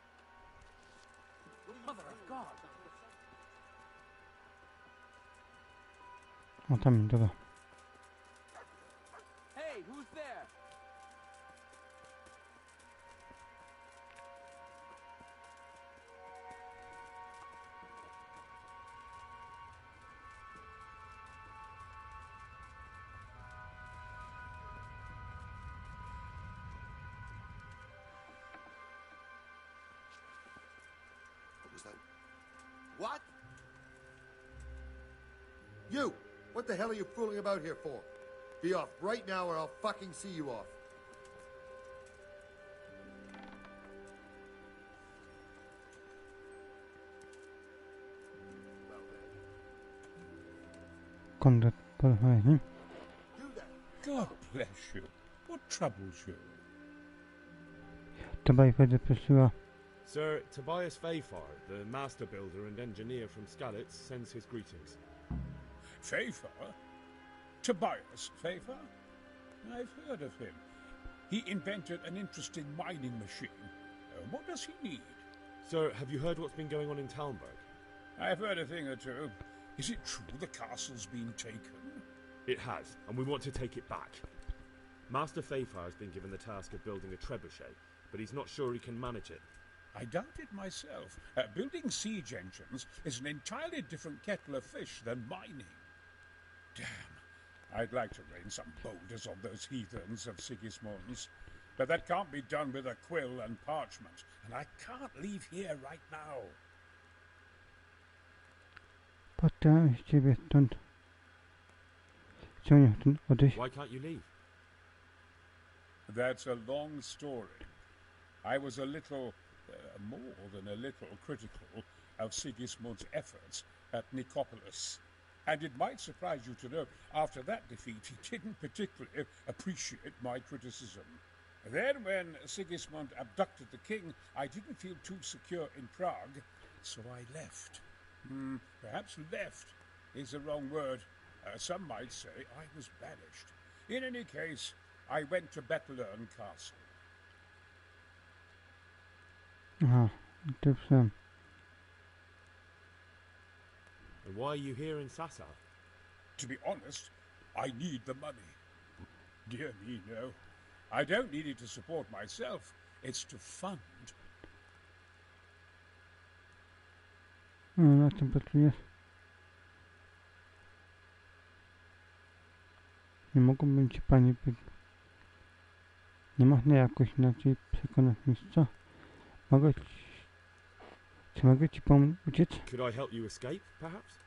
S16: Mother of God.
S1: O tam, dobra.
S14: Hey, who's there?
S5: What was that?
S22: What? You! What the hell are you fooling about here for? Be off right now or I'll fucking see you off.
S1: Konrad porozmawia z nim.
S23: God bless you. What troubles you?
S1: Chyba ich będzie prosiła.
S4: Sir, Tobias Fayfar, the master builder and engineer from Skalitz, sends his greetings.
S23: Fayfar? Tobias Fayfar? I've heard of him. He invented an interesting mining machine. What does he need?
S4: Sir, have you heard what's been going on in Talmberg?
S23: I've heard a thing or two. Is it true the castle's been taken?
S4: It has, and we want to take it back. Master Fayfar has been given the task of building a trebuchet, but he's not sure he can manage it.
S23: I doubt it myself. Building siege engines is an entirely different kettle of fish than mining. Damn. I'd like to rain some boulders on those heathens of Sigismund's. But that can't be done with a quill and parchment, and I can't leave here right now.
S1: Potem z ciebie stąd. Ciągnie stąd odejść.
S4: Why can't you leave?
S23: That's a long story. I was a little, more than a little, critical of Sigismund's efforts at Nicopolis. And it might surprise you to know, after that defeat, he didn't particularly appreciate my criticism. Then, when Sigismund abducted the king, I didn't feel too secure in Prague, so I left. Perhaps left is the wrong word. Some might say I was banished. In any case, I went to Bettelern Castle.
S1: Aha, to sam.
S4: And why are you here in Sasau?
S23: To be honest, I need the money. Dear me, no. I don't need it to support myself. It's to fund.
S1: Na czym pracujesz? Nie mogłabym ci pani nie można jakoś inaczej przekonać mistrza? Czy mogę ci pomóc uciec?
S4: Could I help you escape, perhaps?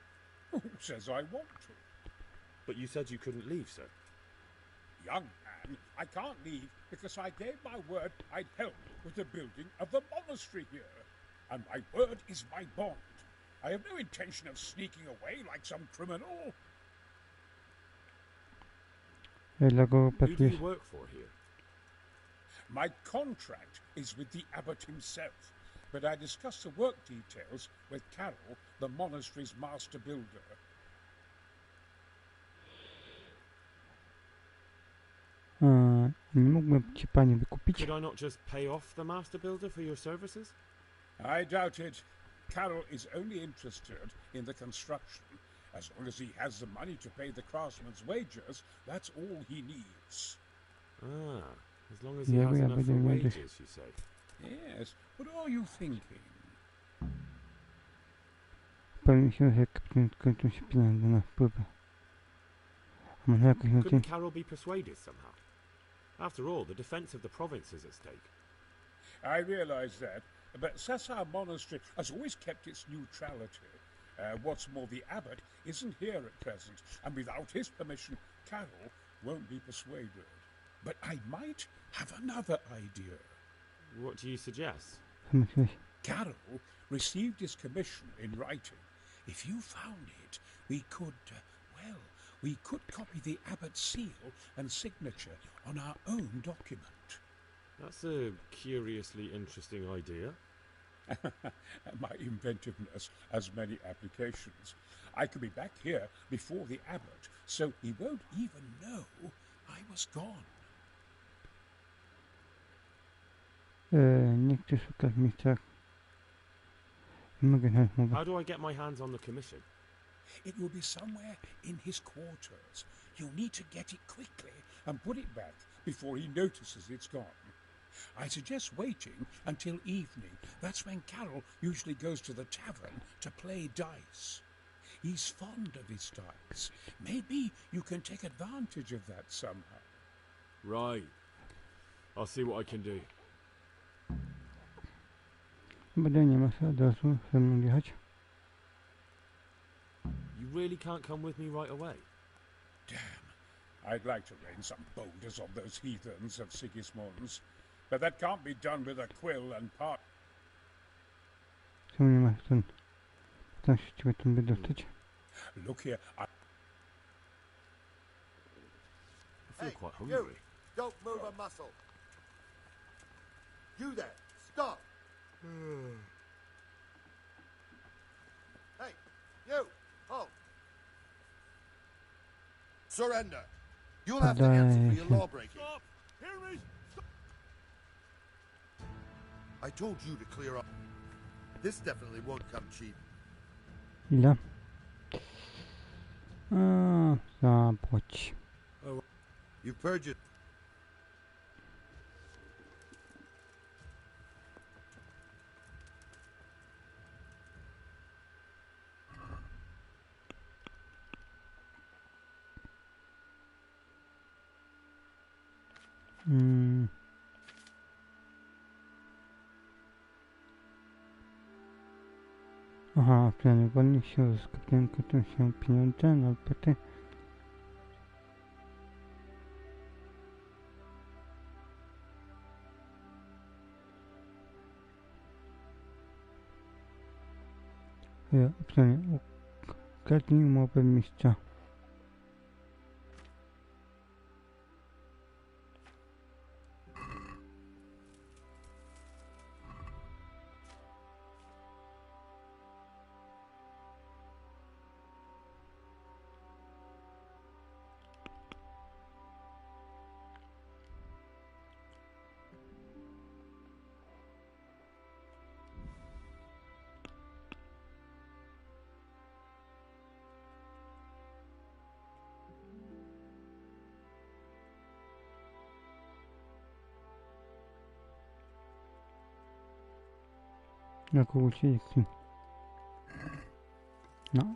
S23: Who says I want to?
S4: But you said you couldn't leave, sir.
S23: Young man, I can't leave because I gave my word I'd help with the building of the monastery here. And my word is my bond. I have no intention of sneaking away like some criminal.
S4: Who do you work for here?
S23: My contract is with the abbot himself, but I discussed the work details with Carol, the monastery's master builder.
S1: Nie mógłbym ci pani wykupić?
S4: Could I not just pay off the master builder for your services?
S23: I doubt it. Carol is only interested in the construction. As long as he has the money to pay the craftsman's wages, that's all he needs.
S4: As long as he has enough for wages, you say?
S23: Yes. What are you thinking?
S1: Powiem się, że kończą się pieniądze na wpływy. A może jakoś inaczej?
S4: Couldn't Carol be persuaded somehow? After all, the defense of the province is at stake.
S23: I realize that, but Sasau Monastery has always kept its neutrality. What's more, the abbot isn't here at present, and without his permission, Carol won't be persuaded. But I might have another idea.
S4: What do you suggest?
S23: Carol received his commission in writing. If you found it, we could, we could copy the abbot's seal and signature on our own document.
S4: That's a curiously interesting idea.
S23: My inventiveness has many applications. I could be back here before the abbot, so he won't even know I was gone.
S1: Nie chcę szukać miejsca. Nie mogę znaleźć mowy.
S4: How do I get my hands on the commission?
S23: It will be somewhere in his quarters. You'll need to get it quickly and put it back before he notices it's gone. I suggest waiting until evening. That's when Carol usually goes to the tavern to play dice. He's fond of his dice. Maybe you can take advantage of that somehow.
S4: Right. I'll see what I can do.
S1: Będę nie ma się od razu ze mną jechać.
S4: You really can't come with me right away?
S23: Damn. I'd like to rain some boulders on those heathens of Sigismund's, but that can't be done with a quill and part.
S1: Czemu nie ma stąd? Tam się ciebie tam wydostać.
S23: Look here,
S4: I feel quite hungry.
S22: You, don't move a muscle. You there, stop. Hey, you, halt. Surrender. You'll have to answer for your law breaking.
S10: Stop! Hear me? Stop.
S22: I told you to clear up. This definitely won't come cheap.
S1: Ile? Zapłać.
S22: You've purged it.
S1: Aha, w planie wolnych się uzyskają kończą się pieniądze na opłaty. W planie ukradnij umowę mistrza. Na kogo się jeździ? No.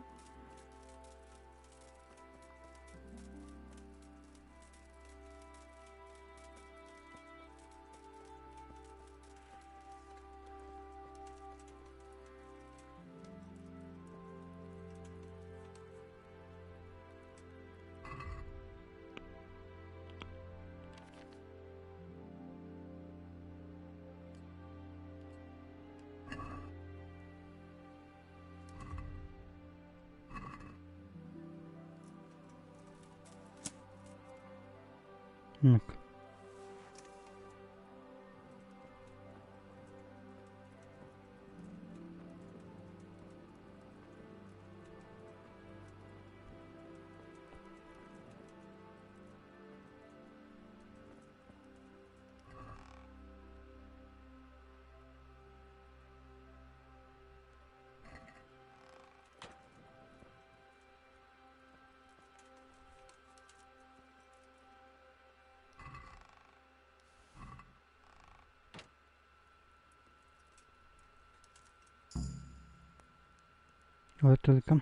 S1: Ale to tylko.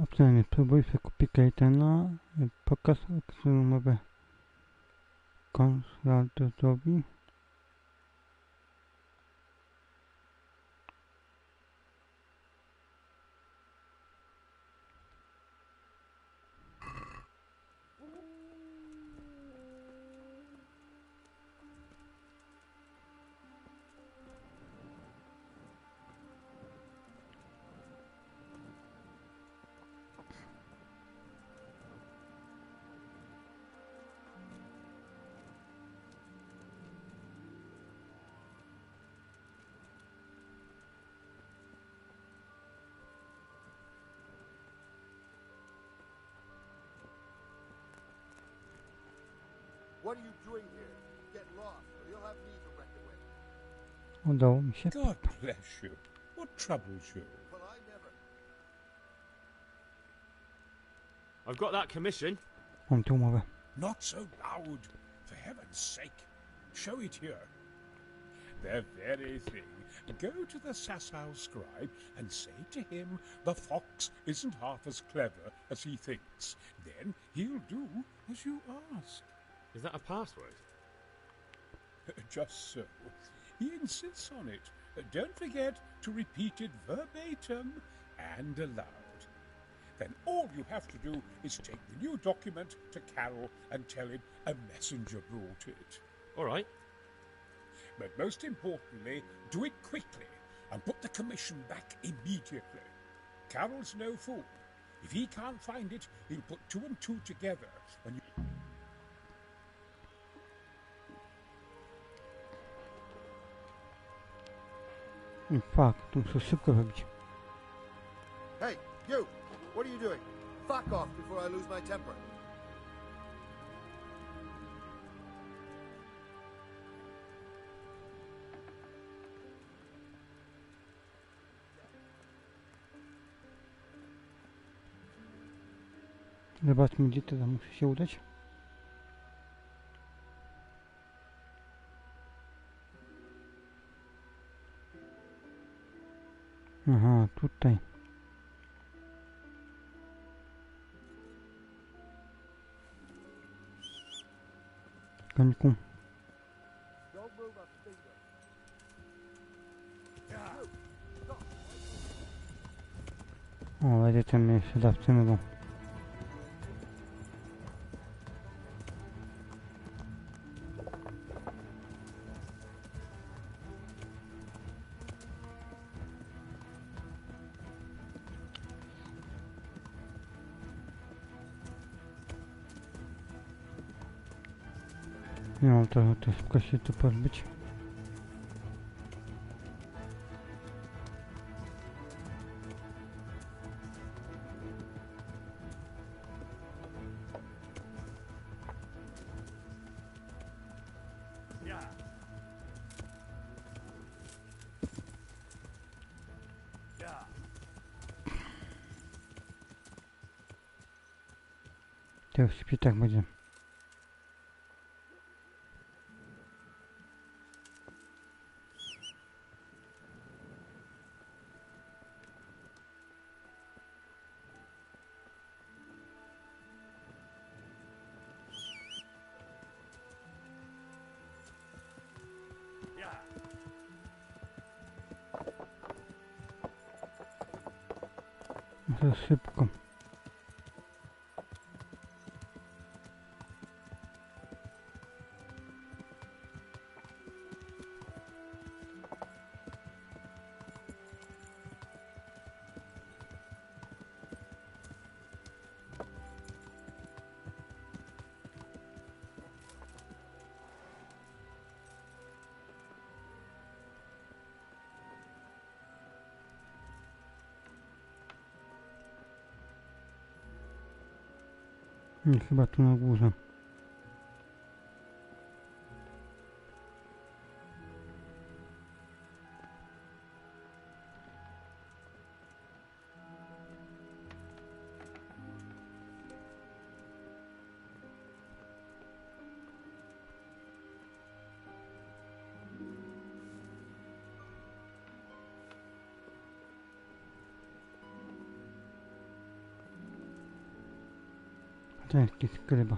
S1: Opcjonalnie spróbuj sobie kupić Gaetana. Pokaz umowę konsultantowi.
S22: What are you doing here? Get lost, or you'll have me directed away.
S1: Udało mi się.
S23: God bless you. What troubles you?
S22: Well, I never.
S10: I've got that commission.
S1: Mam tu umowę.
S23: Not so loud, for heaven's sake. Show it here. The very thing. Go to the Sasau scribe and say to him the fox isn't half as clever as he thinks. Then he'll do as you ask.
S10: Is that a password?
S23: Just so. He insists on it. Don't forget to repeat it verbatim and aloud. Then all you have to do is take the new document to Carol and tell him a messenger brought it.
S10: All right.
S23: But most importantly, do it quickly and put the commission back immediately. Carol's no fool. If he can't find it, he'll put 2 and 2 together when you...
S1: Fuck, to muszę szybko robić.
S22: Hey, you! What are you doing? Fuck off before I lose my temper.
S1: Zobaczmy, gdzie teraz muszę się udać. Aha, tutaj. Końku. O, będzie tam jeszcze dawcę, bo... Nie mam to szybko się tu pozbyć. To już szybciej tak będzie. Za szybko. Chyba tu na górze. Ciężki skryba.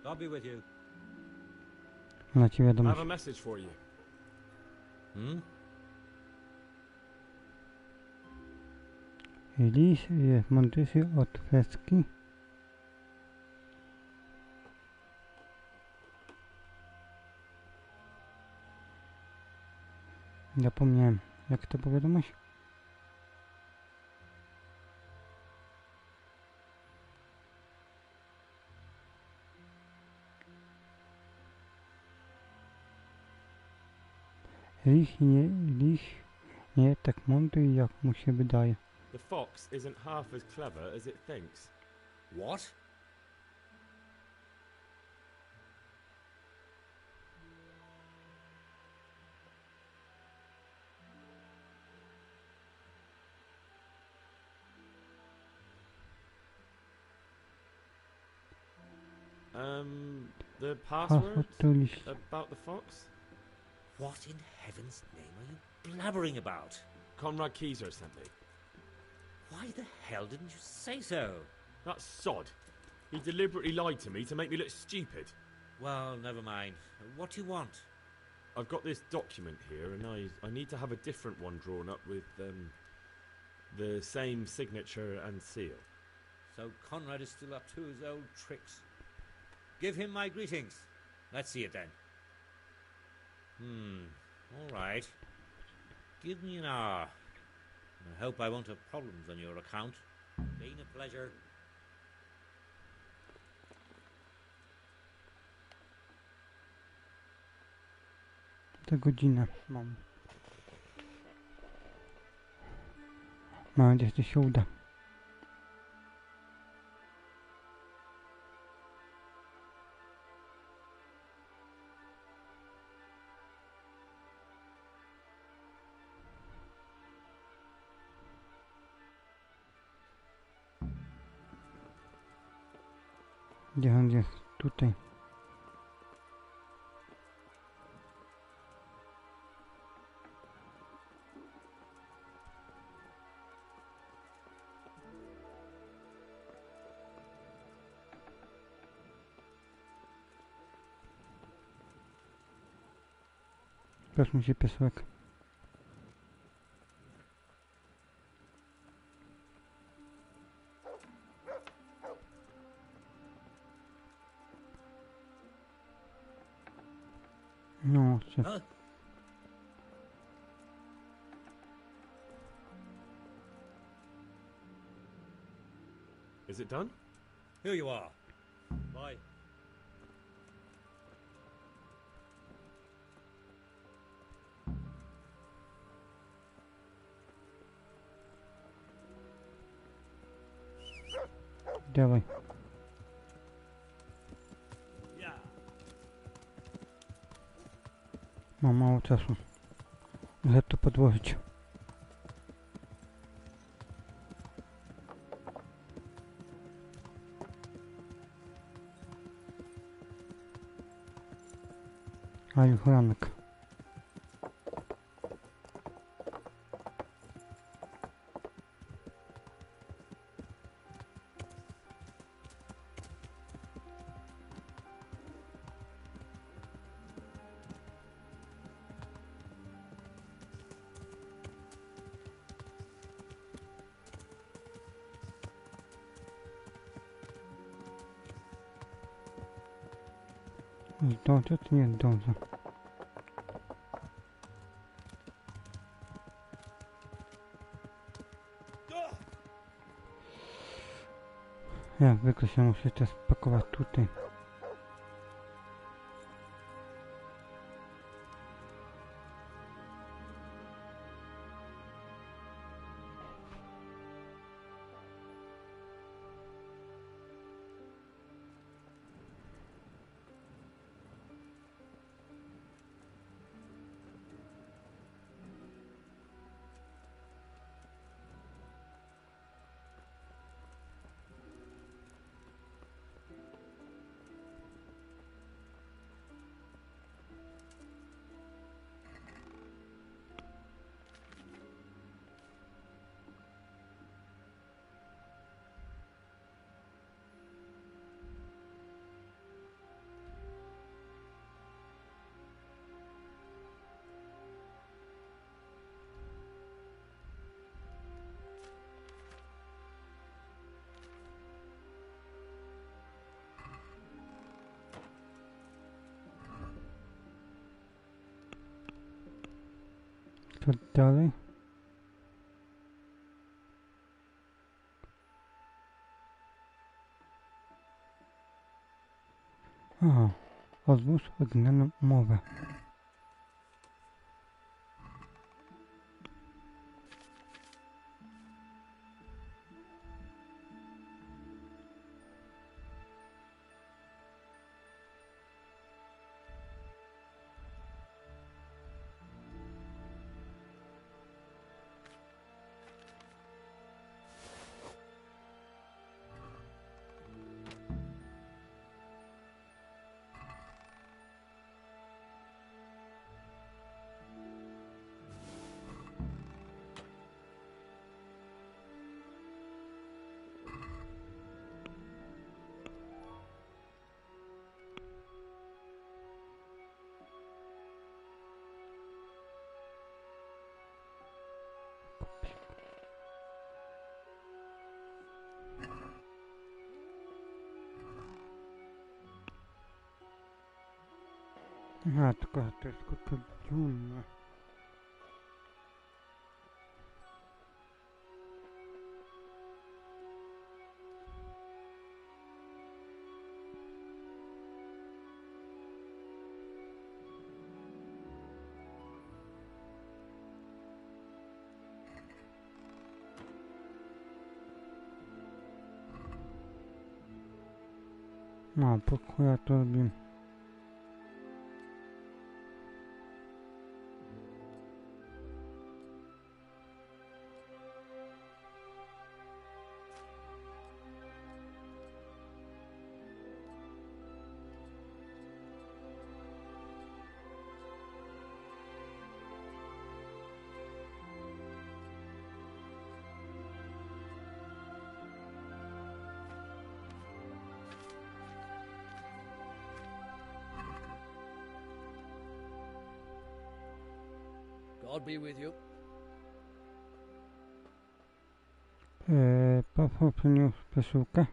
S21: I'll be with you.
S1: Na ci
S4: I
S1: wiadomość.
S4: have a message for you.
S1: Lis jest mądrzejszy od freski. Zapomniałem, jak to wiadomość? Lis nie jest tak mądry, jak mu się wydaje.
S4: The fox isn't half as clever as it thinks.
S21: What?
S4: The password
S1: Hasło to liść.
S4: about the fox?
S21: What in heaven's name are you blabbering about?
S4: Conrad Keyser sent me.
S21: Why the hell didn't you say so?
S4: That sod. He deliberately lied to me to make me look stupid.
S21: Well, never mind. What do you want?
S4: I've got this document here, and I need to have a different one drawn up with the same signature and seal.
S21: So Conrad is still up to his old tricks. Give him my greetings. Let's see it then. All right. Give me an hour. I hope I won't have problems on your account. Been a pleasure.
S1: Tę godzinę mam. Mam nadzieję, że się uda. Gdzie on jest? Tutaj. Proszę mi się piesek. No,
S21: Huh?
S4: Is it done?
S21: Here you are. Bye.
S1: Dawaj. Mam mało czasu. Muszę to podłożyć. A już ranek. Zdążę czy nie zdążę? Jak zwykle się muszę też spakować tutaj. Co dalej? Aha, odłóż oryginalną umowę. Aha, tylko to jest tylko dziunna. No, pokój ja to robię.
S17: God be with you.
S1: Paweł przyniósł przesyłkę.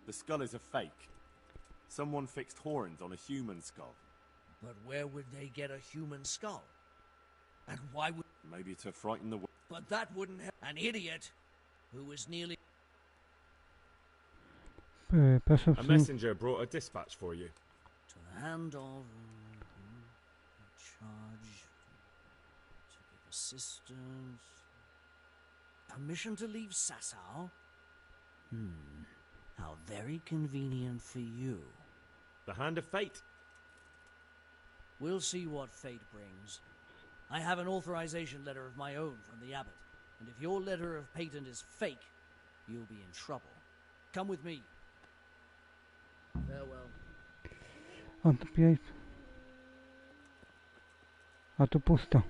S2: The skull is a fake. Someone fixed horns on a human skull.
S17: But where would they get a human skull? And why would...
S2: Maybe to frighten the...
S17: But that wouldn't help. An idiot who was nearly...
S4: A messenger brought a dispatch for you.
S17: To the hand of... charge... to give assistance... Permission to leave Sasau? How very convenient for you.
S4: The hand of fate.
S17: We'll see what fate brings. I have an authorization letter of my own from the abbot, and if your letter of patent is fake, you'll be in trouble. Come with me. Farewell.
S1: Odbierz. A tu pusto.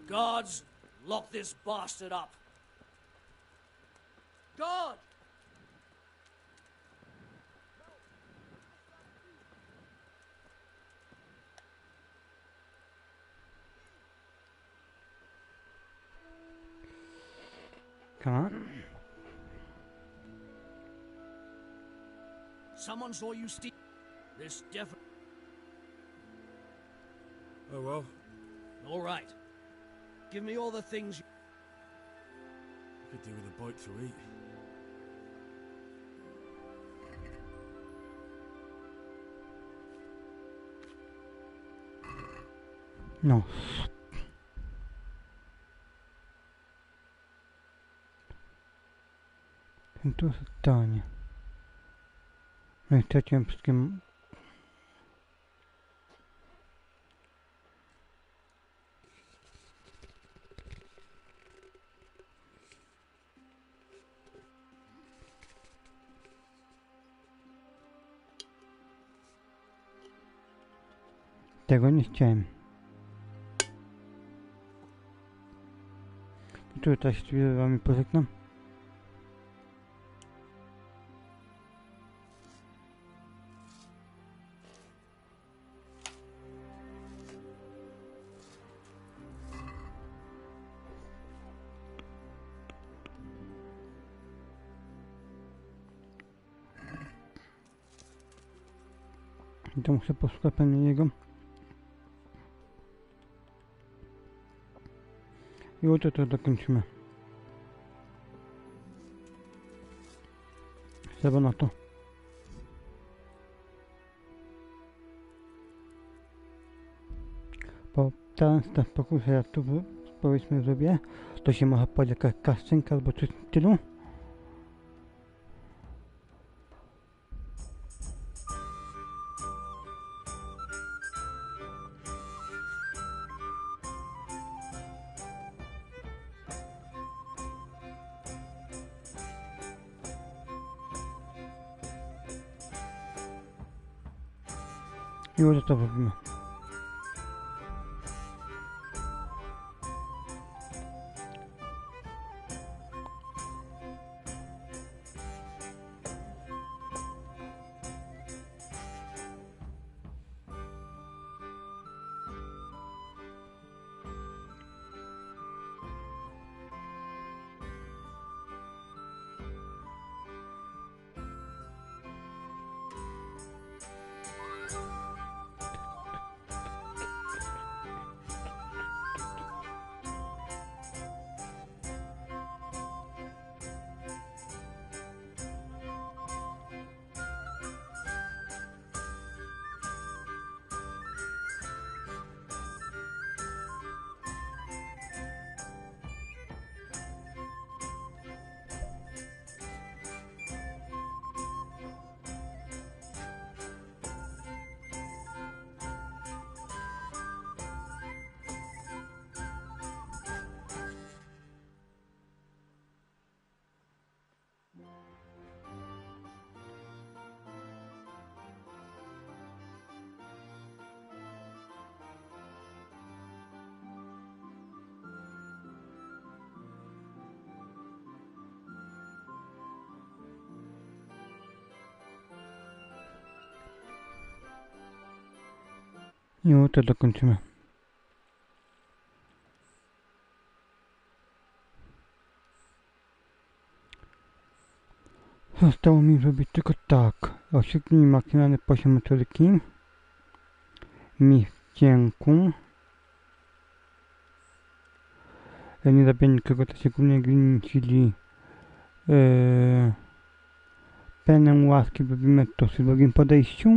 S17: Guards, lock this bastard up. Guard!
S1: Come on.
S17: Someone saw you steal. This definitely...
S4: Oh well.
S17: All right. Give me all the things you...
S4: Could do with a bite to eat.
S1: No. Tu stanie. No i straciłem wszystkim. Tego nie chciałem. I tutaj się z wami pożegnam. I to muszę poszukać pewnie jego. I jutro to dokończymy. Trzeba na to. Bo ten pokusę ja tu powiedzmy zrobię, to się może powiedzieć jakaś kaszcenka albo coś w tym stylu. I już to robimy. I jutro dokończymy. Zostało mi zrobić tylko tak. Osiągnij maksymalny poziom metodyki. Mistrz dźwięku. Nie zabiję nikogo, to się głównie glin, czyli penę łaski robimy to przy drugim podejściu.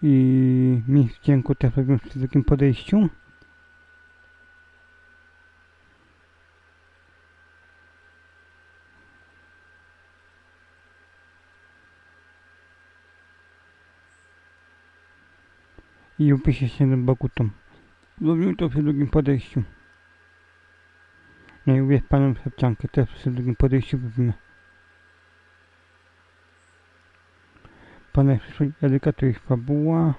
S1: I mistrz dźwięku też robimy przy drugim podejściu. I upiszę się do boku tą. Robimy to przy drugim podejściu. No i uwierz panem szepciankę, też przy drugim podejściu robimy. Pana Eryka to jest fabuła.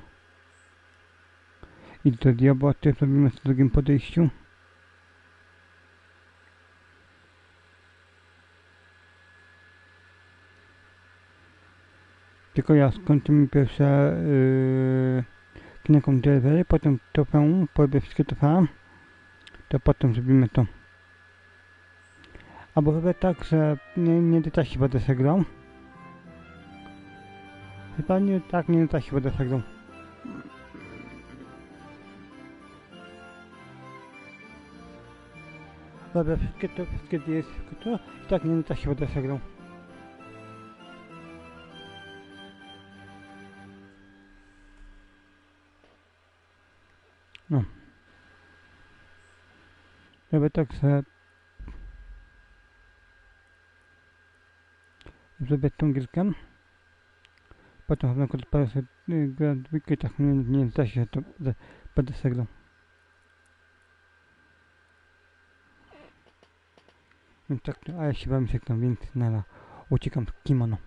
S1: I do diabła też robimy w drugim podejściu. Tylko ja skończymy pierwsze knęką delivery, potem trofeum, porobię wszystkie trofea, to potem zrobimy to. Albo chyba tak, że nie do czasu będę się grał. Chyba nie, tak, nie do czasu będę się grał. Dobra, wszystkie jest, to i tak nie do czasu będę się grał. No. Żeby tak sobie zrobię tą gierkę. Potem na przykład parę sobie gra dwójkę i tak nie da się, to będę sobie grał. Więc tak, a ja się wam się tam, więc nara, uciekam w kimono.